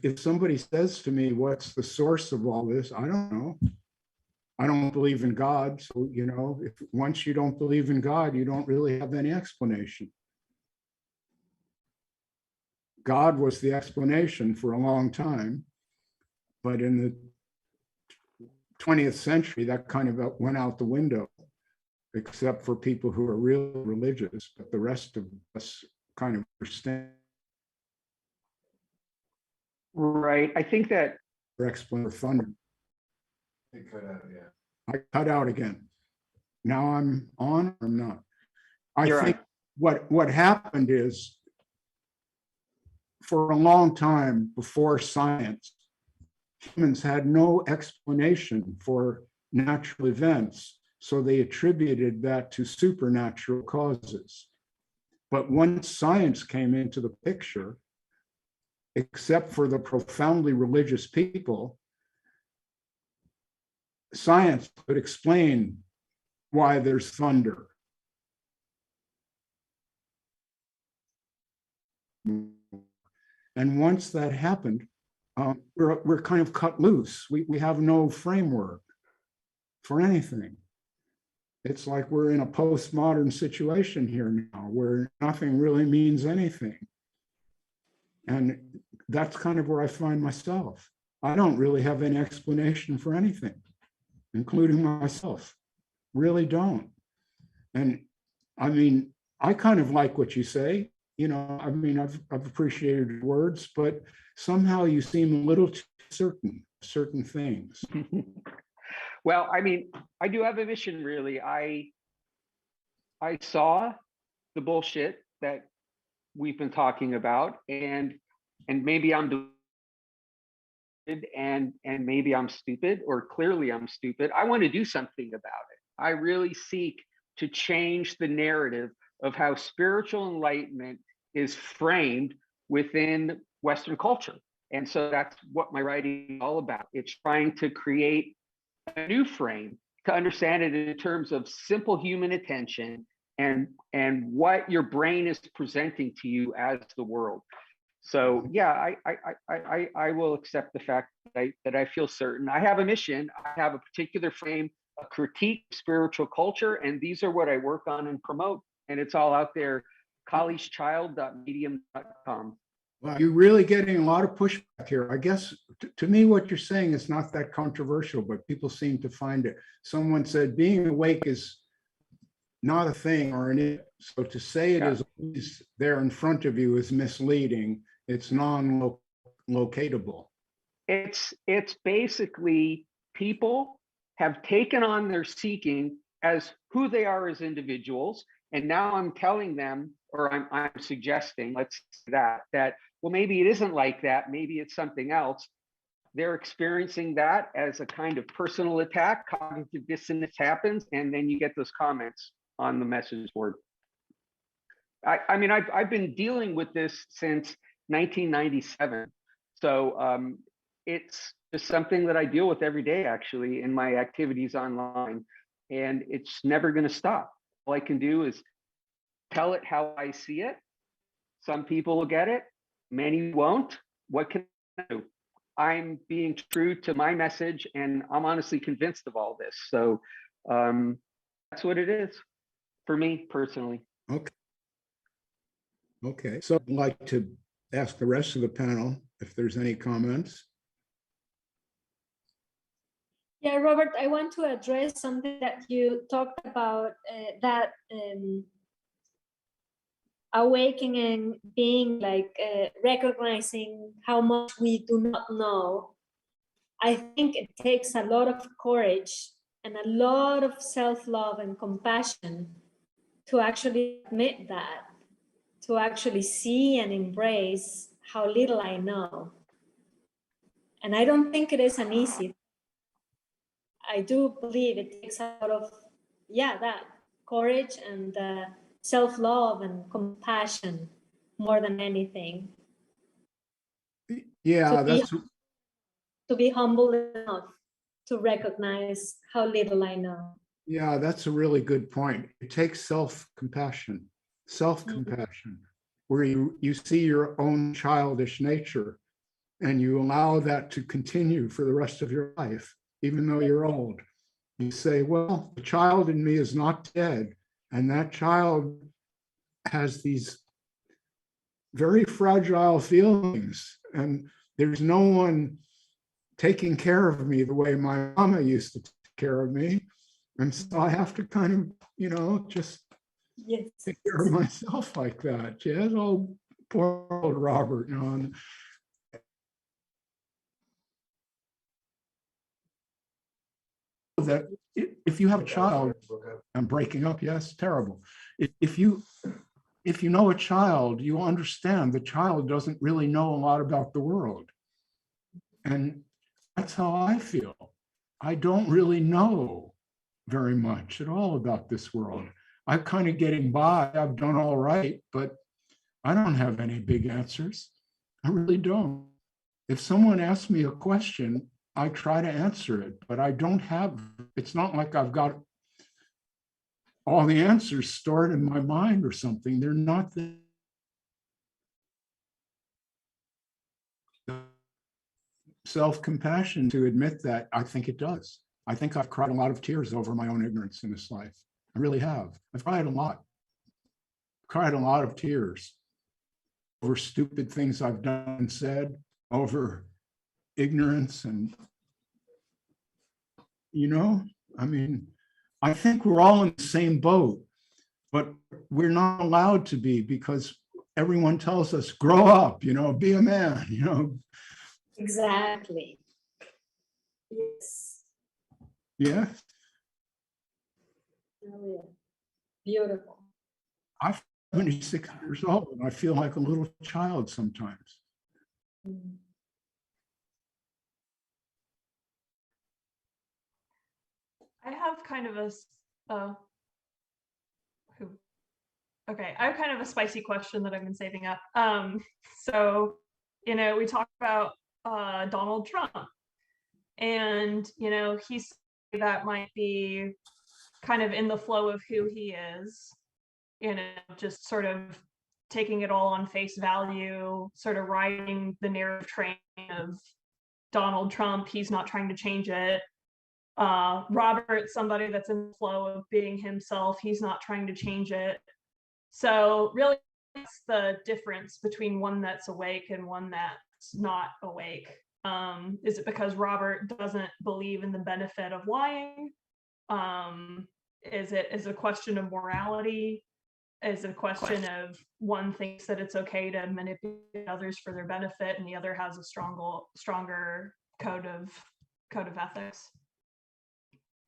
If somebody says to me, what's the source of all this? I don't know. I don't believe in God. So, you know, if once you don't believe in God, you don't really have any explanation. God was the explanation for a long time, but in the 20th century, that kind of went out the window, except for people who are really religious, but the rest of us kind of understand. Right. I think that Explain thunder. It cut out, yeah. I cut out again. Now I'm on or I'm not. I You're think on. what happened is, for a long time before science, humans had no explanation for natural events, so they attributed that to supernatural causes. But once science came into the picture, except for the profoundly religious people, science could explain why there's thunder. And once that happened, we're kind of cut loose. We have no framework for anything. It's like we're in a postmodern situation here now where nothing really means anything. And that's kind of where I find myself. I don't really have any explanation for anything, including myself. Really don't. And I mean, I kind of like what you say. You know, I mean, I've appreciated your words, but somehow you seem a little too certain things. Well, I mean, I do have a mission, really. I saw the bullshit that we've been talking about, and maybe I'm and maybe I'm stupid, or clearly I'm stupid. I want to do something about it. I really seek to change the narrative of how spiritual enlightenment is framed within Western culture. And so that's what my writing is all about. It's trying to create a new frame to understand it in terms of simple human attention and what your brain is presenting to you as the world. So yeah, I will accept the fact that I feel certain. I have a mission. I have a particular frame, a critique of spiritual culture, and these are what I work on and promote. And it's all out there, colliechild.medium.com. Well, you're really getting a lot of pushback here. I guess to me, what you're saying is not that controversial, but people seem to find it. Someone said being awake is not a thing or an it. So to say it is always there in front of you is misleading. It's non-locatable. It's basically people have taken on their seeking as who they are as individuals. And now I'm telling them, or I'm suggesting, let's say that, well, maybe it isn't like that. Maybe it's something else. They're experiencing that as a kind of personal attack. Cognitive dissonance happens, and then you get those comments on the message board. I mean, I've been dealing with this since 1997. So it's just something that I deal with every day, actually, in my activities online. And it's never going to stop. All I can do is tell it how I see it. Some people will get it, many won't. What can I do? I'm being true to my message, and I'm honestly convinced of all this. So that's what it is for me personally. Okay. Okay. So I'd like to ask the rest of the panel if there's any comments. Yeah, Robert, I want to address something that you talked about, that awakening, being like recognizing how much we do not know. I think it takes a lot of courage and a lot of self-love and compassion to actually admit that, to actually see and embrace how little I know. And I don't think it is an easy. I do believe it takes a lot of, that courage and self-love and compassion more than anything. Yeah, to be humble enough to recognize how little I know. Yeah, that's a really good point. It takes self-compassion, where you see your own childish nature and you allow that to continue for the rest of your life, even though you're old. You say, well, the child in me is not dead, and that child has these very fragile feelings, and there's no one taking care of me the way my mama used to take care of me. And so I have to kind of, just take care of myself like that. Yes, oh, poor old Robert, that if you have a child, I'm breaking up, yes, terrible. If you know a child, you understand the child doesn't really know a lot about the world. And that's how I feel. I don't really know very much at all about this world. I'm kind of getting by. I've done all right, but I don't have any big answers. I really don't. If someone asks me a question, I try to answer it, but I don't have, it's not like I've got all the answers stored in my mind or something. They're not there. Self-compassion to admit that, I think it does. I think I've cried a lot of tears over my own ignorance in this life. I really have. I've cried a lot of tears over stupid things I've done and said, over ignorance. And, I mean, I think we're all in the same boat, but we're not allowed to be because everyone tells us, grow up, be a man, Exactly. Yes. Yeah. Oh, yeah. Beautiful. I'm 76 years old and I feel like a little child sometimes. I have kind of I have kind of a spicy question that I've been saving up. So we talk about Donald Trump, and he's that might be kind of in the flow of who he is, just sort of taking it all on face value, sort of riding the narrative train of Donald Trump. He's not trying to change it. Robert, somebody that's in the flow of being himself, he's not trying to change it. So really, that's the difference between one that's awake and one that's not awake. Is it because Robert doesn't believe in the benefit of lying? Is it a question of morality? Is it a question of one thinks that it's okay to manipulate others for their benefit, and the other has a stronger code of ethics?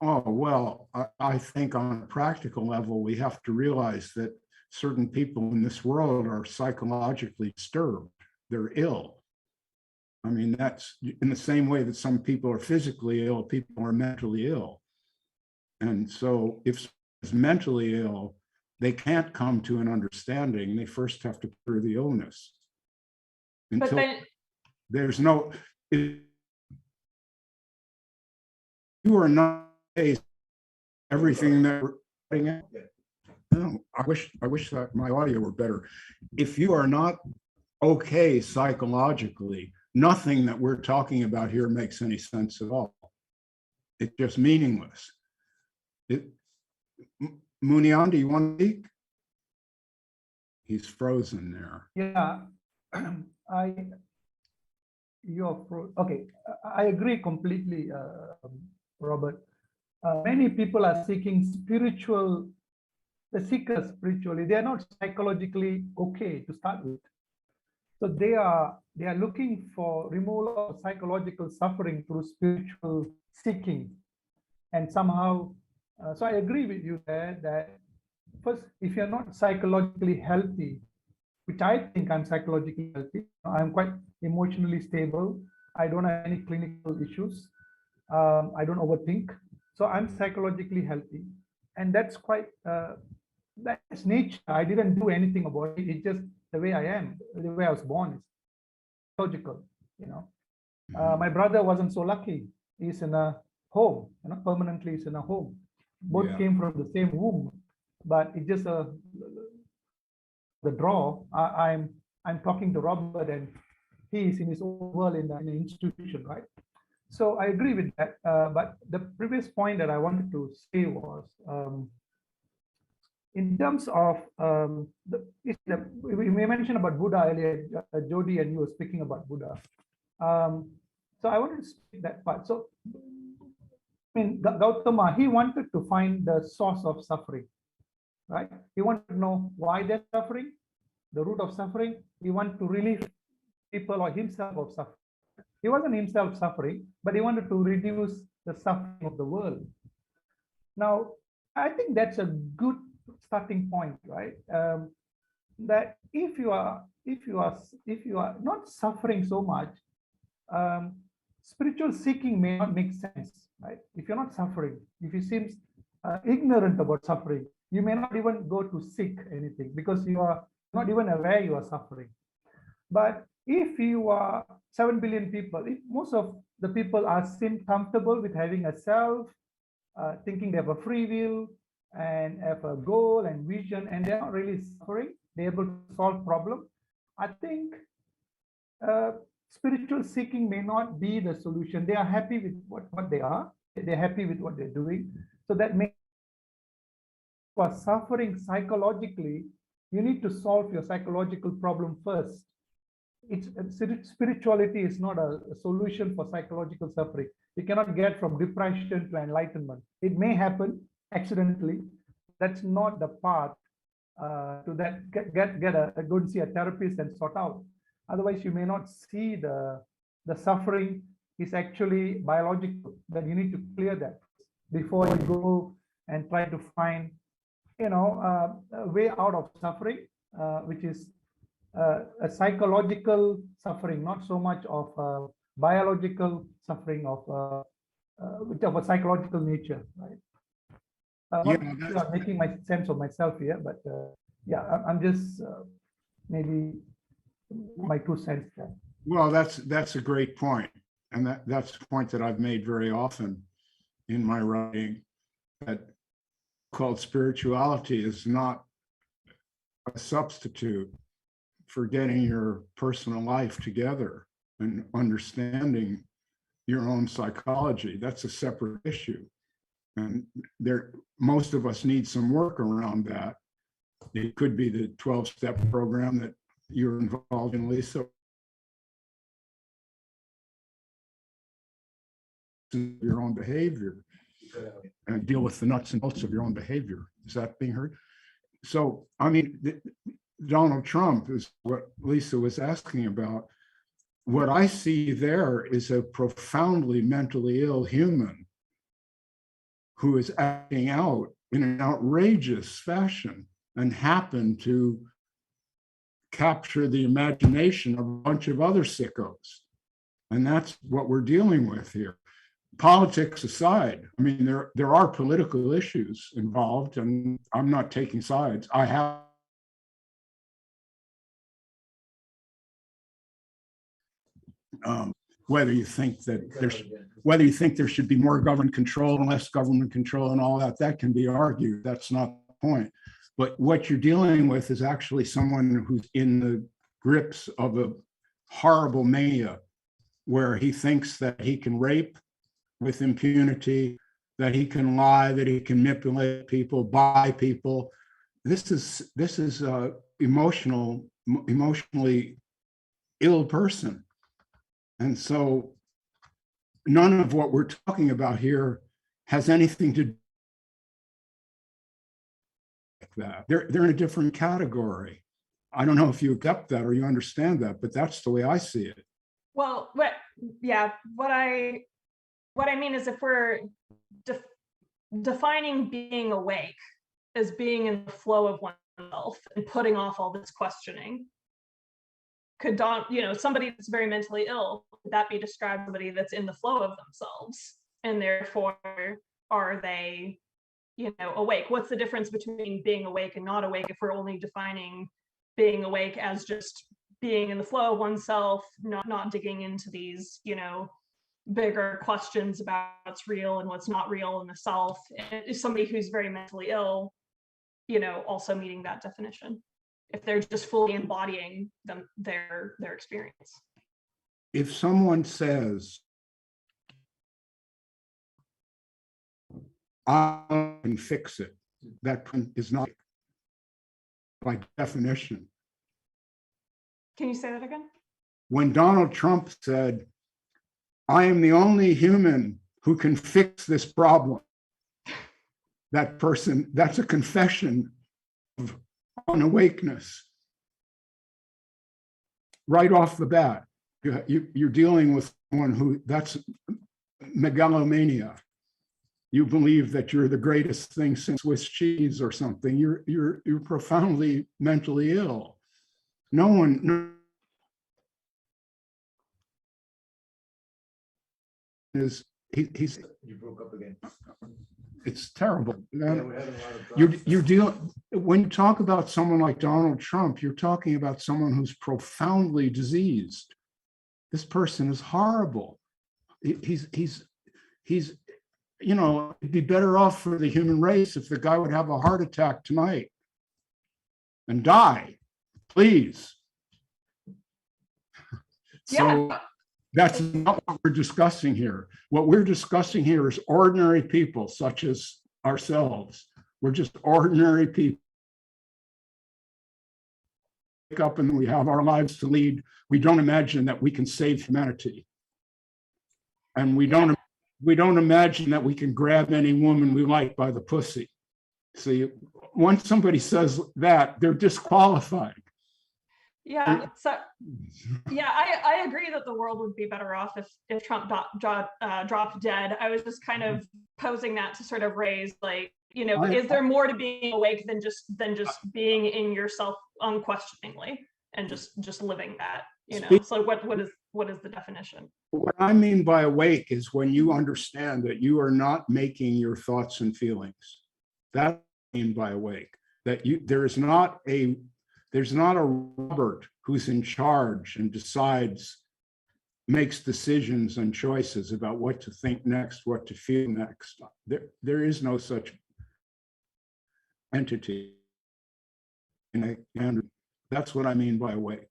Oh, well, I think on a practical level, we have to realize that certain people in this world are psychologically disturbed. They're ill. I mean, that's in the same way that some people are physically ill, people are mentally ill. And so if someone is mentally ill, they can't come to an understanding. They first have to cure the illness. Until there's no, if you are not everything that we're putting out. No, I wish that my audio were better. If you are not okay psychologically, nothing that we're talking about here makes any sense at all. It's just meaningless. Munian, do you want to speak? He's frozen there. Yeah, okay. I agree completely, Robert. Many people are seeking spiritual. The seekers spiritually, they are not psychologically okay to start with. So they are looking for removal of psychological suffering through spiritual seeking. And somehow, so I agree with you there that first, if you're not psychologically healthy, which I think I'm psychologically healthy, I'm quite emotionally stable. I don't have any clinical issues. I don't overthink. So I'm psychologically healthy. And that's quite, that's nature. I didn't do anything about it. It's just the way I am, the way I was born is logical, My brother wasn't so lucky. He's in a home, permanently he's in a home. Both came from the same womb, but it's just the draw. I'm talking to Robert, and he's in his own world in an institution, right? So I agree with that. But the previous point that I wanted to say was, in terms of we mentioned about Buddha earlier, Jody, and you were speaking about Buddha. So I wanted to speak that part. So, I mean, Gautama, he wanted to find the source of suffering, right? He wanted to know why they're suffering, the root of suffering. He wanted to relieve people or himself of suffering. He wasn't himself suffering, but he wanted to reduce the suffering of the world. Now, I think that's a good starting point, right? That if you are not suffering so much, spiritual seeking may not make sense, right? If you're not suffering, if you seem ignorant about suffering, you may not even go to seek anything because you are not even aware you are suffering. But if you are 7 billion people, if most of the people seem comfortable with having a self, thinking they have a free will and have a goal and vision, and they're not really suffering, they're able to solve problems, I think spiritual seeking may not be the solution. They are happy with what they are. They're happy with what they're doing. So that may, for suffering psychologically, you need to solve your psychological problem first. Spirituality is not a solution for psychological suffering. You cannot get from depression to enlightenment. It may happen accidentally. That's not the path to that. Go and see a therapist and sort out. Otherwise, you may not see the suffering is actually biological. That you need to clear that before you go and try to find, a way out of suffering, which is a psychological suffering, not so much of biological suffering which of a psychological nature, right? Not making my sense of myself here, but yeah, I'm just maybe my 2 cents there. Well, that's a great point. And that's a point that I've made very often in my writing, that called spirituality is not a substitute for getting your personal life together and understanding your own psychology. That's a separate issue. And most of us need some work around that. It could be the 12-step program that you're involved in, Lisa. Your own behavior and deal with the nuts and bolts of your own behavior. Is that being heard? So, I mean, Donald Trump is what Lisa was asking about. What I see there is a profoundly mentally ill human who is acting out in an outrageous fashion and happened to capture the imagination of a bunch of other sickos. And that's what we're dealing with here. Politics aside, I mean, there are political issues involved, and I'm not taking sides. I have whether you think there should be more government control and less government control and all that, that can be argued. That's not the point. But what you're dealing with is actually someone who's in the grips of a horrible mania, where he thinks that he can rape with impunity, that he can lie, that he can manipulate people, buy people. This is a emotionally ill person. And so none of what we're talking about here has anything to do with that. They're in a different category. I don't know if you accept that or you understand that, but that's the way I see it. Well, what I mean is, if we're defining being awake as being in the flow of oneself and putting off all this questioning, could somebody that's very mentally ill, could that be described as somebody that's in the flow of themselves, and therefore are they awake? What's the difference between being awake and not awake if we're only defining being awake as just being in the flow of oneself, not digging into these bigger questions about what's real and what's not real in the self? And is somebody who's very mentally ill also meeting that definition, if they're just fully embodying their experience? If someone says, I can fix it, that is not by definition. Can you say that again? When Donald Trump said, I am the only human who can fix this problem, that's a confession of unawakeness. Right off the bat, you're dealing with someone who, that's megalomania. You believe that you're the greatest thing since Swiss cheese or something. You're profoundly mentally ill. No is he's You broke up again. It's terrible. Yeah, we're having a lot of You're dealing, when you talk about someone like Donald Trump, you're talking about someone who's profoundly diseased. This person is horrible. He's it'd be better off for the human race if the guy would have a heart attack tonight and die, please. So Yeah. That's not what we're discussing here. What we're discussing here is ordinary people such as ourselves. We're just ordinary people. Wake up and we have our lives to lead. We don't imagine that we can save humanity. And we don't imagine that we can grab any woman we like by the pussy. See, once somebody says that, they're disqualified. Yeah. So, yeah, I agree that the world would be better off if Trump dropped dead. I was just kind of posing that to sort of raise, like, is there more to being awake than just being in yourself unquestioningly and just living that? So what is the definition? What I mean by awake is when you understand that you are not making your thoughts and feelings. That's what I mean by awake. That there's not a Robert who's in charge and decides makes decisions and choices about what to think next, what to feel next. There is no such entity. And that's what I mean by awake.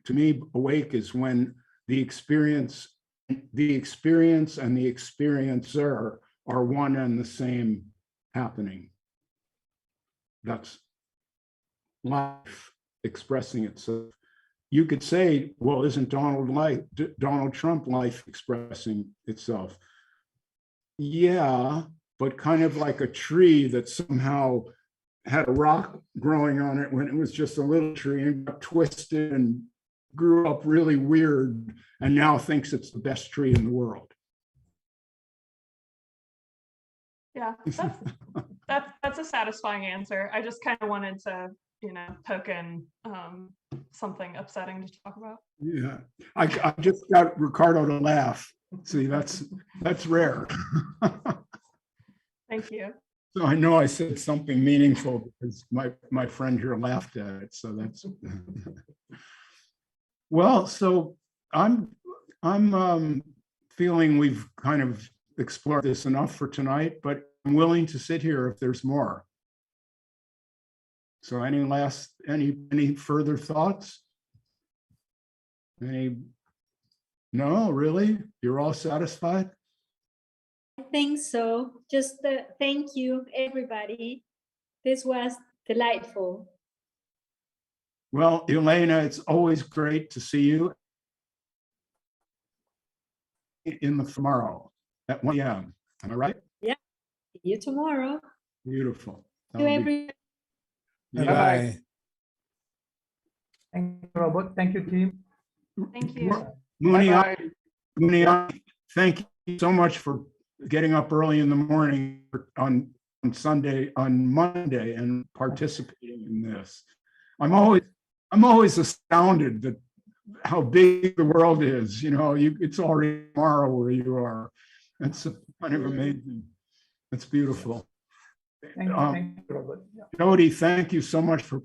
To me, awake is when the experience and the experiencer are one and the same happening. That's life expressing itself. You could say, well, isn't Donald Trump life expressing itself? Yeah, but kind of like a tree that somehow had a rock growing on it when it was just a little tree and got twisted and grew up really weird and now thinks it's the best tree in the world. Yeah, that's a satisfying answer. I just kind of wanted to, poke in something upsetting to talk about. Yeah, I just got Ricardo to laugh. See, that's rare. Thank you. So I know I said something meaningful because my friend here laughed at it. So that's well. So I'm feeling we've kind of explored this enough for tonight, but I'm willing to sit here if there's more. So any further thoughts? No, really? You're all satisfied? I think so. Just thank you, everybody. This was delightful. Well, Elena, it's always great to see you in the tomorrow at 1 p.m. Am I right? Yeah. See you tomorrow. Beautiful. Thank you, everybody. Bye. Thank you, Robert. Thank you, team. Thank you. Muniani, thank you so much for getting up early in the morning on Monday and participating in this. I'm always astounded that how big the world is. It's already tomorrow where you are. That's kind of amazing. That's beautiful. Thank you, Robert. Yeah. Jody, thank you so much for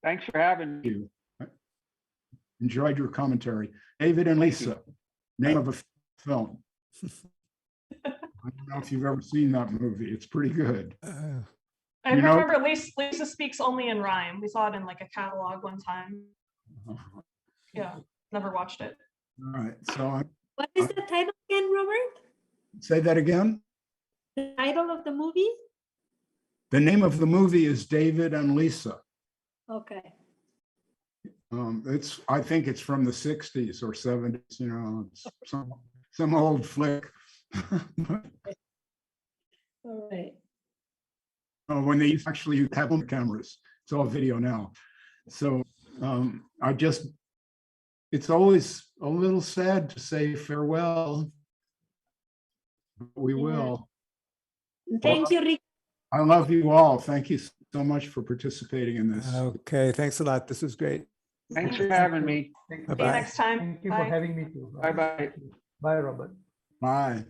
Thanks for having me. you. Enjoyed your commentary. David and Lisa, name of a film. I don't know if you've ever seen that movie. It's pretty good. I remember Lisa Speaks Only in Rhyme. We saw it in like a catalog one time. Yeah, never watched it. All right. So What is the title again, Robert? say that again. The title of the movie? The name of the movie is David and Lisa. Okay. I think it's from the 60s or 70s, it's some old flick. All right. When they actually have home cameras, it's all video now. So it's always a little sad to say farewell. We will. Thank you, Rick. I love you all. Thank you so much for participating in this. Okay, thanks a lot. This was great. Thanks for having me. Thank See you next time. you Bye. for having me too. Bye-bye. Bye, Robert. Bye.